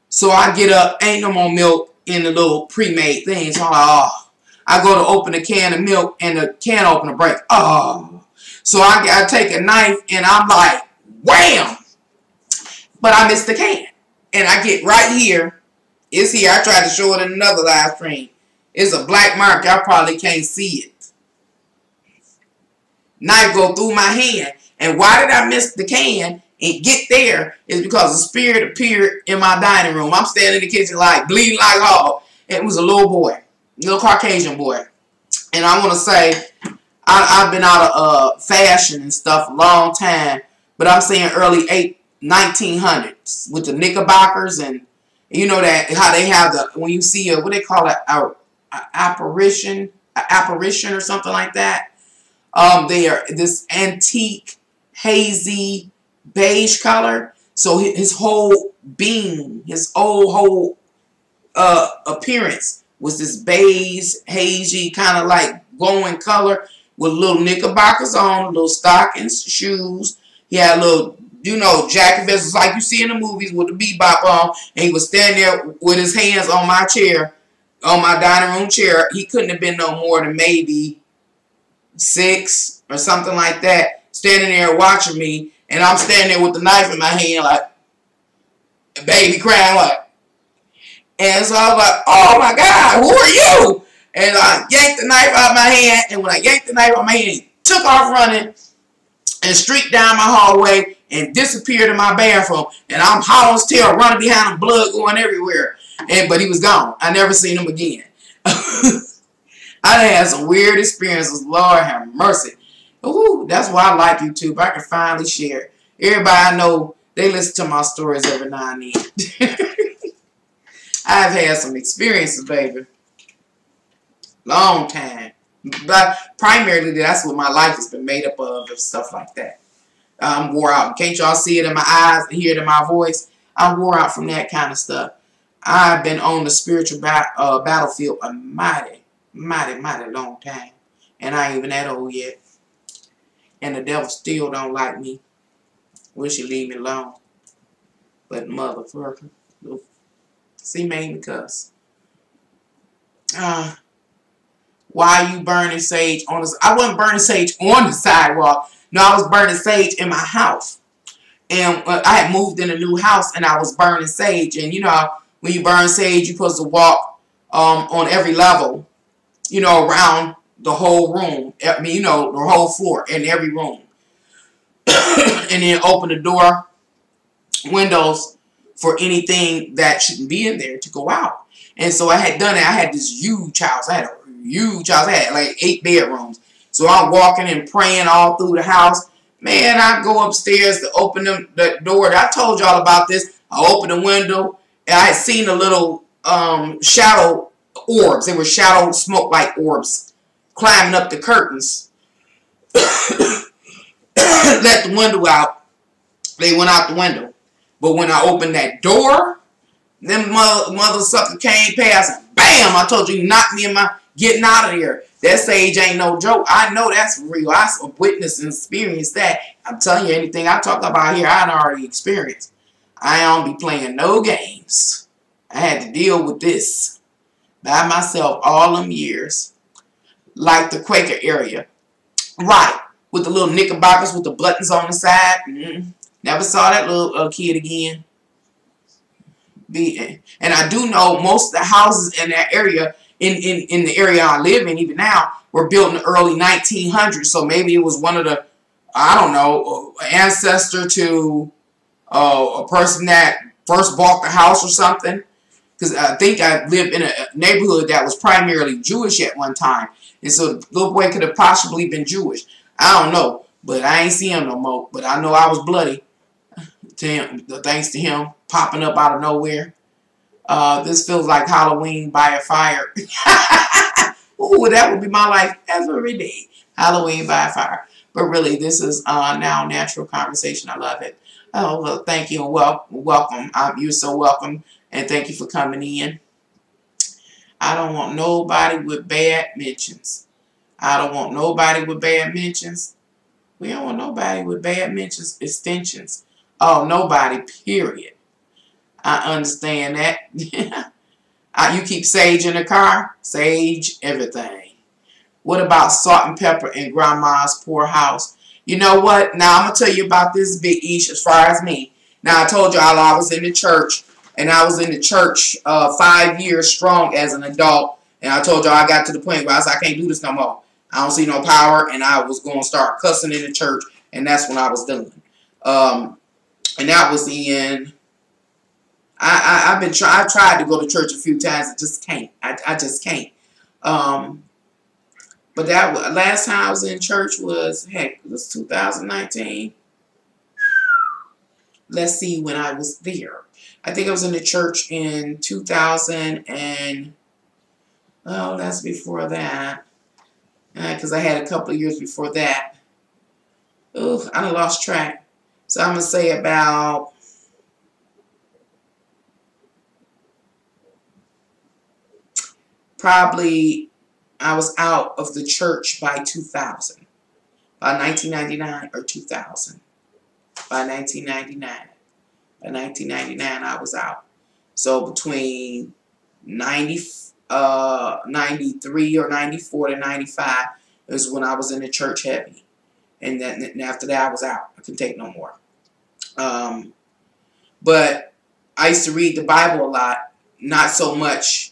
So I get up, ain't no more milk in the little pre-made thing. So I'm like, oh. I go to open a can of milk and the can opener break. Oh. So I take a knife and I'm like, wham! But I missed the can. And I get right here. It's here. I tried to show it in another live stream. It's a black mark. Y'all probably can't see it. Knife go through my hand. And why did I miss the can and get there is because a spirit appeared in my dining room. I'm standing in the kitchen like bleeding like hog. And it was a little boy. Little Caucasian boy. And I want to say, I've been out of fashion and stuff a long time. But I'm saying early 1900s with the knickerbockers. And you know that how they have the, when you see a, what they call it, a apparition or something like that. They are this antique, hazy, beige color. So his whole being, his whole appearance was this beige, hazy, kind of like glowing color with little knickerbockers on, little stockings, shoes. He had a little, you know, jacket vest like you see in the movies with the bebop on. And he was standing there with his hands on my chair, on my dining room chair. He couldn't have been no more than maybe 6 or something like that, standing there watching me, and I'm standing there with the knife in my hand like a baby crying like. And so I was like, oh my God, who are you? And I yanked the knife out of my hand, and when I yanked the knife out of my hand, he took off running and streaked down my hallway and disappeared in my bathroom. And I'm hollow as tail, running behind him, blood going everywhere. But he was gone. I never seen him again. I done had some weird experiences. Lord have mercy. Ooh, that's why I like YouTube. I can finally share it. Everybody I know, they listen to my stories every now and then. I've had some experiences, baby. Long time. But primarily, that's what my life has been made up of and stuff like that. I'm wore out. Can't y'all see it in my eyes and hear it in my voice? I'm wore out from that kind of stuff. I've been on the spiritual battlefield a mighty long time. And I ain't even that old yet. And the devil still don't like me. Wish he'd leave me alone. But motherfucker. See, made me cuss. Why you burning sage on the... I wasn't burning sage on the sidewalk. No, I was burning sage in my house. And I had moved in a new house and I was burning sage. And you know, when you burn sage, you're supposed to walk on every level, you know, around the whole room. I mean, you know, the whole floor in every room. And then open the door, windows for anything that shouldn't be in there to go out. And so I had done it. I had this huge house. I had a huge house. I had like 8 bedrooms. So I'm walking and praying all through the house. Man, I go upstairs to open the door. I told y'all about this. I opened the window and I had seen a little shadow orbs. They were shadow smoke like orbs climbing up the curtains. Let the window out. They went out the window. But when I opened that door, them mother sucker came past and bam! I told you, knocked me in my getting out of here. That sage ain't no joke. I know that's real. I witnessed and experienced that. I'm telling you, anything I talk about here, I already experienced. I don't be playing no games. I had to deal with this by myself all them years. Like the Quaker area. Right. With the little knickerbockers with the buttons on the side. Never saw that little kid again. And I do know most of the houses in that area, in the area I live in even now, were built in the early 1900s. So maybe it was one of the, I don't know, ancestor to a person that first bought the house or something. Because I think I lived in a neighborhood that was primarily Jewish at one time. And so the little boy could have possibly been Jewish. I don't know. But I ain't see him no more. But I know I was bloody. Thanks to him popping up out of nowhere. This feels like Halloween by a fire. Ooh, that would be my life every day. Halloween by a fire. But really, this is now natural conversation. I love it. Oh, well, thank you and welcome. You're so welcome. And thank you for coming in. I don't want nobody with bad mentions. I don't want nobody with bad mentions. We don't want nobody with bad mentions, extensions. Oh, nobody, period. I understand that. You keep sage in the car? Sage, everything. What about salt and pepper in grandma's poor house? You know what? Now, I'm going to tell you about this Big Ish as far as me. Now, I told y'all I was in the church. And I was in the church 5 years strong as an adult. And I told y'all I got to the point where I said, I can't do this no more. I don't see no power. And I was going to start cussing in the church. And that's when I was done. And that was in... I've tried to go to church a few times. I just can't. I just can't. But that last time I was in church was, heck, it was 2019. Let's see when I was there. I think I was in the church in 2000 and, oh, that's before that. Because I had a couple of years before that. Ooh, I done lost track. So I'm going to say about... Probably I was out of the church by 2000. By 1999 or 2000. By 1999. By 1999 I was out. So between 93 or 94 to 95 is when I was in the church heavy. And then after that I was out. I couldn't take no more. But I used to read the Bible a lot. Not so much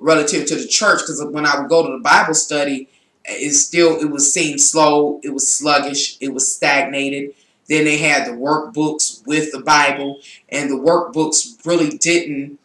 relative to the church, because when I would go to the Bible study, it was seemed slow, it was sluggish, it was stagnated. Then they had the workbooks with the Bible, and the workbooks really didn't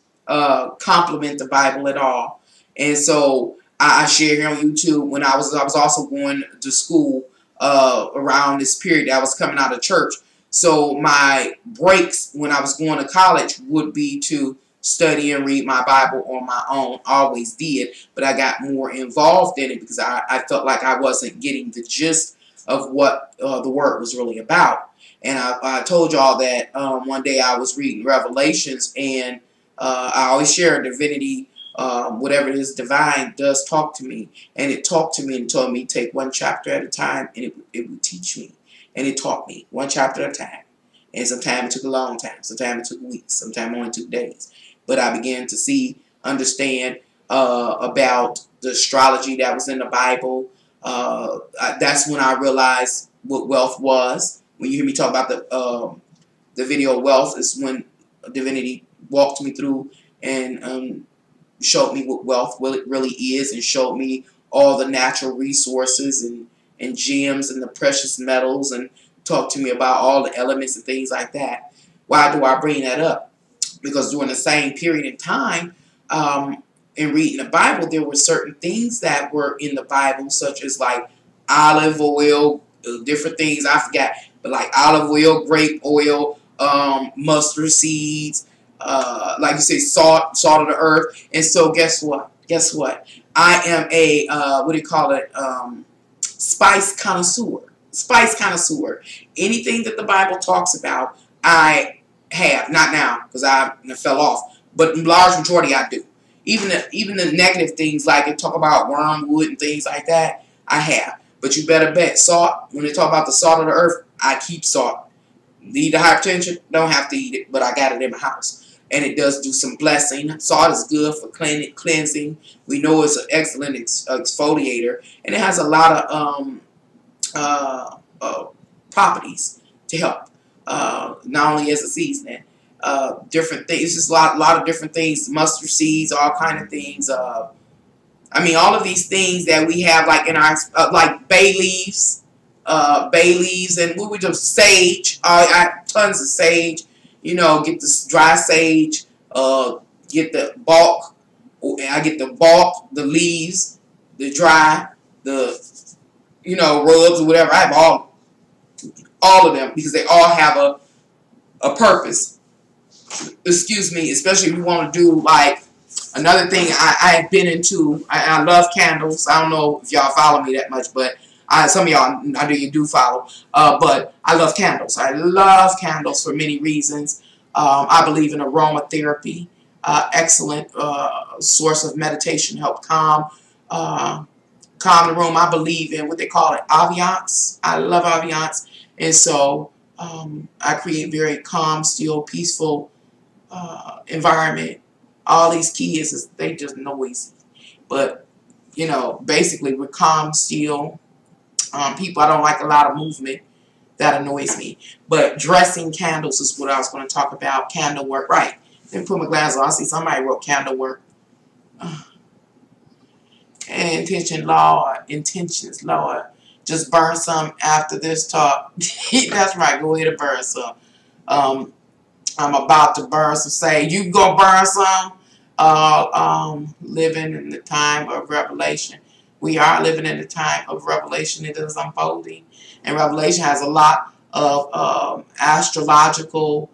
complement the Bible at all. And so I share here on YouTube when I was also going to school around this period that I was coming out of church. So my breaks when I was going to college would be to study and read my Bible on my own. Always did, but I got more involved in it because I felt like I wasn't getting the gist of what the Word was really about. And I told y'all that one day I was reading Revelations, and I always share divinity, whatever it is divine does talk to me. And it talked to me and told me take one chapter at a time, and it would teach me. And it taught me one chapter at a time. And sometimes it took a long time. Sometimes it took weeks. Sometimes it only took days. But I began to see, understand about the astrology that was in the Bible. That's when I realized what wealth was. When you hear me talk about the video wealth, is when divinity walked me through and showed me what wealth really is, and showed me all the natural resources and gems and the precious metals, and talked to me about all the elements and things like that. Why do I bring that up? Because during the same period in time, in reading the Bible, there were certain things that were in the Bible, such as like olive oil, different things I forgot, but like olive oil, grape oil, mustard seeds, like you say, salt of the earth. And so guess what? Guess what? I am a what do you call it? Spice connoisseur. Spice connoisseur. Anything that the Bible talks about, I have. Not now, because I fell off, but in large majority I do. Even the negative things, like it talk about wormwood and things like that, I have. But you better bet salt. When they talk about the salt of the earth, I keep salt. Need the hypertension? Don't have to eat it, but I got it in my house. And it does do some blessing. Salt is good for cleansing. We know it's an excellent exfoliator, and it has a lot of properties to help. Not only as a seasoning, different things. It's just a lot of different things. Mustard seeds, all kind of things. I mean, all of these things that we have, like in our like bay leaves, and what we do, sage. I have tons of sage. You know, get this dry sage. Get the bulk. I get the bulk, the leaves, the dry, the rubs or whatever. I have all of them, because they all have a purpose. Excuse me, especially if you want to do like another thing I've been into. I love candles. I don't know if y'all follow me that much, but some of y'all, I know you do follow. But I love candles. I love candles for many reasons. I believe in aromatherapy. Excellent source of meditation, help calm the room. I believe in what they call it, ambiance. I love ambiance. And so I create very calm, still, peaceful environment. All these kids, they just noisy. But, basically with calm, still, people, I don't like a lot of movement. That annoys me. But dressing candles is what I was going to talk about. Candle work. Right. Then put my glasses on. I see somebody wrote candle work. And intentions, Lord. Just burn some after this talk. That's right. Go ahead and burn some. I'm about to burn some sage. You go burn some. Living in the time of revelation. We are living in the time of revelation. It is unfolding. And Revelation has a lot of astrological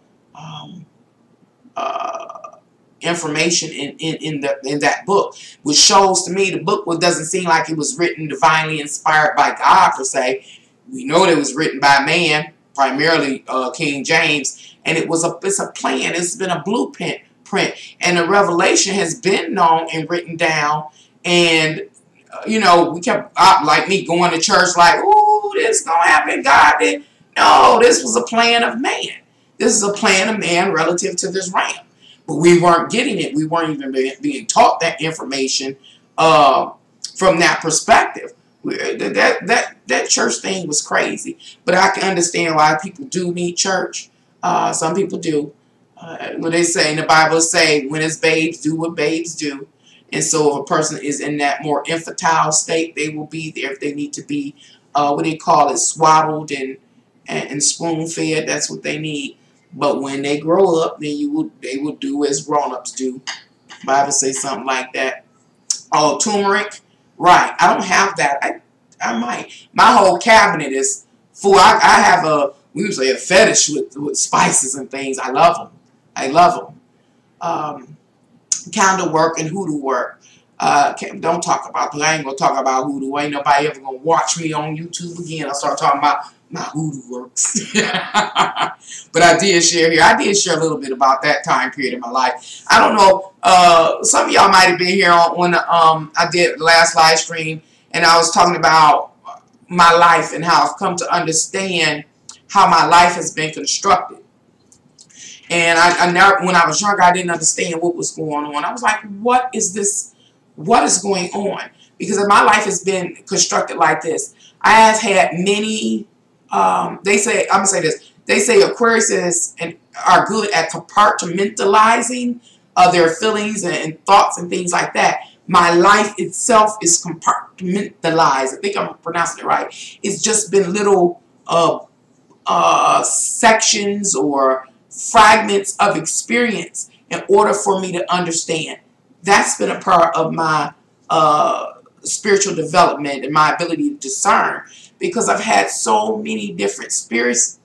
information in that book, which shows to me the book doesn't seem like it was written divinely inspired by God per se. We know that it was written by man, primarily King James, and it's a plan. It's been a blueprint, and the revelation has been known and written down. And we kept like me going to church like, ooh, this gonna happen. God did. No, this was a plan of man. This is a plan of man relative to this realm. But we weren't getting it. We weren't even being taught that information from that perspective. That church thing was crazy. But I can understand why people do need church. Some people do. When they say in the Bible, say, when it's babes, do what babes do. And so if a person is in that more infantile state, they will be there if they need to be, what they call it, swaddled and spoon-fed. That's what they need. But when they grow up, then they will do as grown-ups do. The Bible says something like that. Oh, turmeric? Right. I don't have that. I might. My whole cabinet is full. I have we would say a fetish with spices and things. I love them. I love them. Candle work and hoodoo work. Don't talk about that. I ain't gonna talk about hoodoo. Ain't nobody ever gonna watch me on YouTube again. I start talking about my hoodoo works. But I did share here. I did share a little bit about that time period in my life. I don't know. Some of y'all might have been here on when I did the last live stream, and I was talking about my life and how I've come to understand how my life has been constructed. And I never, when I was younger, I didn't understand what was going on. I was like, what is this? What is going on? Because my life has been constructed like this. I have had many, they say, I'm going to say this. They say Aquariuses are good at compartmentalizing their feelings and thoughts and things like that. My life itself is compartmentalized. I think I'm pronouncing it right. It's just been little sections or fragments of experience in order for me to understand. That's been a part of my spiritual development and my ability to discern, because I've had so many different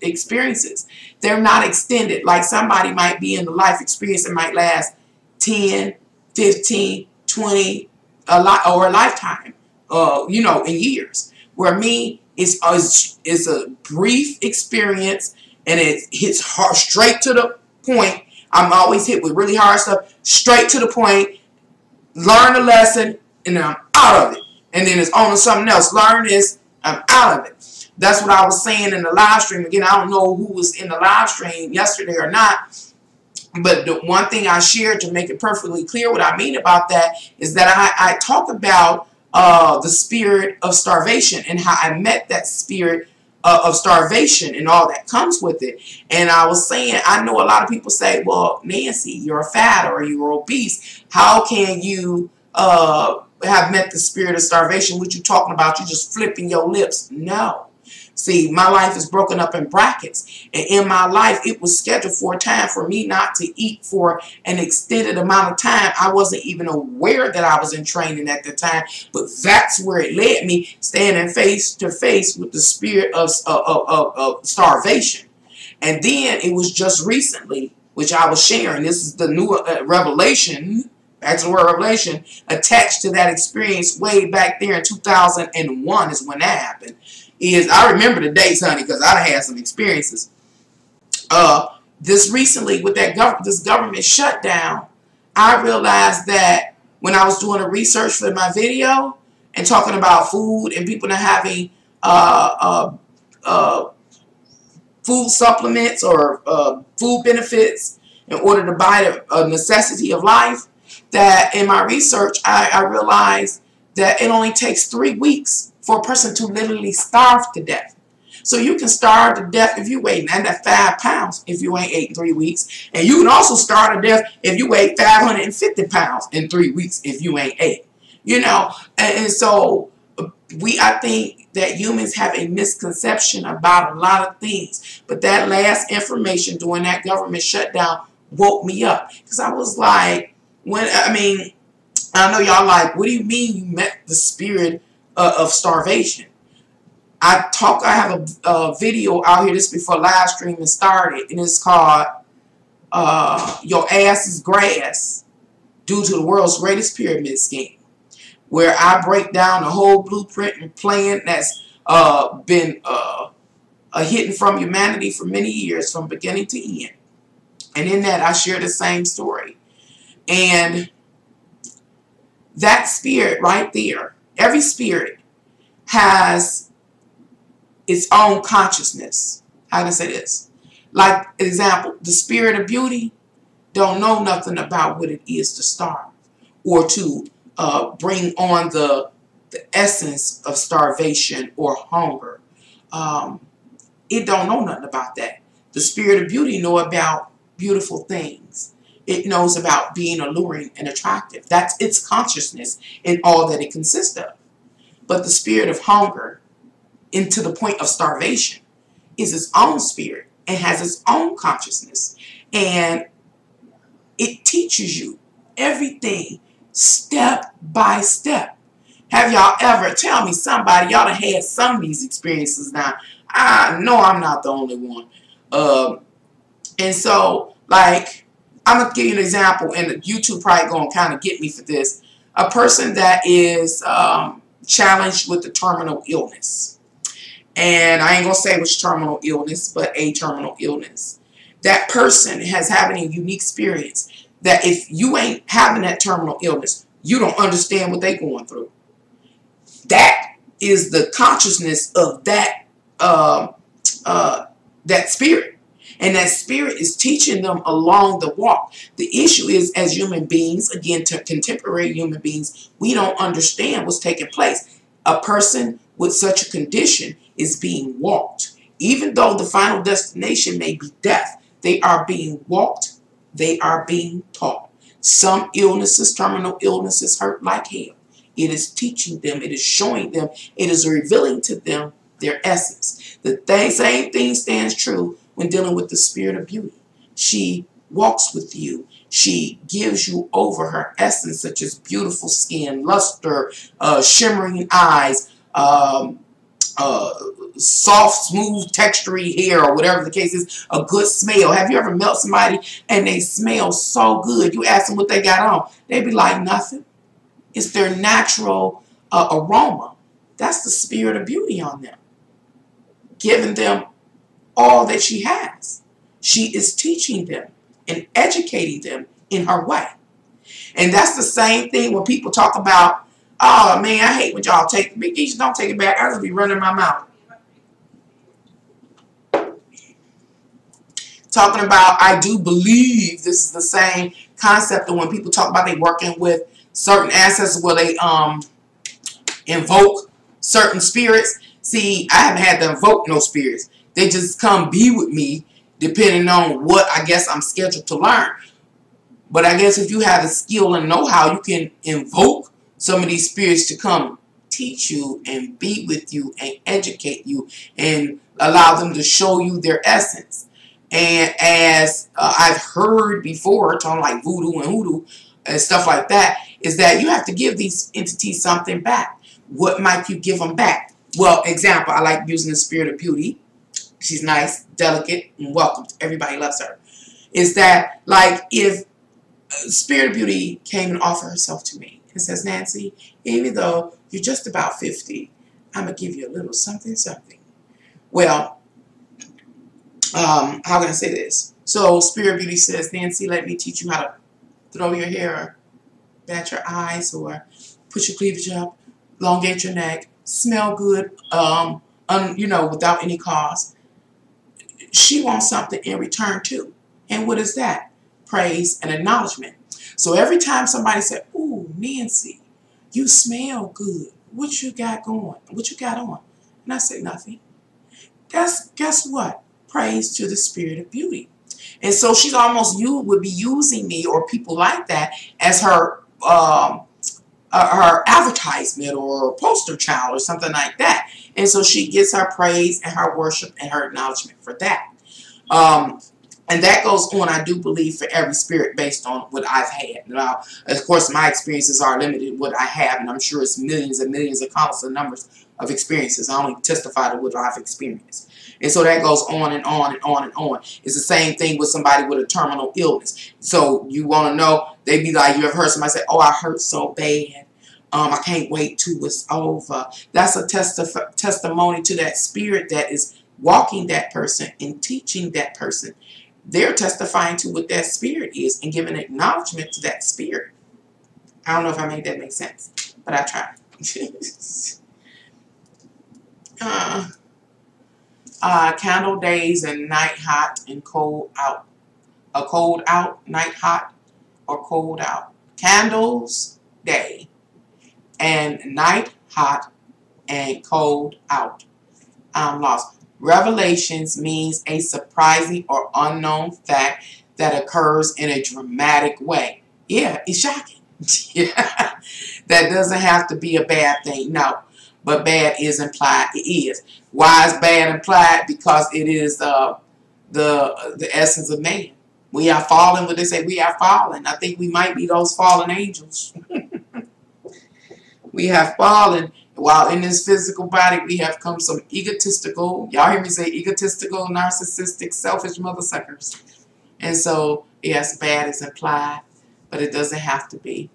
experiences. They're not extended. Like somebody might be in the life experience that might last 10, 15, 20, a lifetime, you know, in years. Where me, it's a brief experience, and it hits hard, straight to the point. I'm always hit with really hard stuff, straight to the point, learn the lesson, and then I'm out of it. And then it's on to something else. Learn this, I'm out of it. That's what I was saying in the live stream. Again, I don't know who was in the live stream yesterday or not, but the one thing I shared to make it perfectly clear what I mean about that is that I talk about the spirit of starvation and how I met that spirit of starvation and all that comes with it. And I was saying, I know a lot of people say, well, Nancy, you're fat or you're obese. How can you have met the spirit of starvation? What you talking about? You just flipping your lips. No. See, my life is broken up in brackets. And in my life, it was scheduled for a time for me not to eat for an extended amount of time. I wasn't even aware that I was in training at the time. But that's where it led me, standing face to face with the spirit of starvation. And then it was just recently, which I was sharing. This is the new revelation, that's the word revelation, attached to that experience way back there in 2001 is when that happened. I remember the dates, honey, because I had some experiences. This recently with that this government shutdown, I realized that when I was doing the research for my video and talking about food and people not having food supplements or food benefits in order to buy a necessity of life, that in my research I realized that it only takes 3 weeks for a person to literally starve to death. So you can starve to death if you weigh 95 pounds if you ain't ate in 3 weeks. And you can also starve to death if you weigh 550 pounds in 3 weeks if you ain't ate. You know, and so I think that humans have a misconception about a lot of things. But that last information during that government shutdown woke me up. Because I was like, I know y'all like, what do you mean you met the spirit of starvation? I have a video out here just before live streaming started, and it's called Your Ass is Grass Due to the World's Greatest Pyramid Scheme, where I break down the whole blueprint and plan that's been hidden from humanity for many years, from beginning to end. And in that, I share the same story. And that spirit right there, every spirit has its own consciousness. How can I say this? Like, example, the spirit of beauty don't know nothing about what it is to starve or to bring on the essence of starvation or hunger. It don't know nothing about that. The spirit of beauty know about beautiful things. It knows about being alluring and attractive. That's its consciousness in all that it consists of. But the spirit of hunger, into the point of starvation, is its own spirit and has its own consciousness. And it teaches you everything step by step. Have y'all ever, tell me somebody, y'all have had some of these experiences now. I know I'm not the only one. And so, like, I'm going to give you an example, and YouTube probably going to kind of get me for this. A person that is challenged with the terminal illness. and I ain't going to say which terminal illness, but a terminal illness. That person has having a unique experience that if you ain't having that terminal illness, you don't understand what they're going through. That is the consciousness of that that spirit. And that spirit is teaching them along the walk. The issue is, as human beings, again, to contemporary human beings, we don't understand what's taking place. A person with such a condition is being walked. Even though the final destination may be death, they are being walked. They are being taught. Some illnesses, terminal illnesses, hurt like hell. It is teaching them. It is showing them. It is revealing to them their essence. The same thing stands true when dealing with the spirit of beauty. She walks with you. She gives you over her essence, such as beautiful skin, luster, shimmering eyes, soft, smooth, textury hair, or whatever the case is, a good smell. Have you ever met somebody and they smell so good? You ask them what they got on. They be like, nothing. It's their natural aroma. That's the spirit of beauty on them, giving them all that she has. She is teaching them and educating them in her way. And that's the same thing when people talk about, oh man, I hate when y'all take Big Geeks, don't take it back. I just be running my mouth. Talking about, I do believe this is the same concept of when people talk about they working with certain ancestors where they invoke certain spirits. See, I haven't had to invoke no spirits. They just come be with me depending on what I guess I'm scheduled to learn. But I guess if you have the skill and know-how, you can invoke some of these spirits to come teach you and be with you and educate you and allow them to show you their essence. And as I've heard before, talking like voodoo and hoodoo and stuff like that, is that you have to give these entities something back. What might you give them back? Well, example, I like using the spirit of beauty. She's nice, delicate, and welcomed. Everybody loves her. Is that like if Spirit of Beauty came and offered herself to me and says, Nancy, even though you're just about 50, I'm going to give you a little something, something. Well, how can I say this? So Spirit of Beauty says, Nancy, let me teach you how to throw your hair, bat your eyes, or put your cleavage up, elongate your neck, smell good, you know, without any cause. She wants something in return too. And what is that? Praise and acknowledgement. So every time somebody said, ooh, Nancy, you smell good. What you got going? What you got on? And I said, nothing. Guess what? Praise to the spirit of beauty. And so she's almost, you would be using me or people like that as her advertisement or poster child or something like that. And so she gets her praise and her worship and her acknowledgement for that. And that goes on, I do believe, for every spirit based on what I've had. Now, of course, my experiences are limited what I have, and I'm sure it's millions and millions of countless numbers of experiences. I only testify to what I've experienced. And so that goes on and on and on and on. It's the same thing with somebody with a terminal illness. So you want to know, they be like, you ever heard somebody say, oh, I hurt so bad. I can't wait till it's over. That's a testimony to that spirit that is walking that person and teaching that person. They're testifying to what that spirit is and giving acknowledgement to that spirit. I don't know if I made that make sense, but I tried. Candle days and night hot and cold out. A cold out, night hot, or cold out. Candles day and night hot and cold out. I'm lost. Revelations means a surprising or unknown fact that occurs in a dramatic way. Yeah, it's shocking. Yeah. That doesn't have to be a bad thing. No, but bad is implied. It is. Why is bad implied? Because it is the essence of man. We are fallen. What they say, we are fallen. I think we might be those fallen angels. We have fallen. While in this physical body, we have come some egotistical, y'all hear me say egotistical, narcissistic, selfish mother suckers. And so, yes, bad is implied, but it doesn't have to be.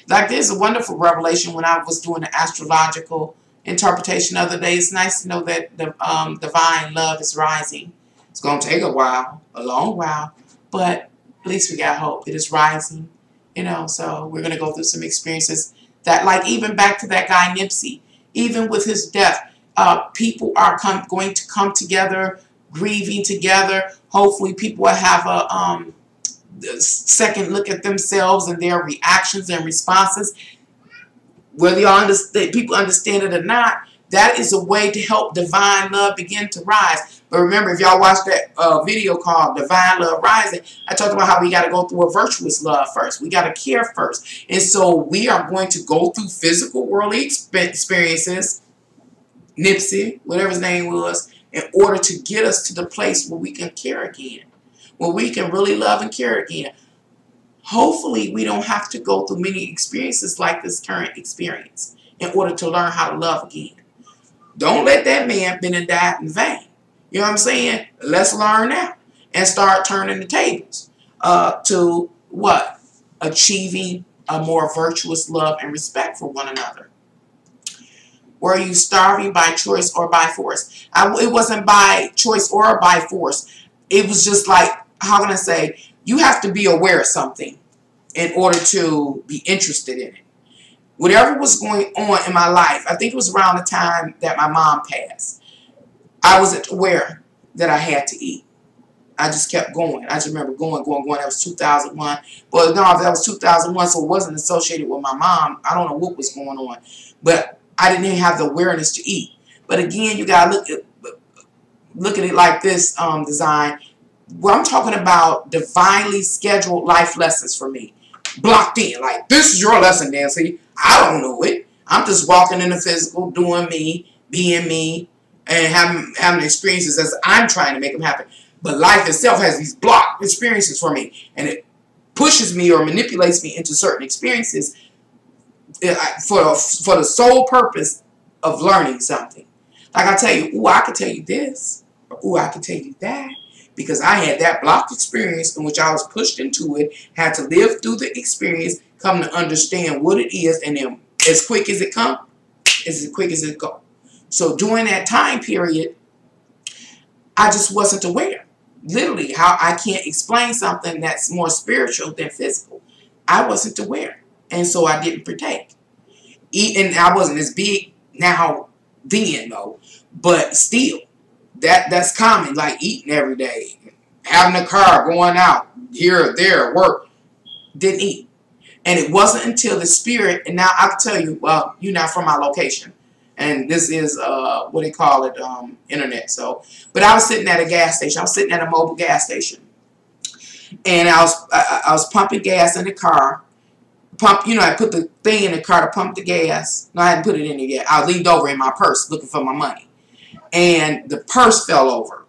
Like, there's a wonderful revelation when I was doing the astrological interpretation of the day. It's nice to know that the divine love is rising. It's going to take a while, a long while, but at least we got hope. It is rising, you know, so we're going to go through some experiences that, like, even back to that guy Nipsey, even with his death, people are going to come together, grieving together. Hopefully people will have a second look at themselves and their reactions and responses. Whether people understand it or not, that is a way to help divine love begin to rise. But remember, if y'all watch that video called Divine Love Rising, I talked about how we got to go through a virtuous love first. We got to care first. And so we are going to go through physical worldly experiences, Nipsey, whatever his name was, in order to get us to the place where we can care again, where we can really love and care again. Hopefully, we don't have to go through many experiences like this current experience in order to learn how to love again. Don't let that man been and died in vain. You know what I'm saying? Let's learn now and start turning the tables to what? Achieving a more virtuous love and respect for one another. Were you starving by choice or by force? It wasn't by choice or by force. It was just like, how can I say, you have to be aware of something in order to be interested in it. Whatever was going on in my life, I think it was around the time that my mom passed, I wasn't aware that I had to eat. I just kept going. I just remember going. That was 2001. Well, no, that was 2001, so it wasn't associated with my mom. I don't know what was going on. But I didn't have the awareness to eat. But again, you got to look at it like this, design. Well, I'm talking about divinely scheduled life lessons for me. Blocked in. Like, this is your lesson, Nancy. I don't know it. I'm just walking in the physical, doing me, being me, and having experiences as I'm trying to make them happen. But life itself has these blocked experiences for me. And it pushes me or manipulates me into certain experiences for the sole purpose of learning something. Like I tell you, ooh, I can tell you this. Or, ooh, I can tell you that. Because I had that blocked experience in which I was pushed into it, had to live through the experience, come to understand what it is, and then as quick as it comes, as quick as it goes. So during that time period, I just wasn't aware. Literally, how I can't explain something that's more spiritual than physical. I wasn't aware. And so I didn't partake. And I wasn't as big now then, though. But still, that's common, like eating every day. Having a car, going out, here or there, work. Didn't eat. And it wasn't until the spirit, and now I can tell you, well, you're not from my location. And this is, what they call it, internet. So, but I was sitting at a gas station. I was sitting at a mobile gas station. And I was pumping gas in the car. I put the thing in the car to pump the gas. No, I hadn't put it in there yet. I leaned over in my purse looking for my money. And the purse fell over.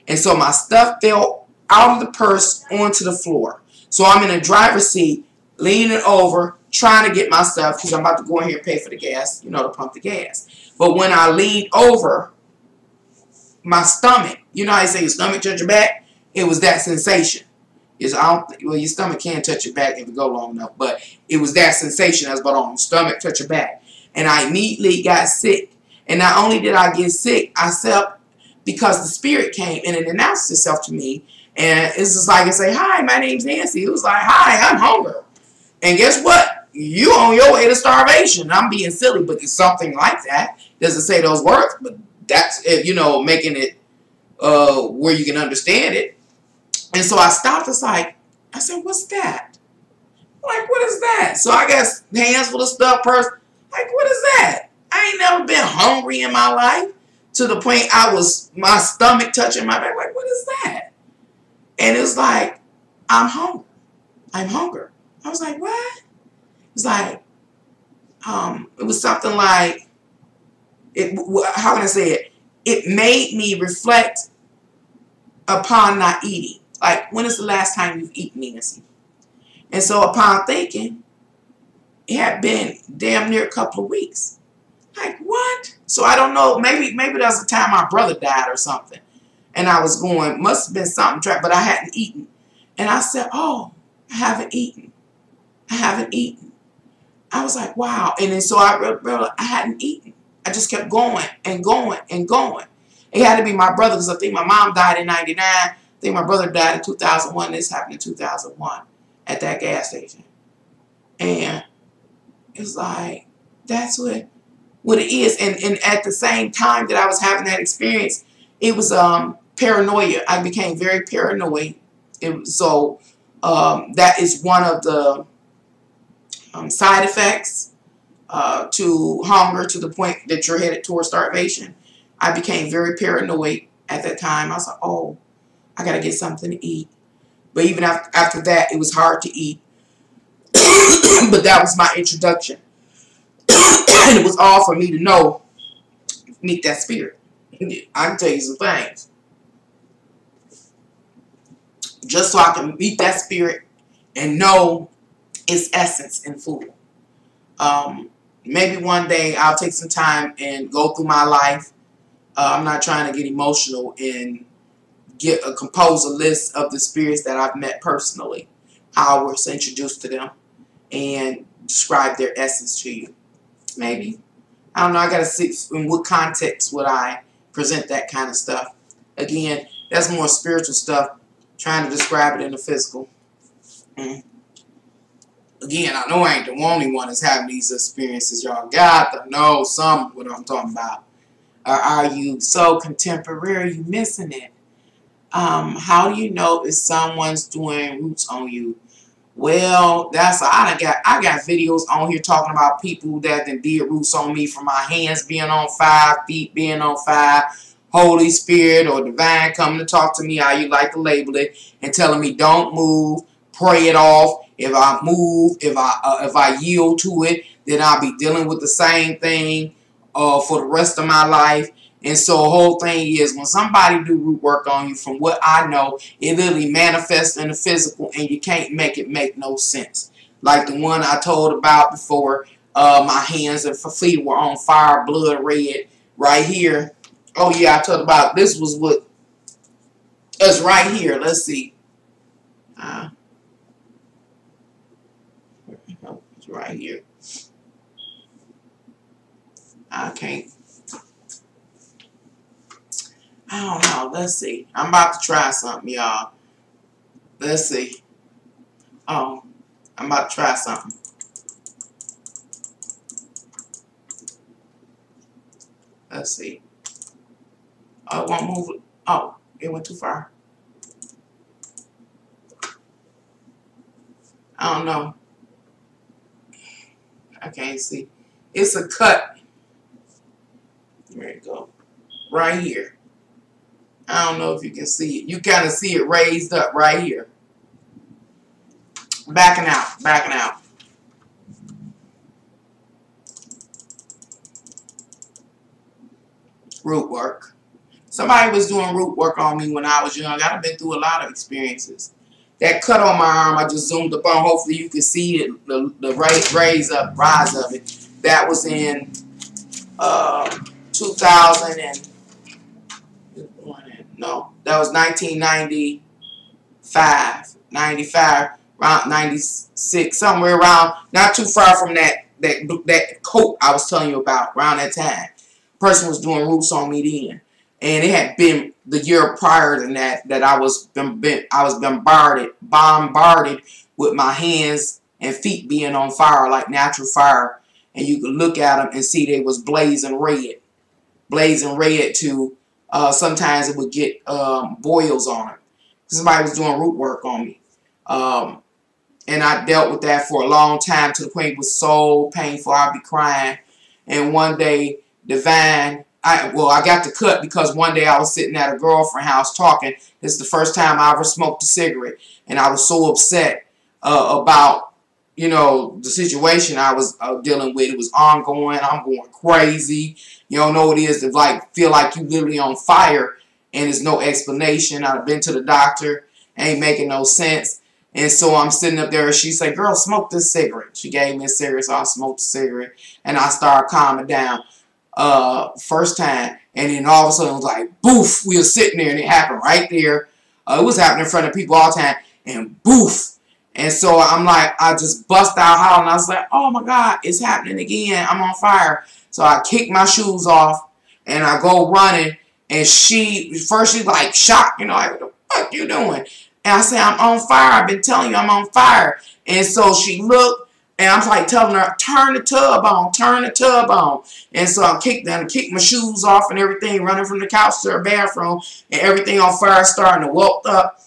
And so my stuff fell out of the purse onto the floor. So I'm in the driver's seat, leaning over, trying to get my stuff because I'm about to go in here and pay for the gas, to pump the gas. But when I leaned over, my stomach, you know how you say your stomach touch your back? It was that sensation. Your stomach can touch your back if you go long enough, but it was that sensation as but on stomach touch your back. And I immediately got sick. And not only did I get sick, I slept because the spirit came and it announced itself to me. And it's just like it say, "Hi, my name's Nancy." It was like, "Hi, I'm Hunger." And guess what? You on your way to starvation. I'm being silly, but it's something like that. Doesn't say those words, but that's it, making it where you can understand it. And so I stopped. I said, "What's that?" Like, what is that? So I got hands full of stuff, purse. Like, what is that? I ain't never been hungry in my life to the point my stomach touching my back. Like, what is that? And it was like, I'm hungry. I'm hungry. I was like, what? It's like, it was something like, how can I say it? It made me reflect upon not eating. Like, when is the last time you've eaten, Nancy? And so upon thinking, it had been damn near a couple of weeks. Like, what? So I don't know. Maybe that was the time my brother died or something. And I was going, must have been something, but I hadn't eaten. And I said, oh, I haven't eaten. I haven't eaten. I was like, wow. And then so I realized I hadn't eaten. I just kept going and going and going. It had to be my brother because I think my mom died in 99. I think my brother died in 2001. This happened in 2001 at that gas station. And it's like, that's what it is. And at the same time that I was having that experience, it was paranoia. I became very paranoid. That is one of the side effects to hunger, to the point that you're headed towards starvation. I became very paranoid at that time. I was like, oh, I got to get something to eat. But even after that, it was hard to eat. But that was my introduction. And it was all for me to know, meet that spirit. I can tell you some things. Just so I can meet that spirit and know its essence in food. Maybe one day I'll take some time and go through my life. I'm not trying to get emotional and compose a list of the spirits that I've met personally, how I was introduced to them, and describe their essence to you. Maybe. I don't know. I got to see in what context would I present that kind of stuff. Again, that's more spiritual stuff, trying to describe it in the physical. Again, I know I ain't the only one that's having these experiences. Y'all got to know some what I'm talking about. Or are you so contemporary you missing it? How do you know if someone's doing roots on you? Well, I got videos on here talking about people that did roots on me, from my hands being on fire, feet being on fire, Holy Spirit or divine coming to talk to me, how you like to label it, and telling me don't move, pray it off. If I move, if I yield to it, then I'll be dealing with the same thing for the rest of my life. And so the whole thing is, when somebody do root work on you, from what I know, it literally manifests in the physical, and you can't make it make no sense. Like the one I told about before, my hands and feet were on fire, blood red, right here. Oh yeah, I told about this was what it's right here. Let's see. It's right here. I can't. I don't know. Let's see. I'm about to try something, y'all. Let's see. Oh, I'm about to try something. Let's see. Oh, it won't move. Oh, it went too far. I don't know. I can't see. It's a cut. There you go. Right here. I don't know if you can see it. You kind of see it raised up right here. Backing out. Backing out. Root work. Somebody was doing root work on me when I was young. I've been through a lot of experiences. That cut on my arm, I just zoomed up on. Hopefully you can see it, the rise of it. That was in 2000 and... No, that was 1995, 95, around 96, somewhere around, not too far from that coat I was telling you about, around that time. Person was doing roots on me then, and it had been the year prior than that I was bombarded with my hands and feet being on fire, like natural fire, and you could look at them and see they was blazing red to. Sometimes it would get boils on it. Somebody was doing root work on me. And I dealt with that for a long time, to the point it was so painful I'd be crying. And one day, I got the cut because one day I was sitting at a girlfriend's house talking. This is the first time I ever smoked a cigarette. And I was so upset about, the situation I was dealing with. It was ongoing. I'm going crazy. You don't know what it is to feel like you literally on fire, and there's no explanation. I've been to the doctor, ain't making no sense. And so I'm sitting up there, and she said, "Girl, smoke this cigarette." She gave me a cigarette, so I smoked the cigarette, and I started calming down. First time, and then all of a sudden it was like, boof, we were sitting there, and it happened right there. It was happening in front of people all the time, and boof. And so I'm like, I just bust out howling. I was like, oh my God, it's happening again. I'm on fire. So I kick my shoes off and I go running. And she's like shocked, like, what the fuck you doing? And I say, I'm on fire. I've been telling you I'm on fire. And so she looked, and I'm like telling her, turn the tub on, turn the tub on. And so I kicked my shoes off and everything, running from the couch to her bathroom, and everything on fire, starting to welt up.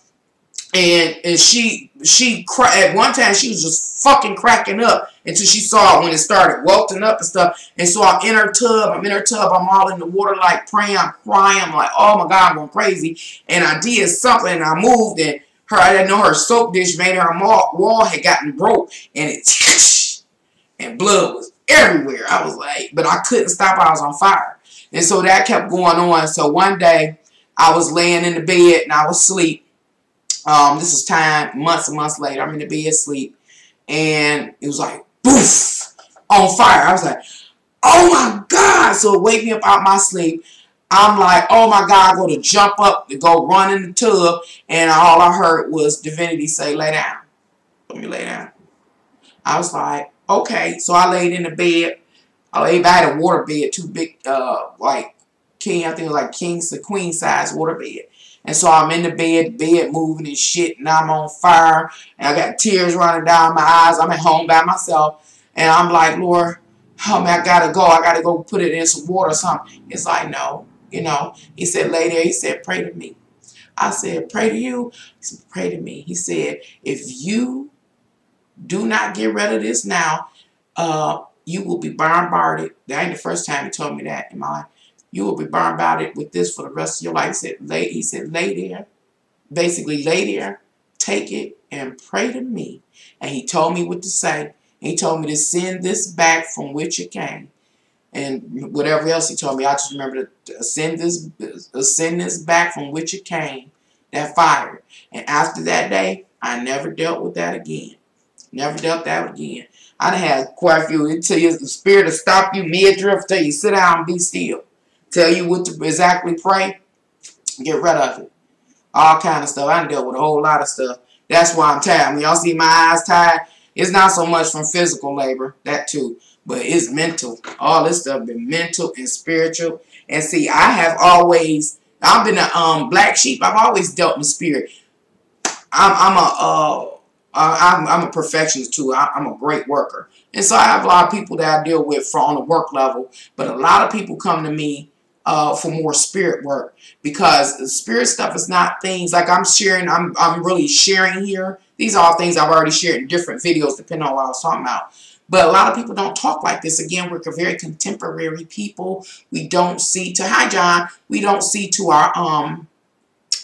And she at one time she was just fucking cracking up until she saw it when it started welting up and stuff. And so I'm in her tub, I'm all in the water like praying, I'm crying, I'm like, oh my God, I'm going crazy. And I did something and I moved, and I didn't know her soap dish made her wall had gotten broke, and it and blood was everywhere. I was like, but I couldn't stop, I was on fire. And so that kept going on. So one day I was laying in the bed and I was asleep. This was months and months later. I'm in the bed asleep, and it was like, boof, on fire. I was like, oh my God. So it waked me up out my sleep. I'm like, oh my God, I go to jump up to go run in the tub, and all I heard was divinity say, lay down. Let me lay down. I was like, okay. So I laid in the bed. I had a water bed, too big, like king, I think it was like king's the queen size water bed. And so I'm in the bed moving and shit, and I'm on fire, and I got tears running down my eyes. I'm at home by myself, and I'm like, Lord, oh man, I gotta go put it in some water or something. It's like, no, he said, lay there. He said, pray to me. I said, pray to you? He said, pray to me. He said, if you do not get rid of this now, you will be bombarded. That ain't the first time he told me that in my life. You will be bombarded with this for the rest of your life. He said, lay there. Basically, lay there, take it, and pray to me. And he told me what to say. He told me to send this back from which it came. And whatever else he told me, I just remember to send this back from which it came, that fire. And after that day, I never dealt with that again. Never dealt that again. I done had quite a few. It tell you the spirit will stop you mid-drift, tell you sit down and be still. Tell you what to exactly pray, get rid of it. All kind of stuff. I done dealt with a whole lot of stuff. That's why I'm tired. When y'all see my eyes tired, it's not so much from physical labor, that too, but it's mental. All this stuff been mental and spiritual. And see, I've been a black sheep. I've always dealt with spirit. I'm a perfectionist too. I'm a great worker. And so I have a lot of people that I deal with on a work level, but a lot of people come to me for more spirit work, because the spirit stuff is not things like I'm sharing. I'm really sharing here. These are all things I've already shared in different videos, depending on what I was talking about. But a lot of people don't talk like this. Again, we're very contemporary people. We don't see to, hi John, we don't see to our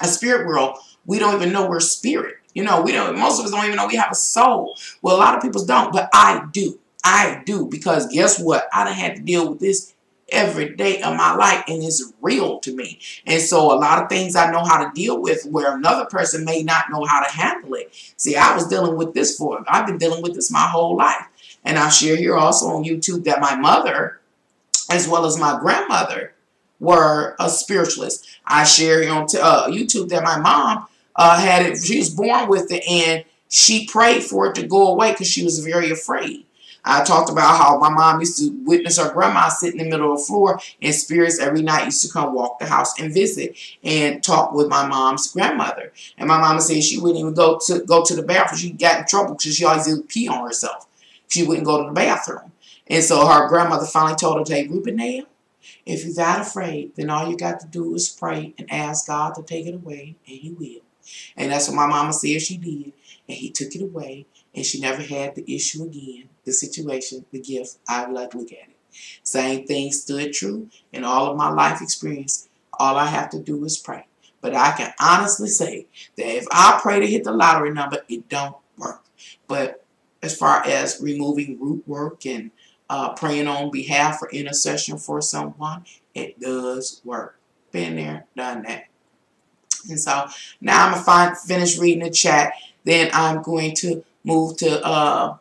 spirit world. We don't even know we're spirit. Most of us don't even know we have a soul. Well, a lot of people don't, but I do. I do, because guess what? I done had to deal with this every day of my life, and it's real to me. And so a lot of things I know how to deal with where another person may not know how to handle it. See, I've been dealing with this my whole life. And I share here also on YouTube that my mother, as well as my grandmother, were a spiritualist. I share here on YouTube that my mom had it. She was born with it, and she prayed for it to go away because she was very afraid. I talked about how my mom used to witness her grandma sit in the middle of the floor, and spirits every night used to come walk the house and visit and talk with my mom's grandmother. And my mama said she wouldn't even go to the bathroom. She got in trouble because she always did pee on herself. She wouldn't go to the bathroom. And so her grandmother finally told her to take Rubenea. If you're that afraid, then all you got to do is pray and ask God to take it away, and He will. And that's what my mama said she did. And He took it away, and she never had the issue again, the situation, the gift. I would like to look at it. Same thing stood true in all of my life experience. All I have to do is pray. But I can honestly say that if I pray to hit the lottery number, it don't work. But as far as removing root work and praying on behalf or intercession for someone, it does work. Been there, done that. And so now I'm going to finish reading the chat. Then I'm going to move to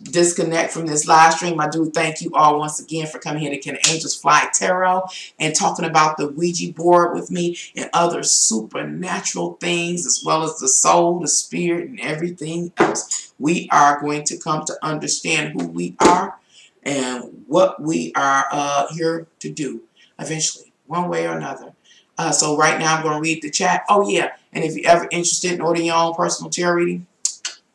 disconnect from this live stream, I do thank you all once again for coming here to Can Angels Fly Tarot and talking about the Ouija board with me and other supernatural things, as well as the soul, the spirit, and everything else. We are going to come to understand who we are and what we are here to do eventually, one way or another. So right now I'm going to read the chat. Oh yeah, and if you're ever interested in ordering your own personal tarot reading,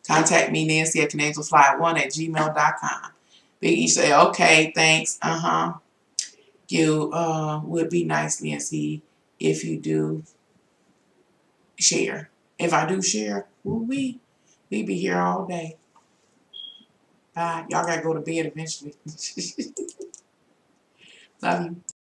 contact me, Nancy at canangelfly1@gmail.com. Big E say, okay, thanks. You would be nice, Nancy, if you do share. If I do share, we be here all day. Bye. Y'all gotta go to bed eventually. Love you.